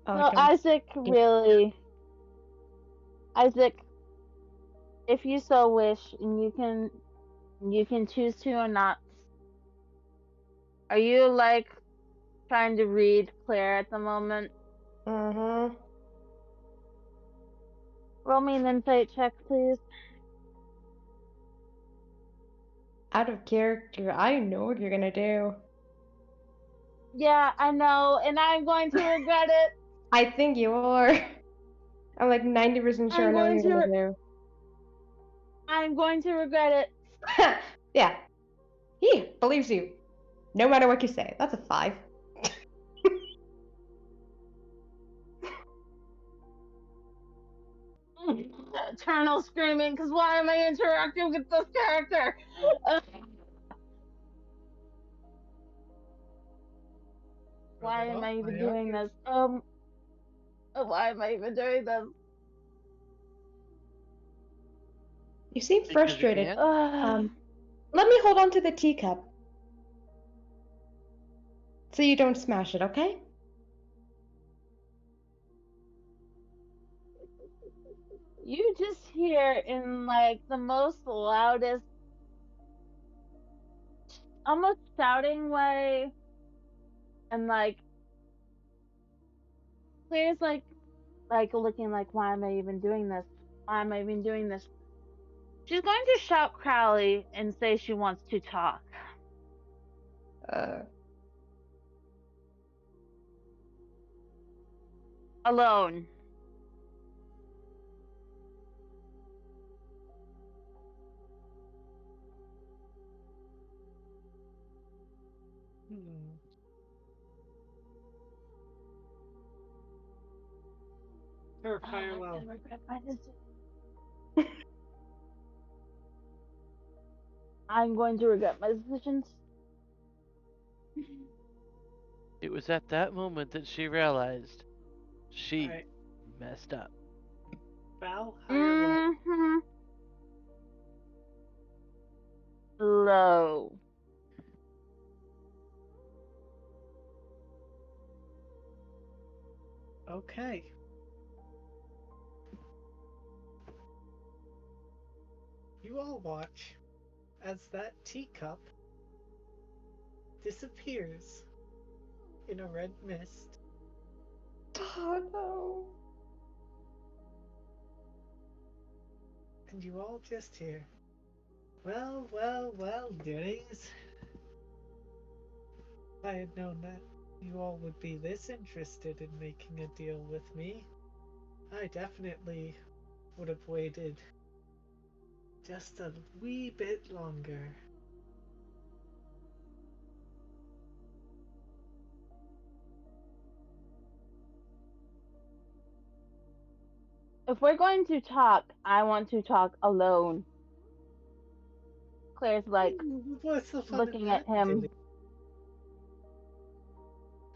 Oh, No, don't. Isaac, if you so wish, and you can choose to or not. Are you like trying to read Claire at the moment? Mm-hmm. Roll me an insight check, please. Out of character, I know what you're gonna do. Yeah, I know, and I'm going to regret it. I think you are. I'm like 90% sure I I'm know what going you're to. gonna I'm going to regret it. do. Yeah. He believes you. No matter what you say. That's a 5. Eternal screaming, because why am I interacting with this character? Why am I even doing this? Why am I even doing this? You seem Because you frustrated. can. Let me hold on to the teacup. So you don't smash it, okay? You just hear in like the most loudest, almost shouting way, and like Claire's like looking like, why am I even doing this? Why am I even doing this? She's going to shout Crowley and say she wants to talk. Alone. Her fire well. I regret my decision. I'm going to regret my decisions. It was at that moment that she realized she Alright. messed up. Val, higher low. Mm-hmm. Low. Okay. You all watch as that teacup disappears in a red mist. Oh no. And you all just hear, well, well, well, dearings. If I had known that you all would be this interested in making a deal with me, I definitely would have waited just a wee bit longer. If we're going to talk, I want to talk alone. Claire's like What's the fun in looking that, at him. Dilly?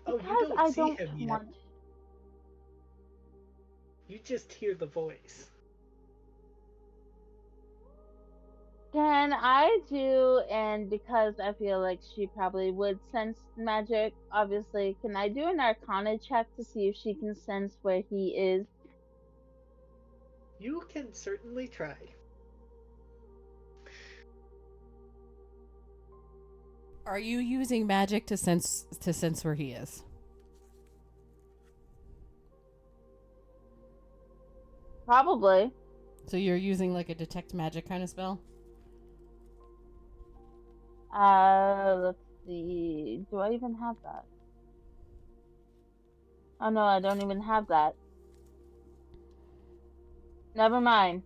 Oh, you Because don't I see don't him yet. want. You just hear the voice. Can I do, and because I feel like she probably would sense magic, obviously, can I do an arcana check to see if she can sense where he is? You can certainly try. Are you using magic to sense where he is? Probably. So you're using like a detect magic kind of spell? Let's see. Do I even have that? Oh no, I don't even have that. Never mind.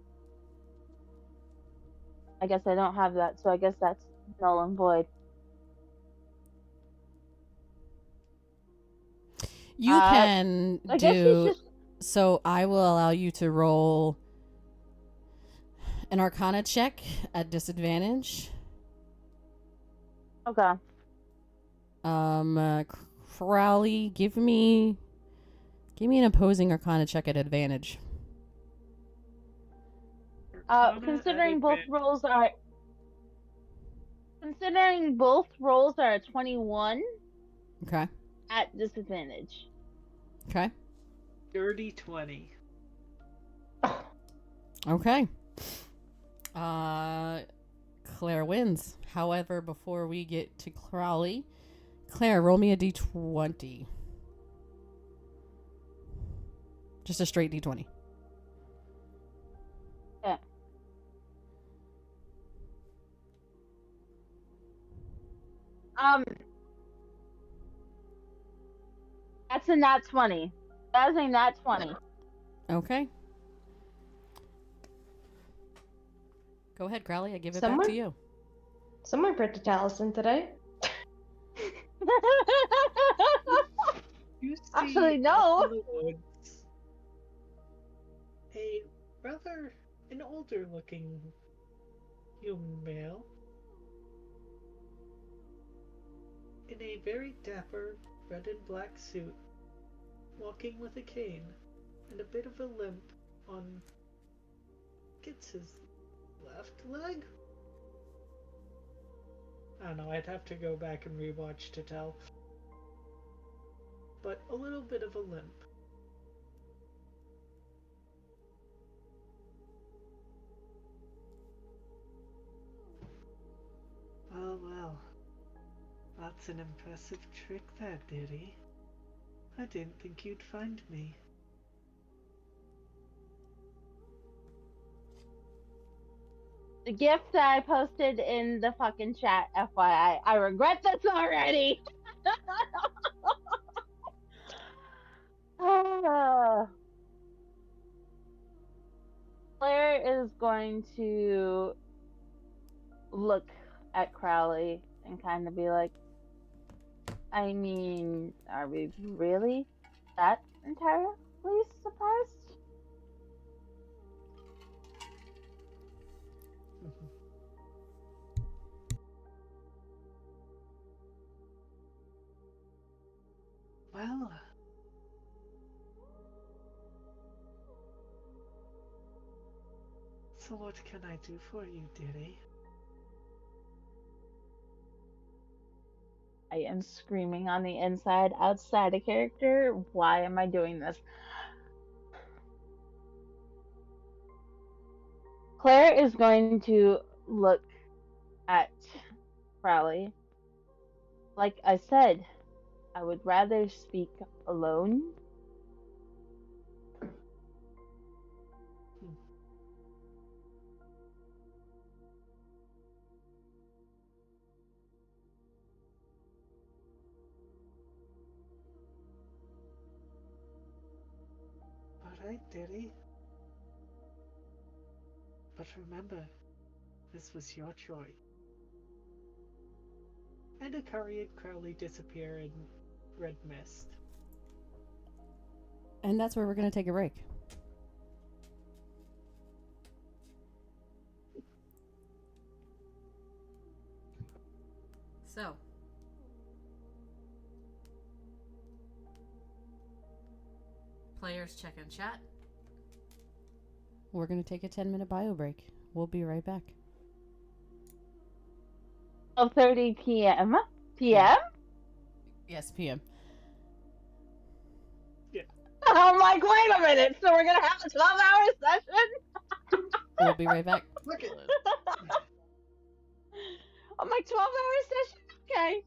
I guess I don't have that, so I guess that's null and void. You can I guess she's do. just. So I will allow you to roll an arcana check at disadvantage. Okay. Crowley, give me an opposing arcana check at advantage. Considering both rolls are. Considering both rolls are a 21 Okay. at disadvantage. Okay. Dirty 20. Okay. Claire wins. However, before we get to Crowley, Claire, roll me a d20. Just a straight d20. Yeah. That's a nat 20. That's a nat 20. Okay. Go ahead, Crowley. I give it back Someone? to you. Someone put the Taliesin today. You see Actually, no. out in the woods an older looking human male in a very dapper red and black suit, walking with a cane and a bit of a limp on gets his left leg? I don't know, I'd have to go back and rewatch to tell. But a little bit of a limp. Oh well. That's an impressive trick there, dearie. I didn't think you'd find me. The gift that I posted in the fucking chat, FYI. I regret this already. Claire is going to look at Crowley and kind of be like, I mean, are we really that entirely surprised? Well, so what can I do for you, dearie? I am screaming on the inside, outside of character. Why am I doing this? Claire is going to look at Crowley. Like I said, I would rather speak alone. Alright, dearie. But remember, this was your choice. And a hurried Crowley disappear in red mist. And that's where we're going to take a break. So, players check in chat. We're going to take a 10-minute bio break. We'll be right back. 12:30 p.m. PM? Yes, PM. I'm like, wait a minute. So we're gonna have a 12-hour session? We'll be right back. Look at I'm like, 12-hour session? Okay.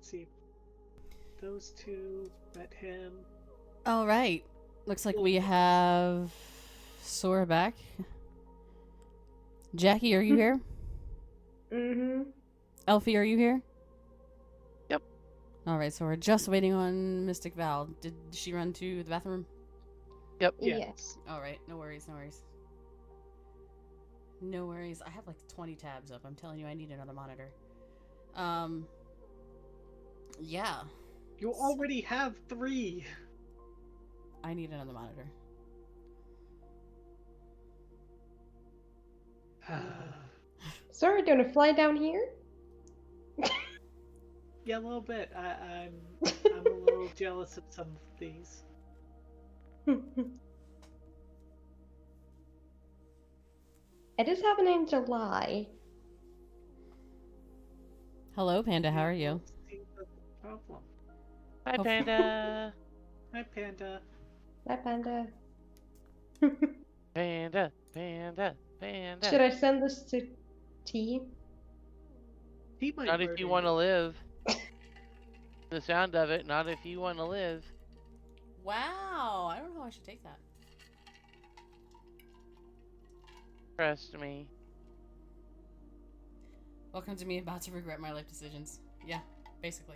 Let's see. Those two met him. All right. Looks like we have Sora back. Jackie, are you here? Mm-hmm. Elfie, are you here? Yep. All right, so we're just waiting on Mystic Val. Did she run to the bathroom? Yep. Yeah. Yes. All right, no worries, no worries. No worries. I have like 20 tabs up. I'm telling you, I need another monitor. Yeah. You already have 3. I need another monitor. Sorry, do you want to fly down here? Yeah, a little bit. I'm a little jealous of some of these. It is happening in July. Hello, Panda. How Yeah, are you? seems a problem. Hi, Oh, Panda. Hi, Panda. Bye, Panda. Panda. Panda. Panda. Should I send this to T? He might Not if murder you want to live. The sound of it, not if you want to live. Wow. I don't know how I should take that. Trust me. Welcome to me about to regret my life decisions. Yeah, basically.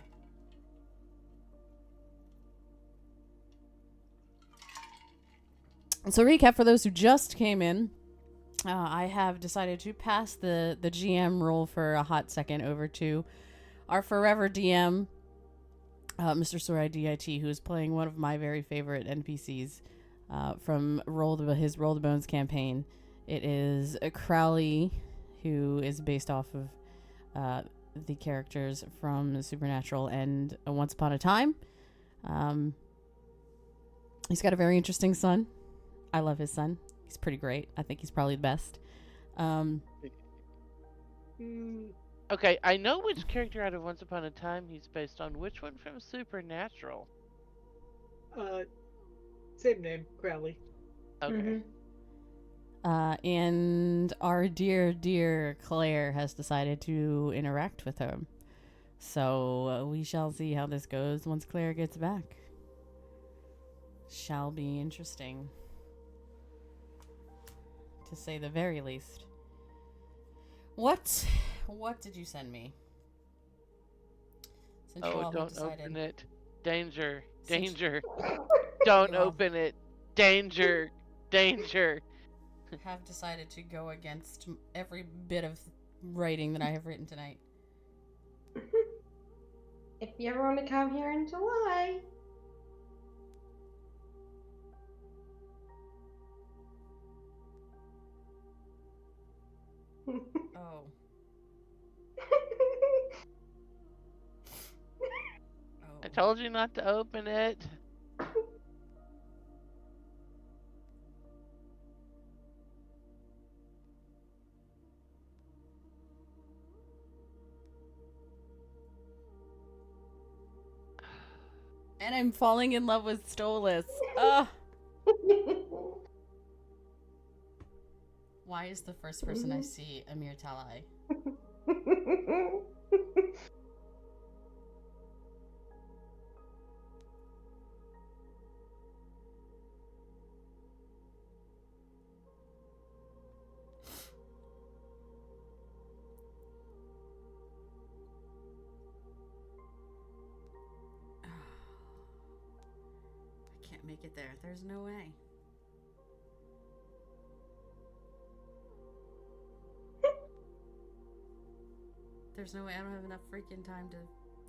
So recap for those who just came in. I have decided to pass the GM role for a hot second over to our forever DM, Mr. Sorai DIT, who is playing one of my very favorite NPCs from his Roll the Bones campaign. It is Crowley, who is based off of the characters from Supernatural and Once Upon a Time. He's got a very interesting son. I love his son. He's pretty great. I think he's probably the best. Okay, I know which character out of Once Upon a Time he's based on. Which one from Supernatural? Same name, Crowley. Okay. And our dear Claire has decided to interact with him. So we shall see how this goes once Claire gets back. Shall be interesting, to say the very least. What did you send me? Since you Oh, all have don't decided. open it. Danger. Since Danger. Don't you all open it. Danger. Danger. have decided to go against every bit of writing that I have written tonight. If you ever want to come here in July. Oh. I Oh. told you not to open it. And I'm falling in love with Stolas. Ugh. Why is the first person I see Amir Talai? I can't make it there. There's no way. There's no way. I don't have enough freaking time to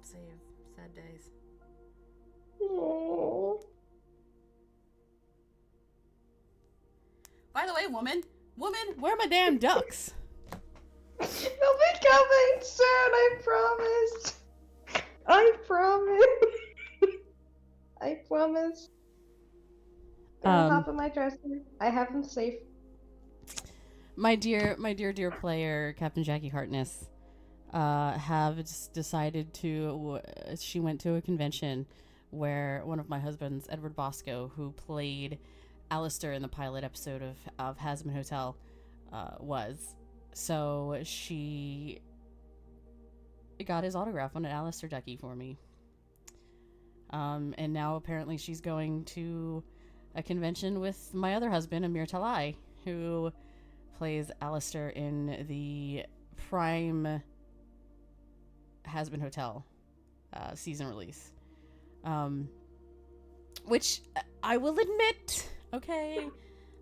save sad days. By the way, woman, where are my damn ducks? They'll be coming soon, I promise. I promise. I promise. They're on top of my dresser. I have them safe. My dear player, Captain Jackie Hartness, have decided to. She went to a convention where one of my husbands, Edward Bosco, who played Alistair in the pilot episode of Hazbin Hotel, was. So she got his autograph on an Alistair ducky for me. And now apparently she's going to a convention with my other husband, Amir Talai, who plays Alistair in the Prime Hazbin Hotel season release. Which I will admit, okay,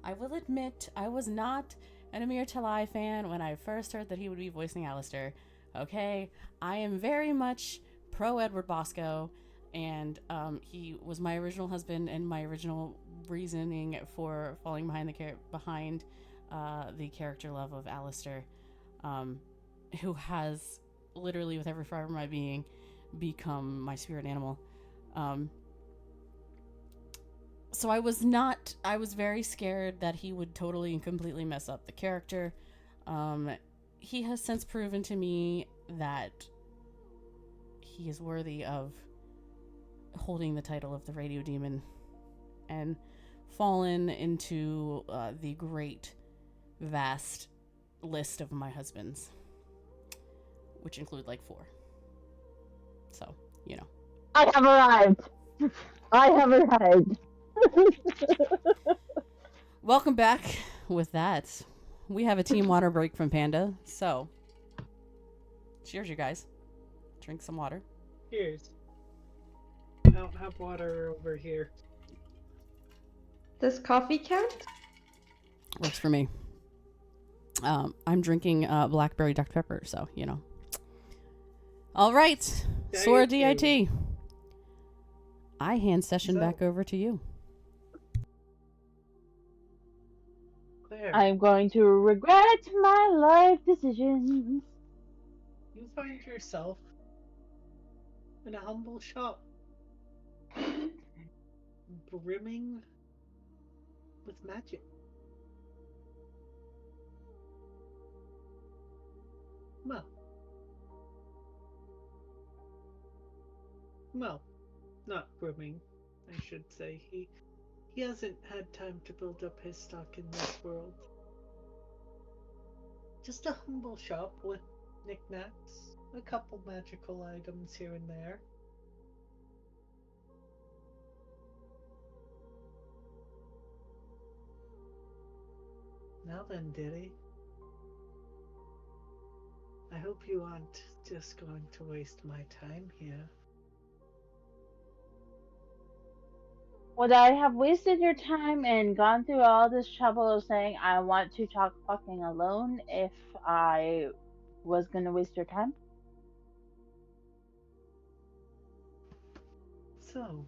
I was not an Amir Talai fan when I first heard that he would be voicing Alistair. Okay, I am very much pro Edward Bosco, and he was my original husband and my original reasoning for falling behind the character love of Alistair, who has literally with every fiber of my being become my spirit animal. So I was very scared that he would totally and completely mess up the character. He has since proven to me that he is worthy of holding the title of the Radio Demon and fallen into the great, vast list of my husbands, which include like 4. So, you know. I have arrived. Welcome back. With that, we have a team water break from Panda. So, cheers, you guys. Drink some water. Cheers. I don't have water over here. Does coffee count? Works for me. I'm drinking blackberry Dr. Pepper, so, you know. All right. Sora DIT. I hand session back over to you. Claire, I'm going to regret my life decisions. you find yourself in a humble shop, brimming with magic. Well, not brimming, I should say. He hasn't had time to build up his stock in this world. Just a humble shop with knickknacks, a couple magical items here and there. Now then, dearie. I hope you aren't just going to waste my time here. Would I have wasted your time and gone through all this trouble of saying I want to talk fucking alone if I was gonna waste your time? So,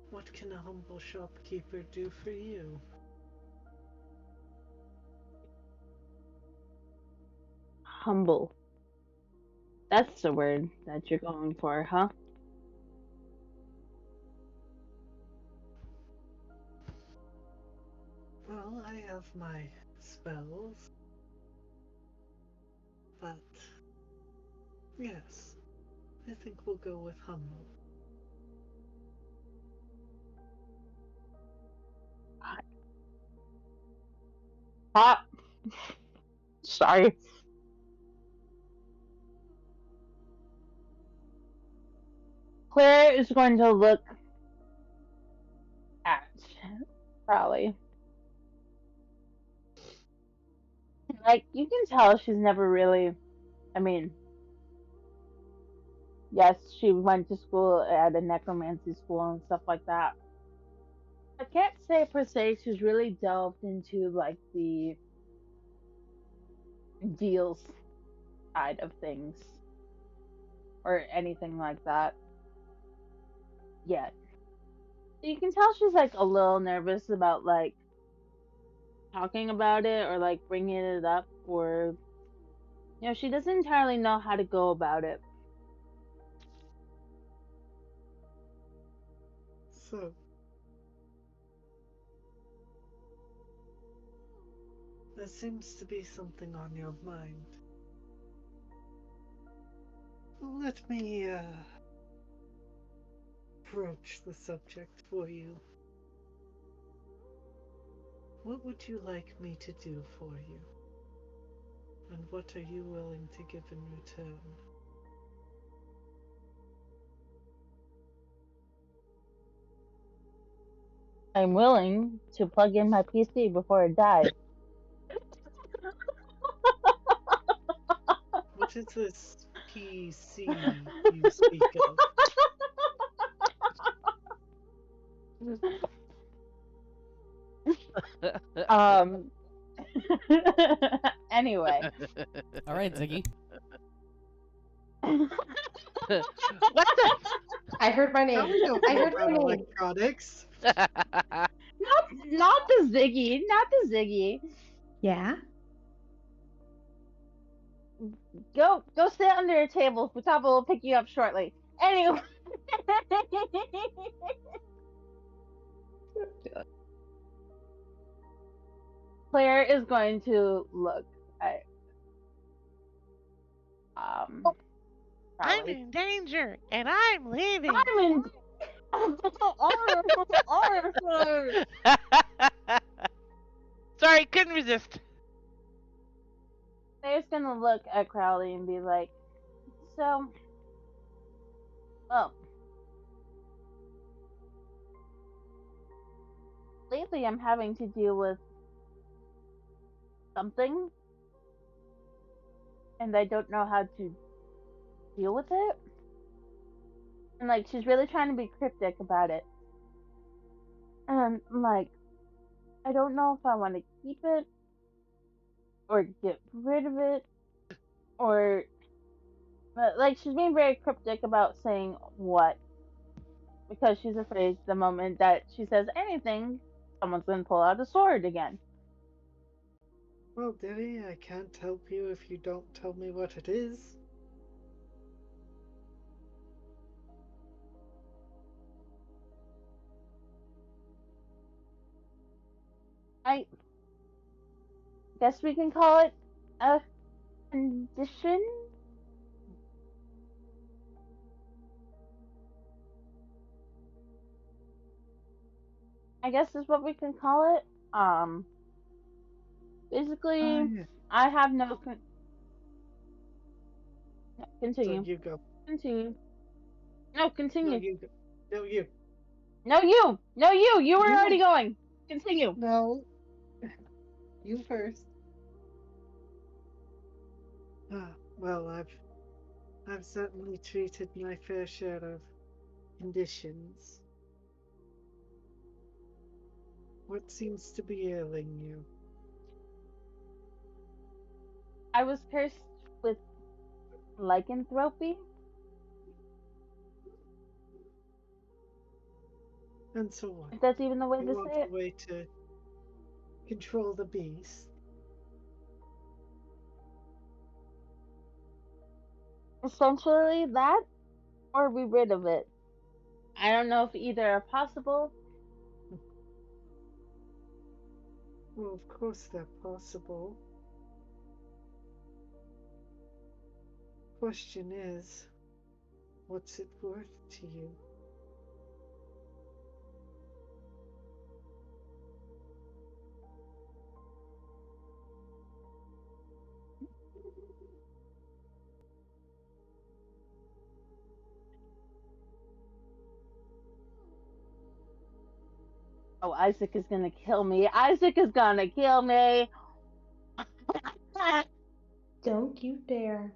what can a humble shopkeeper do for you? Humble. That's the word that you're going for, huh? Well, I have my spells, but yes, I think we'll go with humble. Ah, sorry. Claire is going to look at Crowley. Like, you can tell she's never really. I mean, yes, she went to school at a necromancy school and stuff like that. I can't say per se she's really delved into, like, the deals side of things or anything like that yet. So you can tell she's, like, a little nervous about, like, talking about it or, like, bringing it up, or she doesn't entirely know how to go about it. So, there seems to be something on your mind. Let me, broach the subject for you. What would you like me to do for you? And what are you willing to give in return? I'm willing to plug in my PC before it dies. What is this PC you speak of? Um. Anyway. All right, Ziggy. What the? I heard my Now name. we don't I know heard my about name. electronics. Not the Ziggy, not the Ziggy. Yeah. Go sit under a table. Futaba will pick you up shortly. Anyway. Claire is going to look at I'm Crowley. in danger, and I'm leaving. I'm in. Sorry, couldn't resist. Claire's gonna look at Crowley and be like, so, well, lately I'm having to deal with something, and I don't know how to deal with it. And, like, she's really trying to be cryptic about it. And I'm like, I don't know if I want to keep it, or get rid of it, or, but, like, she's being very cryptic about saying what. Because she's afraid the moment that she says anything, someone's gonna pull out a sword again. Well, dearie, I can't help you if you don't tell me what it is. I guess we can call it a condition. I guess is what we can call it. Basically, Yeah. I have no. So Continue. you go. Continue. No, continue. No, you go. No, you. No, you. No, you. You were You. already going. Continue. No. You first. Well, I've certainly treated my fair share of conditions. What seems to be ailing you? I was cursed with lycanthropy. And so what? If that's even the way You to want say a it. way to control the beast? Essentially that, or be rid of it. I don't know if either are possible. Well, of course they're possible. Question is, what's it worth to you? Oh, Isaac is gonna kill me. Isaac is gonna kill me. Don't you dare.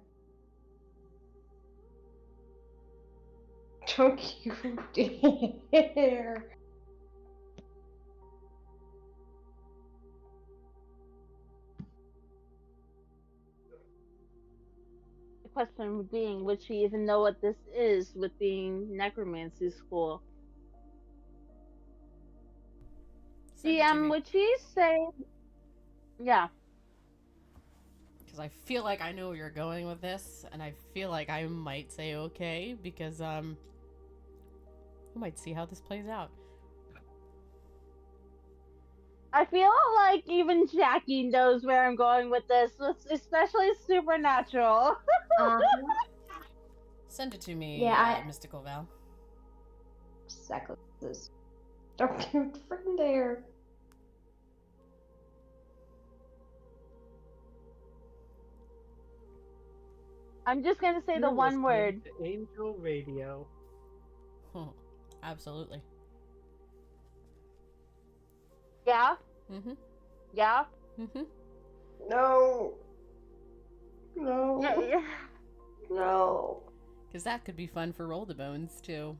Don't you dare. The question being, would she even know what this is with being necromancy school? Send it to DM, me. would she say, yeah, Because I feel like I know where you're going with this, and I feel like I might say okay, because, I might see how this plays out. I feel like even Jackie knows where I'm going with this, especially supernatural. Uh-huh. Send it to me, Yeah, Mystical Val. exactly this. Don't you freaking dare. I'm just gonna say the You're one listening word. to Angel Radio. Absolutely. Yeah? Mm-hmm. Yeah? Mm-hmm. No. Yeah, No. yeah. No. Because that could be fun for Roll the Bones, too.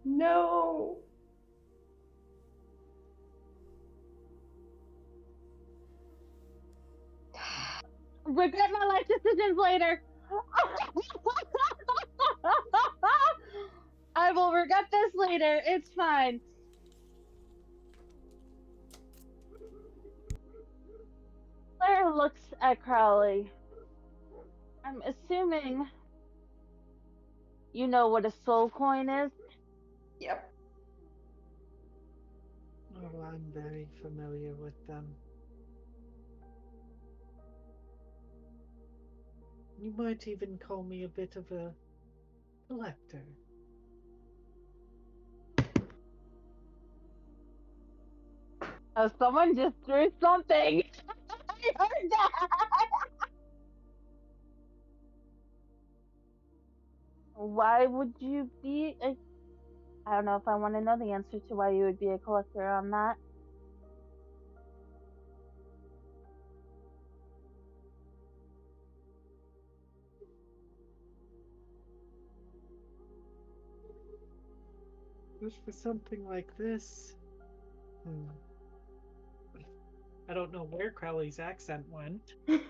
No. Regret my life decisions later. I will regret this later. It's fine. Claire looks at Crowley. I'm assuming you know what a soul coin is. Yep. Oh, I'm very familiar with them. You might even call me a bit of a collector. Oh, someone just threw something. I heard that. Why would you be a... I don't know if I want to know the answer to why you would be a collector on that. But for something like this, I don't know where Crowley's accent went, but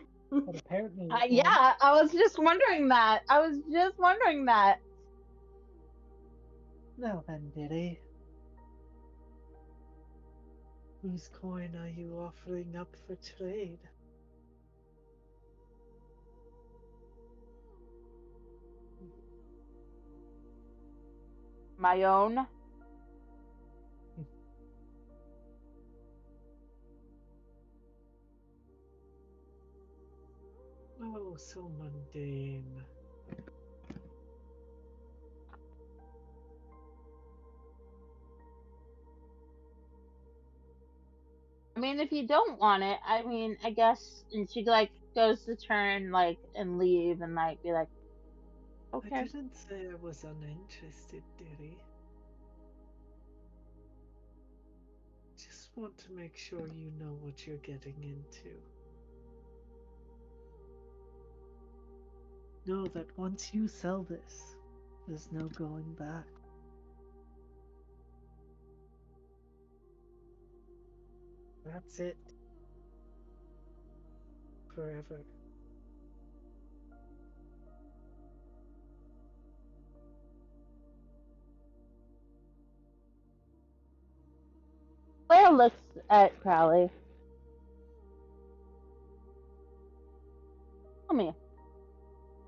apparently it went. Yeah, I was just wondering that. Now then, Diddy. Whose coin are you offering up for trade? My own. Oh, so mundane. I mean, if you don't want it, I mean, I guess, and she like goes to turn like and leave and like be like, okay. I didn't say I was uninterested, Diddy. Just want to make sure you know what you're getting into. Know that once you sell this, there's no going back. That's it. Forever. Claire looks at Crowley. Tell me.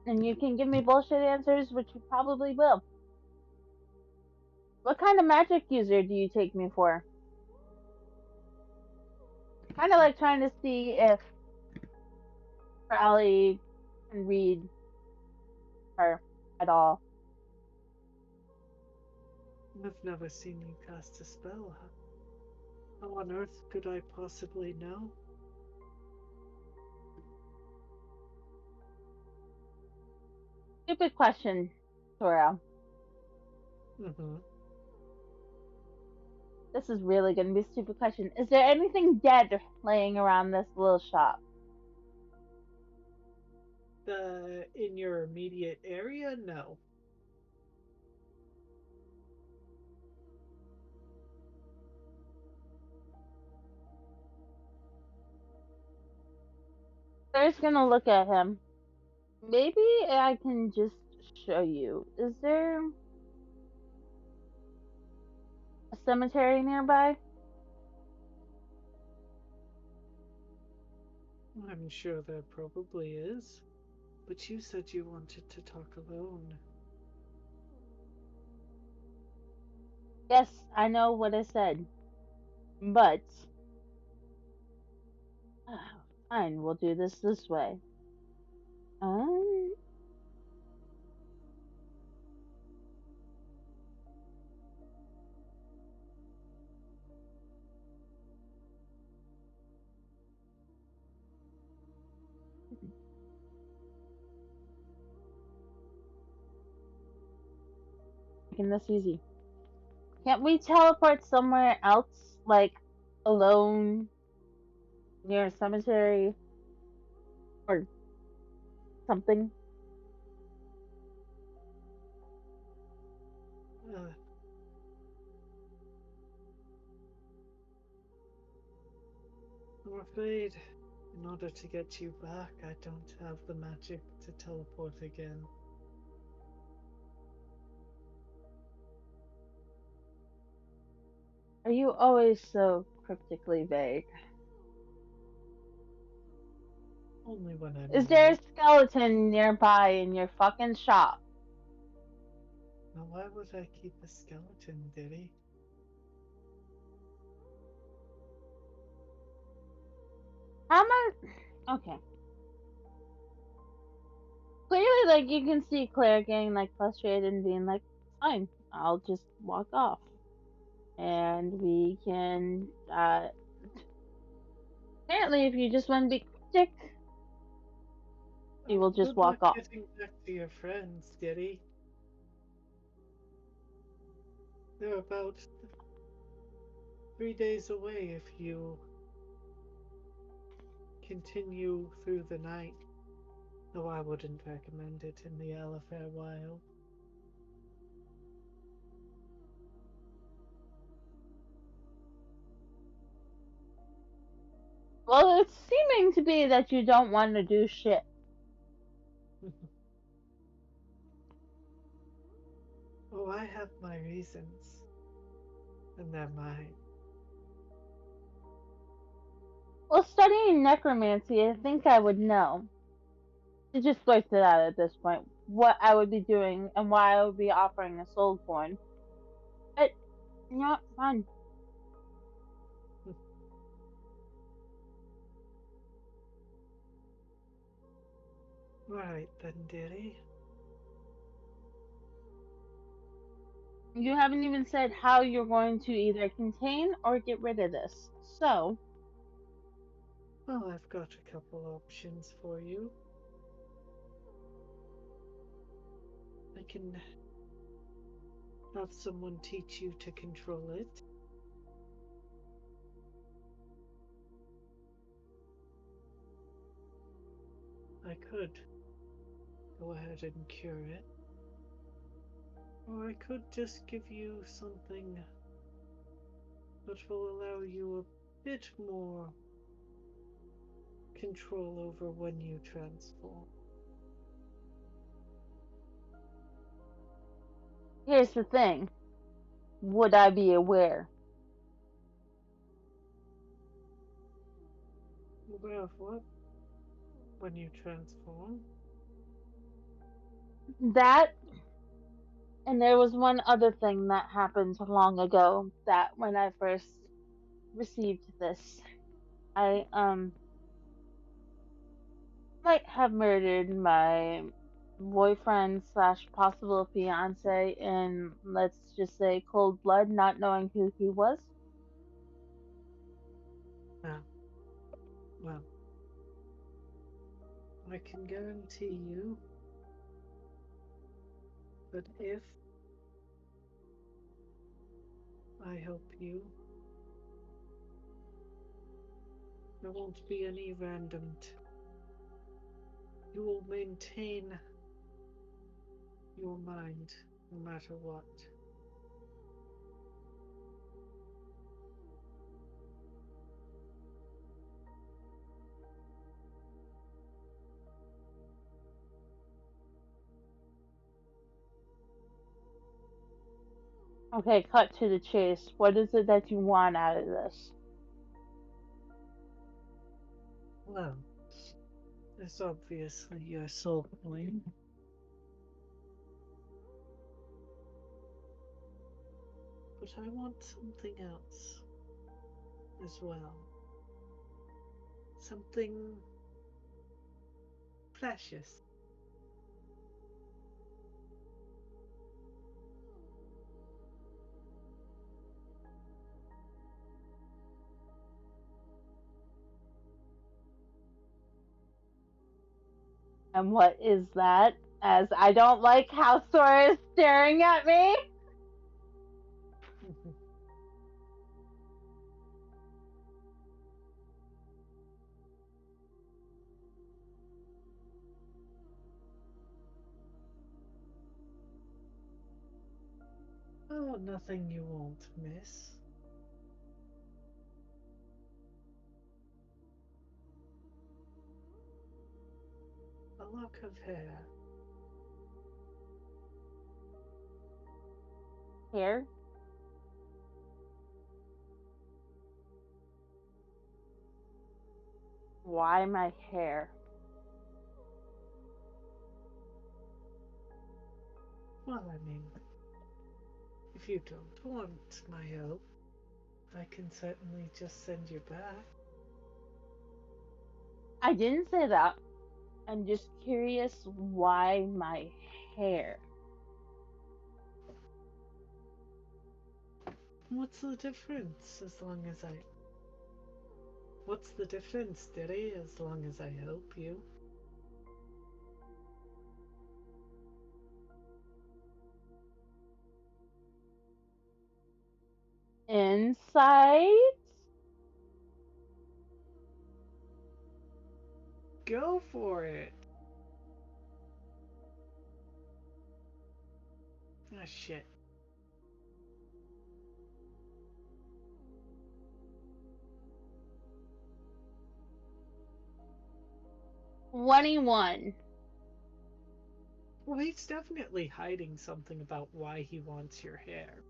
And you can give me bullshit answers, which you probably will. What kind of magic user do you take me for? Kind of like trying to see if Crowley can read her at all. I've never seen you cast a spell. How on earth could I possibly know? Stupid question, Tora. Mm-hmm. This is really going to be a stupid question. Is there anything dead laying around this little shop? In your immediate area? No. Claire's going to look at him. Maybe I can just show you. Is there a cemetery nearby? I'm sure there probably is. But you said you wanted to talk alone. Yes, I know what I said. But fine, we'll do this way. Um, making this easy. Can't we teleport somewhere else, like alone near a cemetery or something? Uh, I'm afraid, in order to get you back, I don't have the magic to teleport again. Are you always so cryptically vague? Only when I'm Is there a needed. skeleton nearby in your fucking shop? Now, why would I keep a skeleton, Diddy? How much? Okay. Clearly, like, you can see Claire getting, like, frustrated and being like, fine, I'll just walk off. And we can, apparently, if you just want to be cryptic, you will just Good luck walk off. getting back to your friends, Diddy. They're about 3 days away if you continue through the night. Though I wouldn't recommend it in the Alifair Wild. Well, it's seeming to be that you don't want to do shit. Oh, I have my reasons. And they're mine. Well, studying necromancy, I think I would know. It just blurts it out at this point. What I would be doing and why I would be offering a soul coin. But, you know what? Fine. Right then, dearie. You haven't even said how you're going to either contain or get rid of this. So, Well, I've got a couple options for you. I can have someone teach you to control it. I could go ahead and cure it. Or I could just give you something that will allow you a bit more control over when you transform. Here's the thing. Would I be aware? Aware of what? When you transform? That, and there was one other thing that happened long ago that when I first received this, I might have murdered my boyfriend slash possible fiance in, let's just say, cold blood, not knowing who he was. Ah, well, I can guarantee you that if I help you, there won't be any random. You will maintain your mind no matter what. Okay, cut to the chase. What is it that you want out of this? Well, it's obviously your soul coin. But I want something else as well. Something precious. And what is that? As I don't like how Sora is staring at me. Oh, nothing you won't miss. A lock of hair. Here. Why my hair? Well, I mean, if you don't want my help, I can certainly just send you back. I didn't say that. I'm just curious why my hair. What's the difference as long as I... What's the difference, Diddy, as long as I help you? Insight? Go for it! Ah, shit. $21. Well, he's definitely hiding something about why he wants your hair.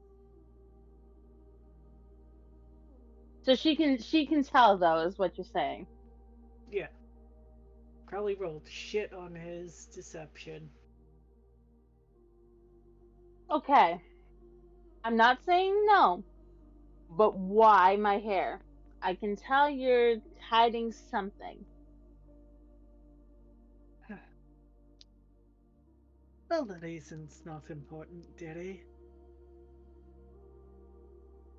So she can tell though, is what you're saying. Yeah. Probably rolled shit on his deception. Okay. I'm not saying no, but why my hair? I can tell you're hiding something. Well, the reason's not important, Diddy.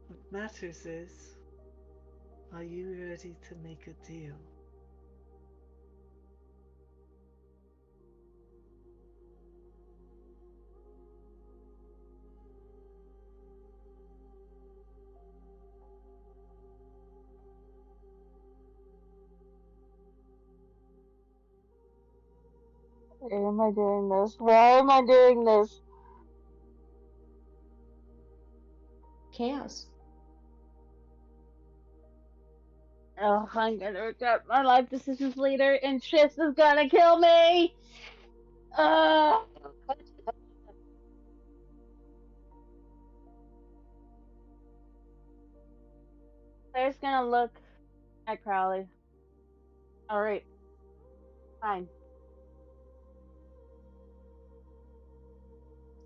What matters is, are you ready to make a deal? Why am I doing this? Why am I doing this? Chaos. Oh, I'm gonna regret my life decisions later, and Tris is gonna kill me! Uh, Claire's gonna look at Crowley. Alright, fine.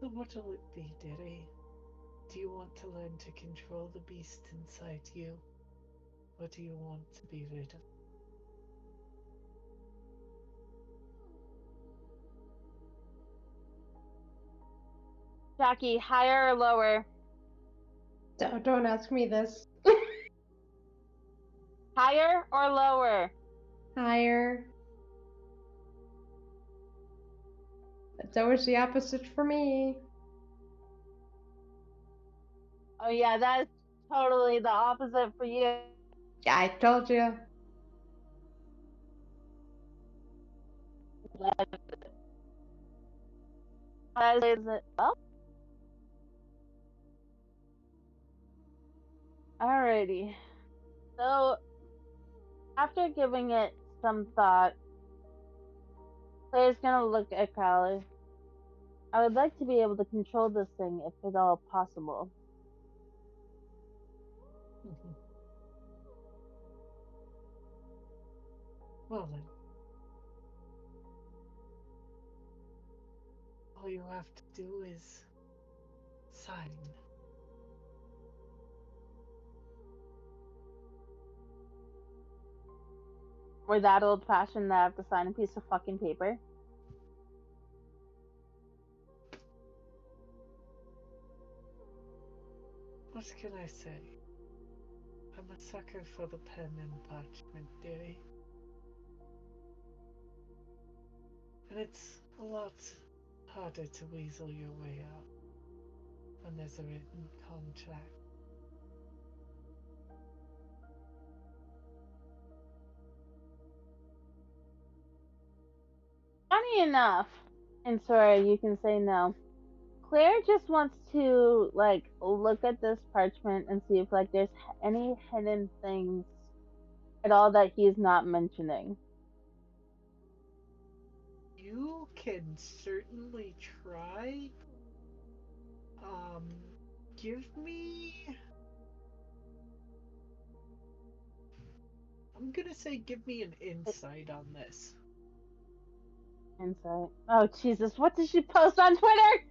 So what'll it be, dearie? Do you want to learn to control the beast inside you? Or do you want to be rid of it? Jackie, higher or lower? Don't ask me this. Higher or lower? Higher. It's always the opposite for me. Oh yeah, that is totally the opposite for you. I told you. Well, alrighty. So, after giving it some thought, Claire's gonna look at Crowley. I would like to be able to control this thing if at all possible. Well then, all you have to do is sign. We're that old fashioned that I have to sign a piece of fucking paper. What can I say? I'm a sucker for the pen and parchment, dearie. And it's a lot harder to weasel your way out when there's a written contract. Funny enough, and sorry, you can say no. Claire just wants to like look at this parchment and see if like there's any hidden things at all that he's not mentioning. You can certainly try. Give me... I'm gonna say give me an insight on this. Insight. Oh Jesus, what did she post on Twitter?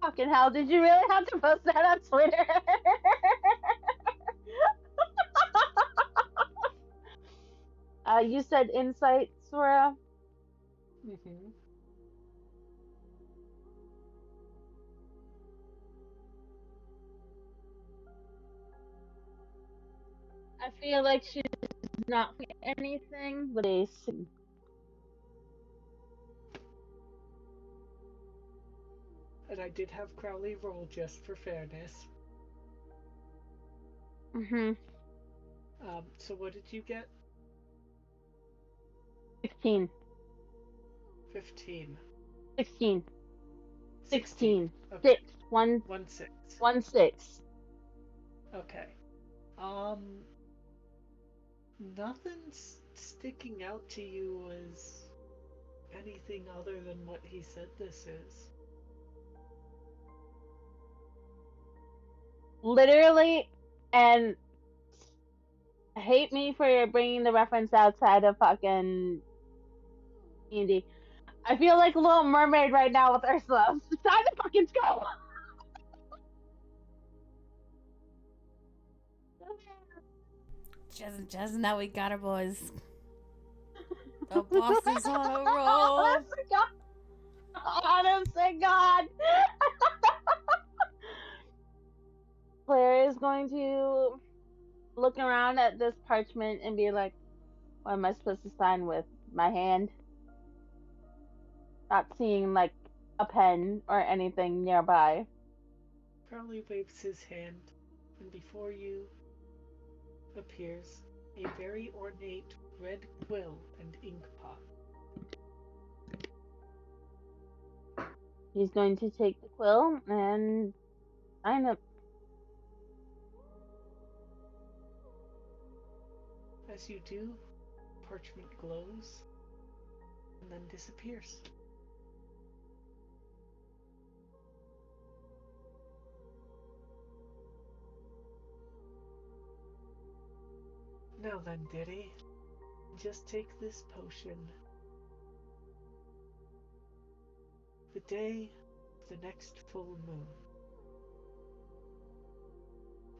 Fucking hell, did you really have to post that on Twitter? You said insight, Sora? Mm-hmm. I feel like she's not anything, but And I did have Crowley roll just for fairness. Mm-hmm. So what did you get? 16. 15. 16. 16. 16. Okay. 6. 1. 1 6. 1 6. Okay. Nothing's sticking out to you as anything other than what he said this is. Literally, and hate me for bringing the reference outside of fucking D&D. I feel like a Little Mermaid right now with Ursula. It's time to fucking go! Just now we got her, boys. The boss is on a roll. Honestly, God! Claire is going to look around at this parchment and be like, what am I supposed to sign with? My hand? Not seeing like a pen or anything nearby. Crowley waves his hand, and before you appears a very ornate red quill and ink pot. He's going to take the quill and sign up. As you do, parchment glows and then disappears. Now then, dearie, just take this potion. The day of the next full moon.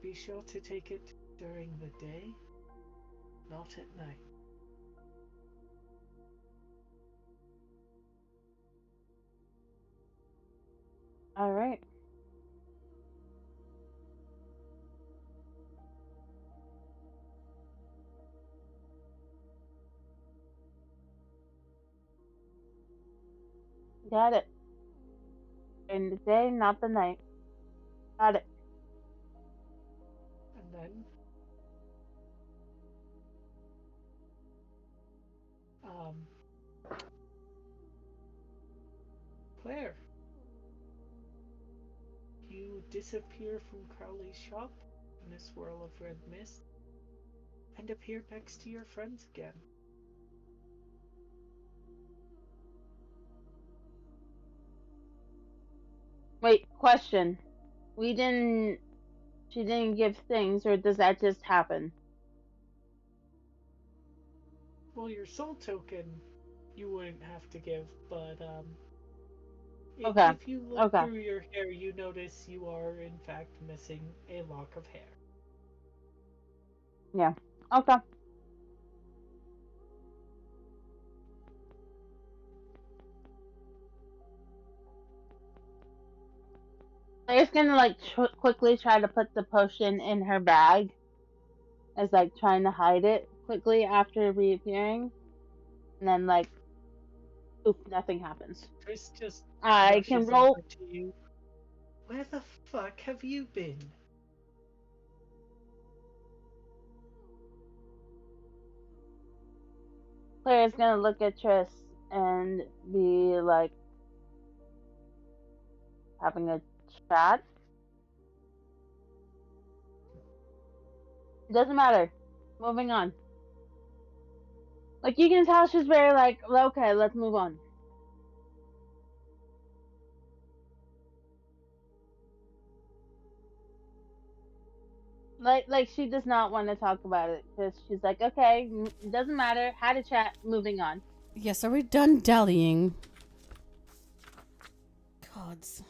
Be sure to take it during the day, not at night. All right. Got it. During the day, not the night. Got it. And then, Claire, you disappear from Crowley's shop in a swirl of red mist and appear next to your friends again. Wait, question. She didn't give things, or does that just happen? Well, your soul token you wouldn't have to give, but Okay. if you look Okay. through your hair, you notice you are in fact missing a lock of hair. Yeah. Okay. Claire's gonna like quickly try to put the potion in her bag, as like trying to hide it quickly after reappearing, and then like, oof, nothing happens. Chris just I can rushes roll. over to you. Where the fuck have you been? Claire's gonna look at Triss and be like, having a chat. It doesn't matter. Moving on. Like, you can tell she's very like, okay, let's move on. Like she does not want to talk about it because she's like, okay, it doesn't matter. Had a chat. Moving on. Yes, are we done dallying? Gods.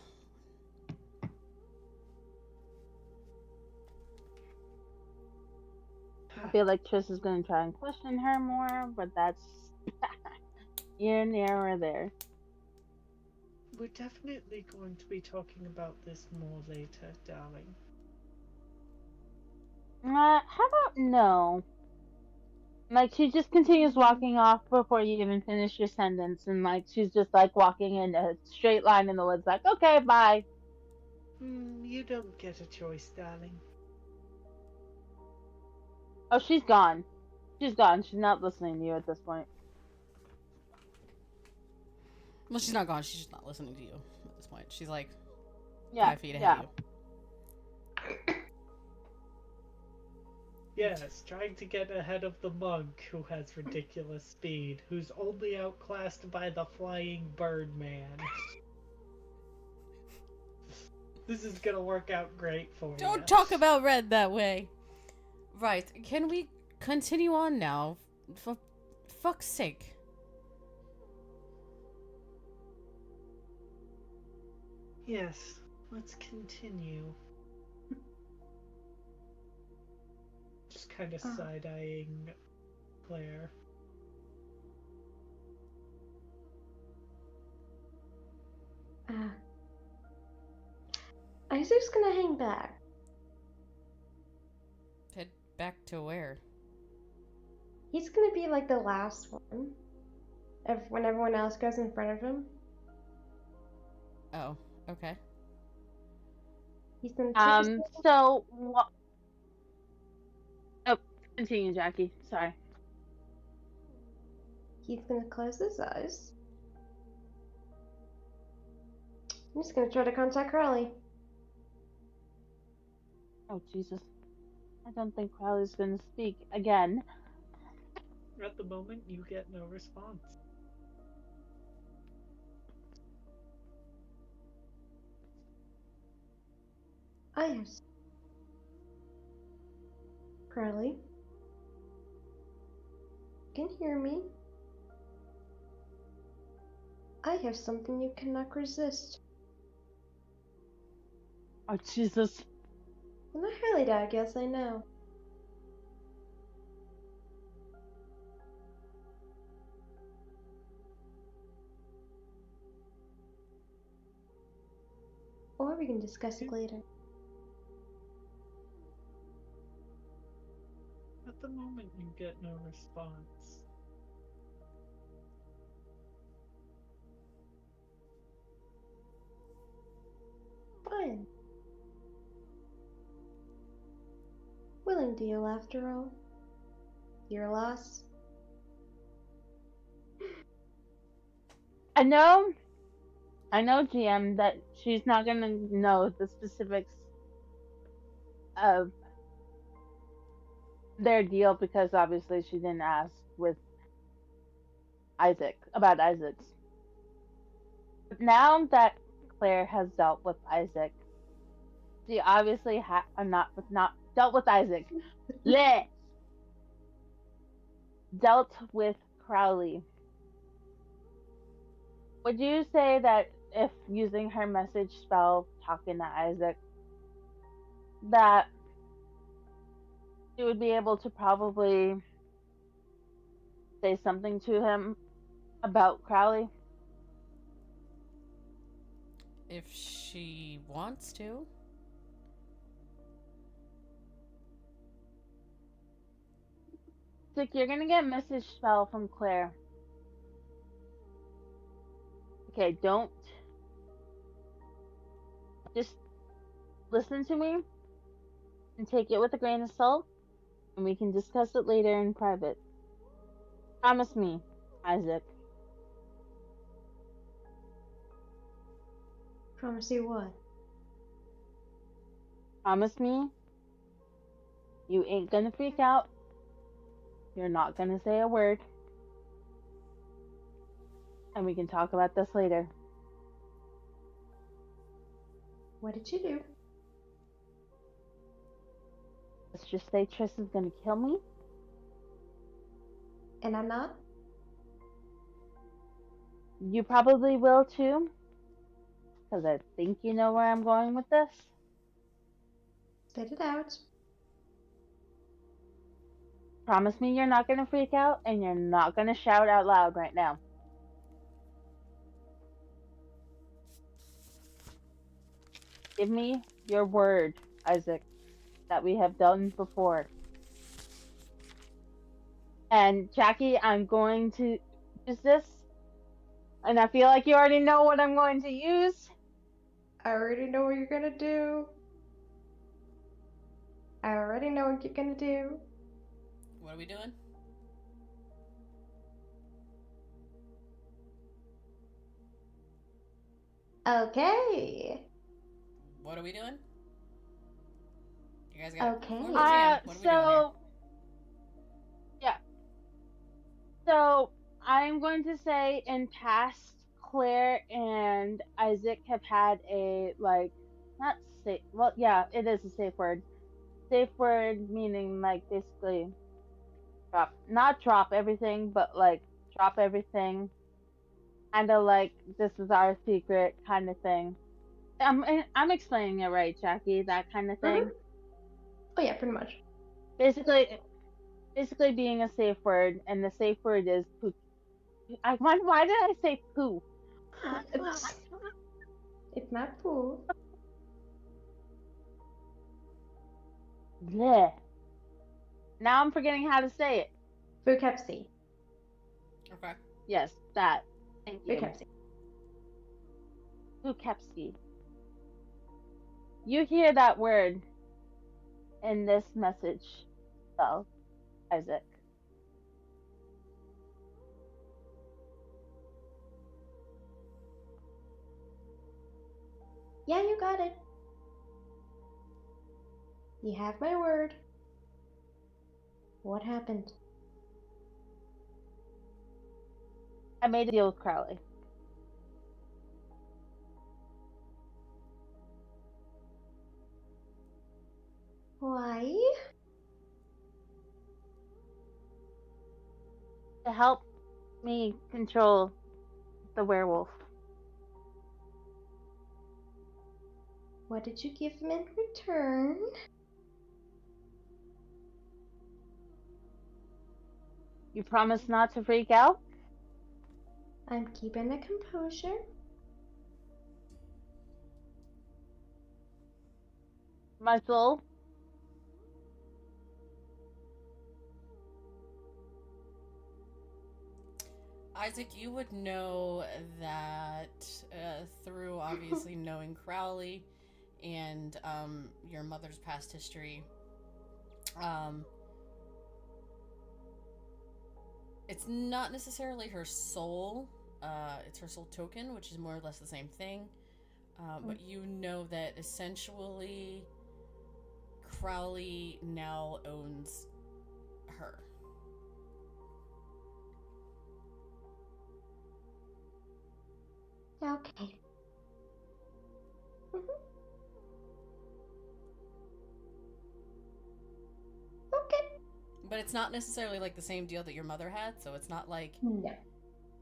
I feel like Triss is gonna try and question her more, but that's here, near, or there. We're definitely going to be talking about this more later, darling. How about no? Like, she just continues walking off before you even finish your sentence, and like she's just like walking in a straight line in the woods, like, okay, bye. You don't get a choice, darling. Oh, she's gone. She's gone. She's not listening to you at this point. Well, she's not gone. She's just not listening to you at this point. She's like Yeah, 5 feet ahead yeah. of you. Yes, trying to get ahead of the monk who has ridiculous speed, who's only outclassed by the flying bird man. This is gonna work out great for you. Don't talk about Red that way. Right. Can we continue on now? For fuck's sake. Yes, let's continue. Just kind of side-eyeing Claire. Isaac's gonna hang back. Head back to where? He's gonna be like the last one. When everyone else goes in front of him. Oh, okay. He's gonna So what? Oh, continue, Jackie. Sorry. He's gonna close his eyes. I'm just gonna try to contact Crowley. Oh, Jesus. I don't think Crowley's gonna speak again. At the moment, you get no response. Iris. Crowley. You can hear me? I have something you cannot resist. Oh, Jesus. And I highly doubt, yes, I know. Or we can discuss it later. At the moment, you get no response. Fine. Willing deal, after all. Your loss. I know, GM, that she's not gonna know the specifics of their deal because obviously she didn't ask with Isaac about Isaac's. But now that Claire has dealt with Isaac, she obviously not dealt with Isaac. Bleh! Dealt with Crowley. Would you say that if using her message spell, talking to Isaac, that she would be able to probably say something to him about Crowley? If she wants to. Like, you're gonna get message spell from Claire. Okay, don't. Just listen to me and take it with a grain of salt, and we can discuss it later in private. Promise me, Isaac. Promise you what? Promise me you ain't gonna freak out. You're not gonna say a word. And we can talk about this later. What did you do? Let's just say Triss is gonna kill me. And I'm not? You probably will too. Because I think you know where I'm going with this. Spit it out. Promise me you're not gonna freak out and you're not gonna shout out loud right now. Give me your word, Isaac, that we have done before. And Jackie, I'm going to use this. And I feel like you already know what I'm going to use. I already know what you're gonna do. I already know what you're gonna do. What are we doing? Okay. What are we doing? You guys got Okay. What are we doing here? Yeah. So I'm going to say in past, Claire and Isaac have had a not safe. Well, yeah, it is a safe word. Safe word meaning basically not drop everything, but drop everything. Kind of this is our secret kind of thing. I'm explaining it right, Jackie. That kind of thing. Oh yeah, pretty much. Basically being a safe word, and the safe word is poo. Why did I say poo? It's not poo. Bleh. Now I'm forgetting how to say it. Poughkeepsie. Okay. Yes, that. Thank you. Poughkeepsie. Poughkeepsie. You hear that word in this message, spell, Isaac. Yeah, you got it. You have my word. What happened? I made a deal with Crowley. Why? To help me control the werewolf. What did you give him in return? You promise not to freak out? I'm keeping the composure. My soul? Isaac, you would know that through obviously knowing Crowley and your mother's past history. It's not necessarily her soul. It's her soul token, which is more or less the same thing. But you know that essentially Crowley now owns her. Okay. Okay. But it's not necessarily like the same deal that your mother had, so it's not like No.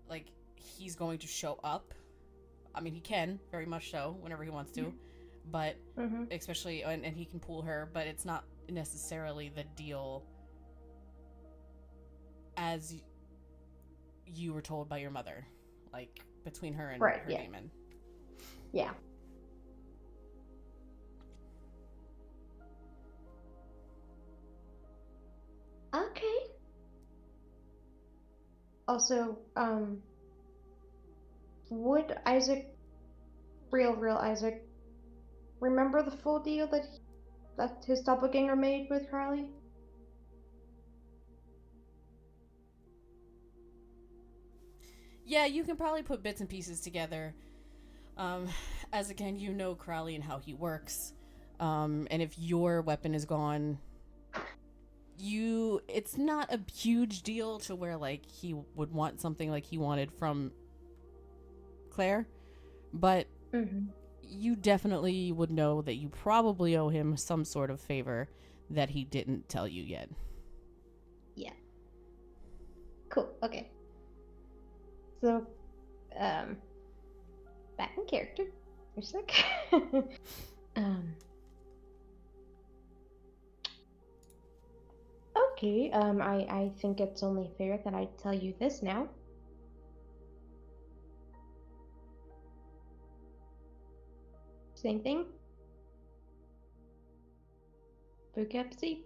like he's going to show up. I mean, he can very much so whenever he wants to, but especially and he can pull her, but it's not necessarily the deal as you were told by your mother, like between her and Right, her yeah. demon. Yeah. Okay. Also, would Isaac, real Isaac, remember the full deal that his doppelganger made with Crowley? Yeah, you can probably put bits and pieces together. As again, you know Crowley and how he works. And if your weapon is gone, it's not a huge deal to where like he would want something like he wanted from Claire, but you definitely would know that you probably owe him some sort of favor that he didn't tell you yet. Yeah. Cool. Okay. So, back in character. For a sec. Okay, I think it's only fair that I tell you this now. Same thing. Poughkeepsie.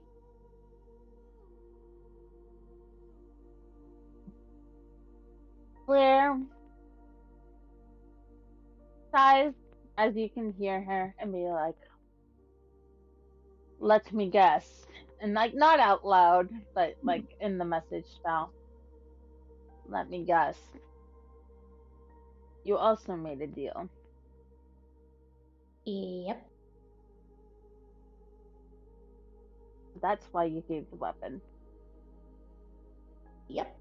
Claire sighs as you can hear her and be like, let me guess. And like not out loud, but like in the message style. Let me guess. You also made a deal. Yep. That's why you gave the weapon. Yep.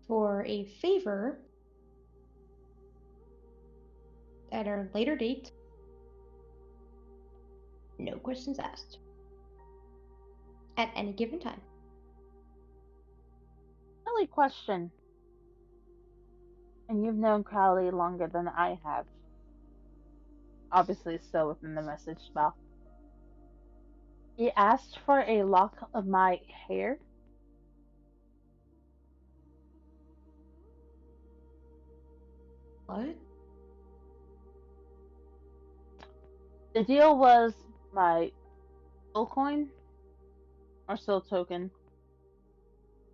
For a favor at a later date. No questions asked. At any given time. Silly question. And you've known Crowley longer than I have. Obviously still within the message spell. He asked for a lock of my hair. What? The deal was my soul coin or soul token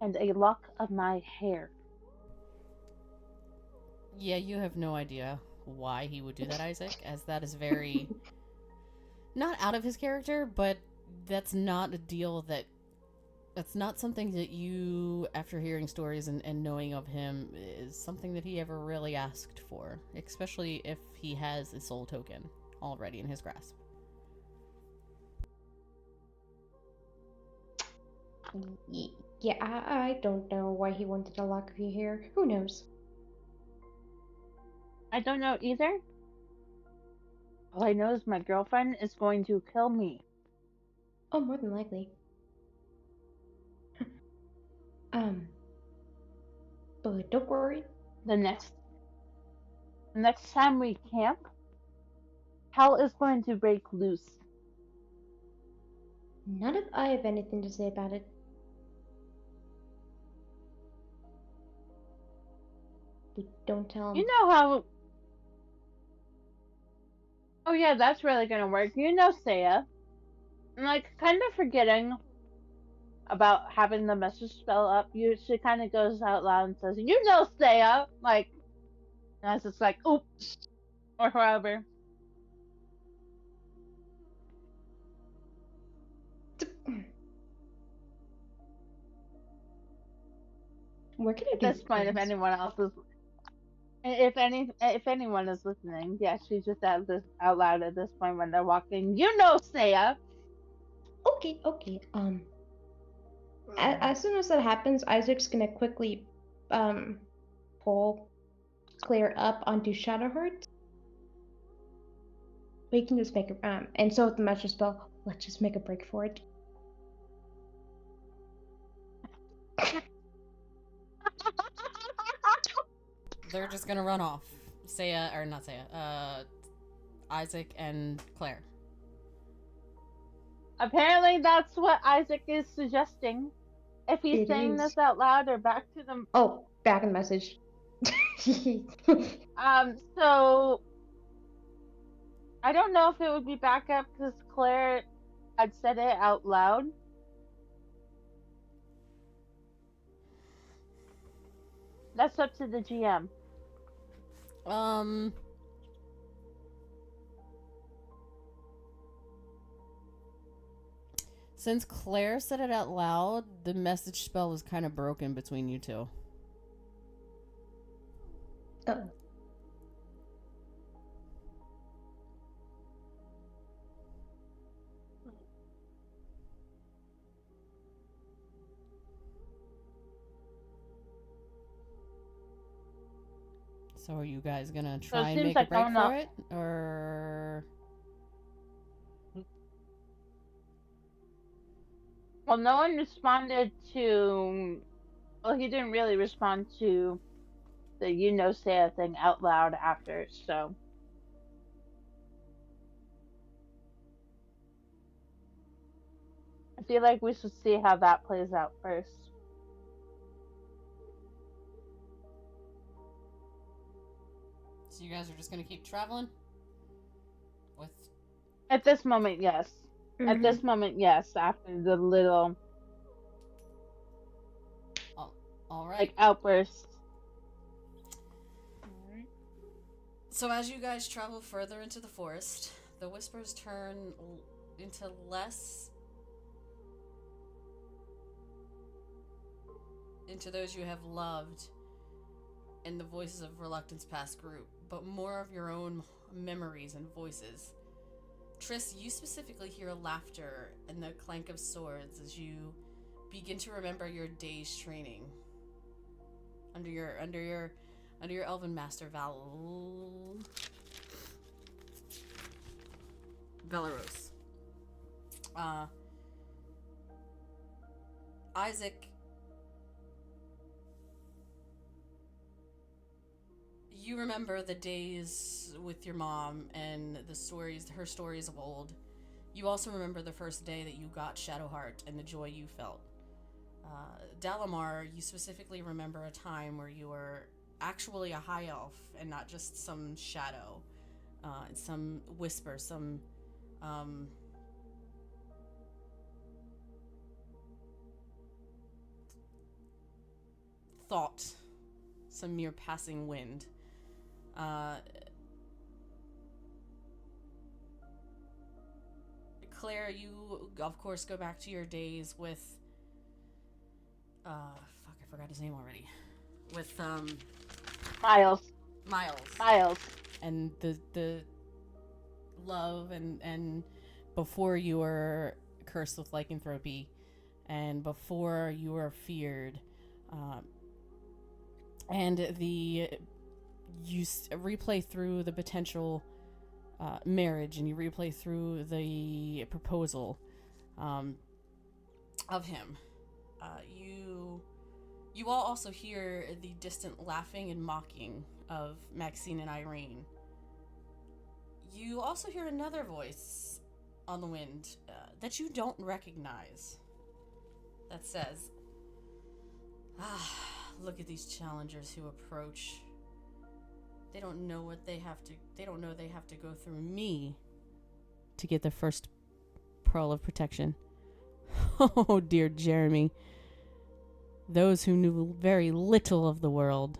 and a lock of my hair. Yeah, you have no idea why he would do that, Isaac, as that is very not out of his character, but that's not a deal that It's not something that you, after hearing stories and knowing of him, is something that he ever really asked for, especially if he has a soul token already in his grasp. Yeah, I don't know why he wanted to lock you here. Who knows? I don't know either. All I know is my girlfriend is going to kill me. Oh, more than likely. But don't worry. The next time we camp, hell is going to break loose. None of I have anything to say about it. We don't tell him. You know how. Oh yeah, that's really gonna work. You know, Saya. I'm like kind of forgetting about having the message spell up. She kind of goes out loud and says, "You know, Saya." Like, and I was just like, "Oops," or however. We're gonna At do this point, if things. anyone else is, if anyone is listening, yeah, she just said this out loud at this point when they're walking. You know, Saya. Okay. As soon as that happens, Isaac's gonna quickly, pull Claire up onto Shadowheart. We can just make a, and so with the master spell, let's just make a break for it. They're just gonna run off. Isaac and Claire. Apparently, that's what Isaac is suggesting. If he's It saying is. this out loud or back to them. Oh, back in the message. So I don't know if it would be backup because Claire had said it out loud. That's up to the GM. Since Claire said it out loud, the message spell is kind of broken between you two. Oh. So are you guys gonna try and seems make like a break I'm for not- it? Or... Well, no one responded to. Well, he didn't really respond to the "you know Saya" thing out loud after, so. I feel like we should see how that plays out first. So you guys are just gonna keep traveling? With... At this moment, yes. Mm-hmm. At this moment, yes. After the little Alright. like outburst. Alright. So as you guys travel further into the forest, the whispers turn into less... into those you have loved and the voices of Reluctance past group, but more of your own memories and voices. Triss, you specifically hear laughter and the clank of swords as you begin to remember your day's training under your Elven Master Valeros. Isaac, you remember the days with your mom and her stories of old. You also remember the first day that you got Shadowheart and the joy you felt. Dalamar, you specifically remember a time where you were actually a high elf and not just some shadow, some whisper, some thought, some mere passing wind. Claire, you of course go back to your days with fuck, I forgot his name already. With, Miles. Miles. And the love and before you were cursed with lycanthropy and before you were feared, and replay through the potential marriage, and you replay through the proposal of him. You all also hear the distant laughing and mocking of Maxine and Irene. You also hear another voice on the wind that you don't recognize that says, look at these challengers who approach. They don't know they have to go through me to get the first pearl of protection. Oh, dear Jeremy. Those who knew very little of the world.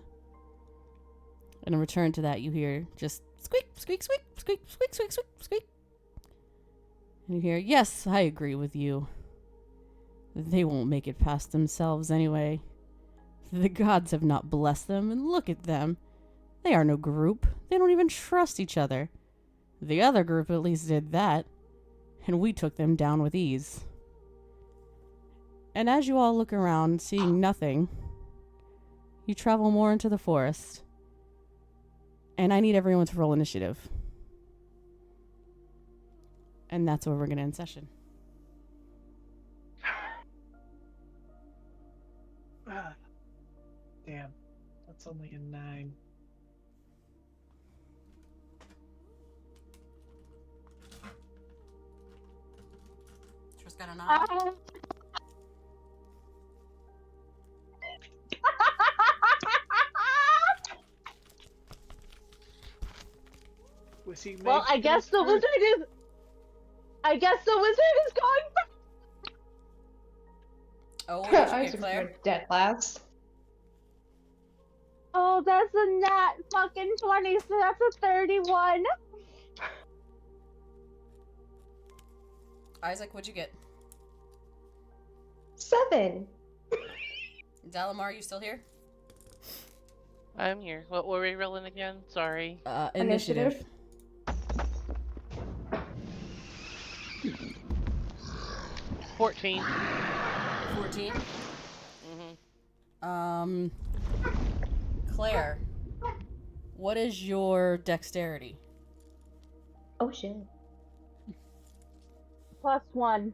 And in return to that, you hear just squeak, squeak, squeak, squeak, squeak, squeak, squeak, squeak. And you hear, yes, I agree with you. They won't make it past themselves anyway. The gods have not blessed them, and look at them. They are no group. They don't even trust each other. The other group at least did that, and we took them down with ease. And as you all look around, seeing nothing, you travel more into the forest. And I need everyone to roll initiative. And that's where we're going to end session. Damn. That's only a 9. Just got a 9. Well, I guess the wizard is going first. Oh, what did you I get, Claire? dead last. Oh, that's a nat fucking 20, so that's a 31. Isaac, what'd you get? 7. Dalamar, you still here? I'm here. What were we rolling again? Sorry. Initiative. 14. 14. Mm-hmm. Claire, what is your dexterity? Oh shit. +1.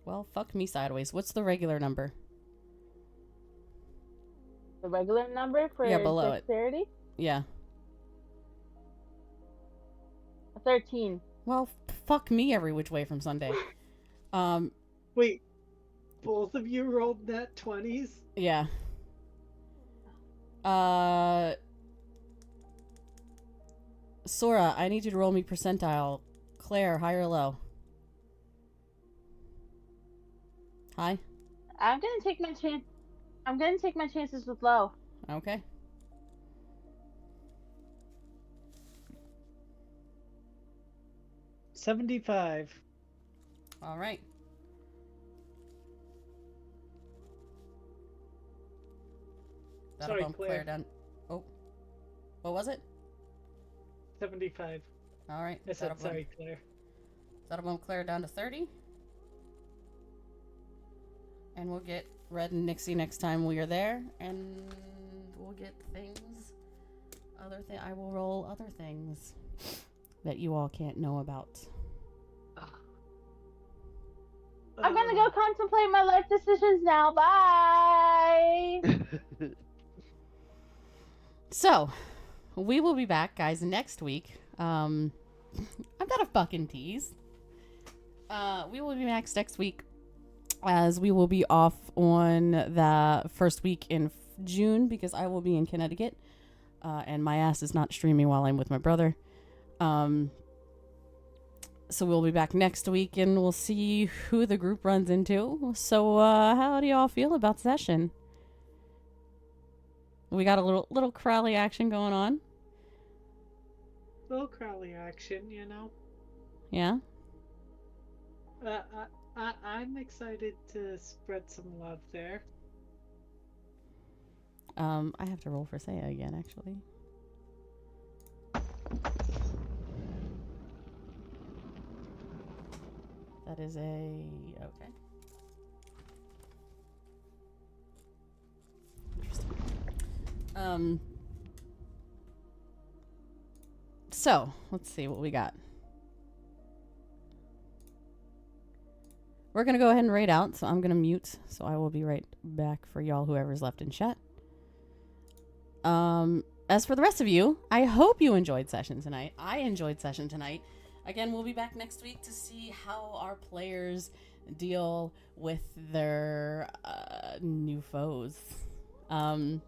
Well, fuck me sideways. What's the regular number? The regular number for below dexterity? Yeah. 13. Well, fuck me every which way from Sunday. Wait, both of you rolled nat 20s? Yeah. Sora, I need you to roll me percentile. Claire, high or low? High? I'm gonna take my chance. I'm gonna take my chances with low. Okay. $75. All right. That'll Sorry, bump Claire. Claire down. Oh. What was it? 75. All right. I said sorry, Claire. That'll bump Claire down to 30. And we'll get Red and Nixie next time we are there. And we'll get things. I will roll other things that you all can't know about. I'm gonna go contemplate my life decisions now. Bye! So, we will be back, guys, next week. I'm not a fucking tease. We will be back next week, as we will be off on the first week in June because I will be in Connecticut, and my ass is not streaming while I'm with my brother. So we'll be back next week, and we'll see who the group runs into. So, how do y'all feel about session? We got a little Crowley action going on. Little Crowley action, you know. Yeah. I'm excited to spread some love there. I have to roll for Saya again, actually. That is a... okay. Interesting. So, let's see what we got. We're going to go ahead and raid out, so I'm going to mute, so I will be right back for y'all, whoever's left in chat. As for the rest of you, I hope you enjoyed session tonight. I enjoyed session tonight. Again, we'll be back next week to see how our players deal with their new foes. We're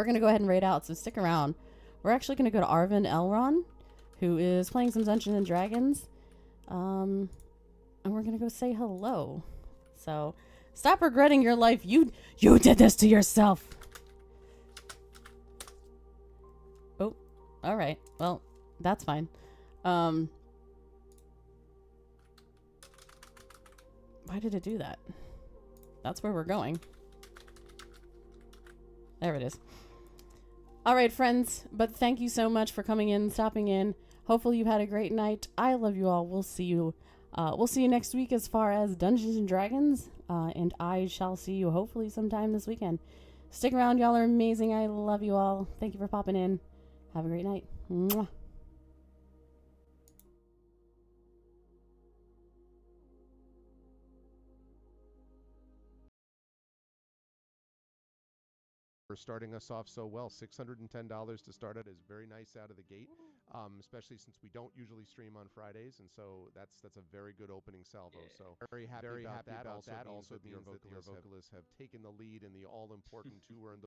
going to go ahead and raid out, so stick around. We're actually going to go to Arvin Elron, who is playing some Dungeons and Dragons. And we're going to go say hello. So, stop regretting your life. You did this to yourself. Oh, all right. Well, that's fine. Why did it do that? That's where we're going. There it is. All right, friends, but thank you so much for coming in, stopping in. Hopefully you had a great night. I love you all. We'll see you next week as far as Dungeons and Dragons, and I shall see you hopefully sometime this weekend. Stick around. Y'all are amazing. I love you all. Thank you for popping in. Have a great night. Mwah. For starting us off so well. $610 to start at is very nice out of the gate, especially since we don't usually stream on Fridays, and so that's a very good opening salvo. So very happy about that. Also means that your vocalists have taken the lead in the all-important 2 earned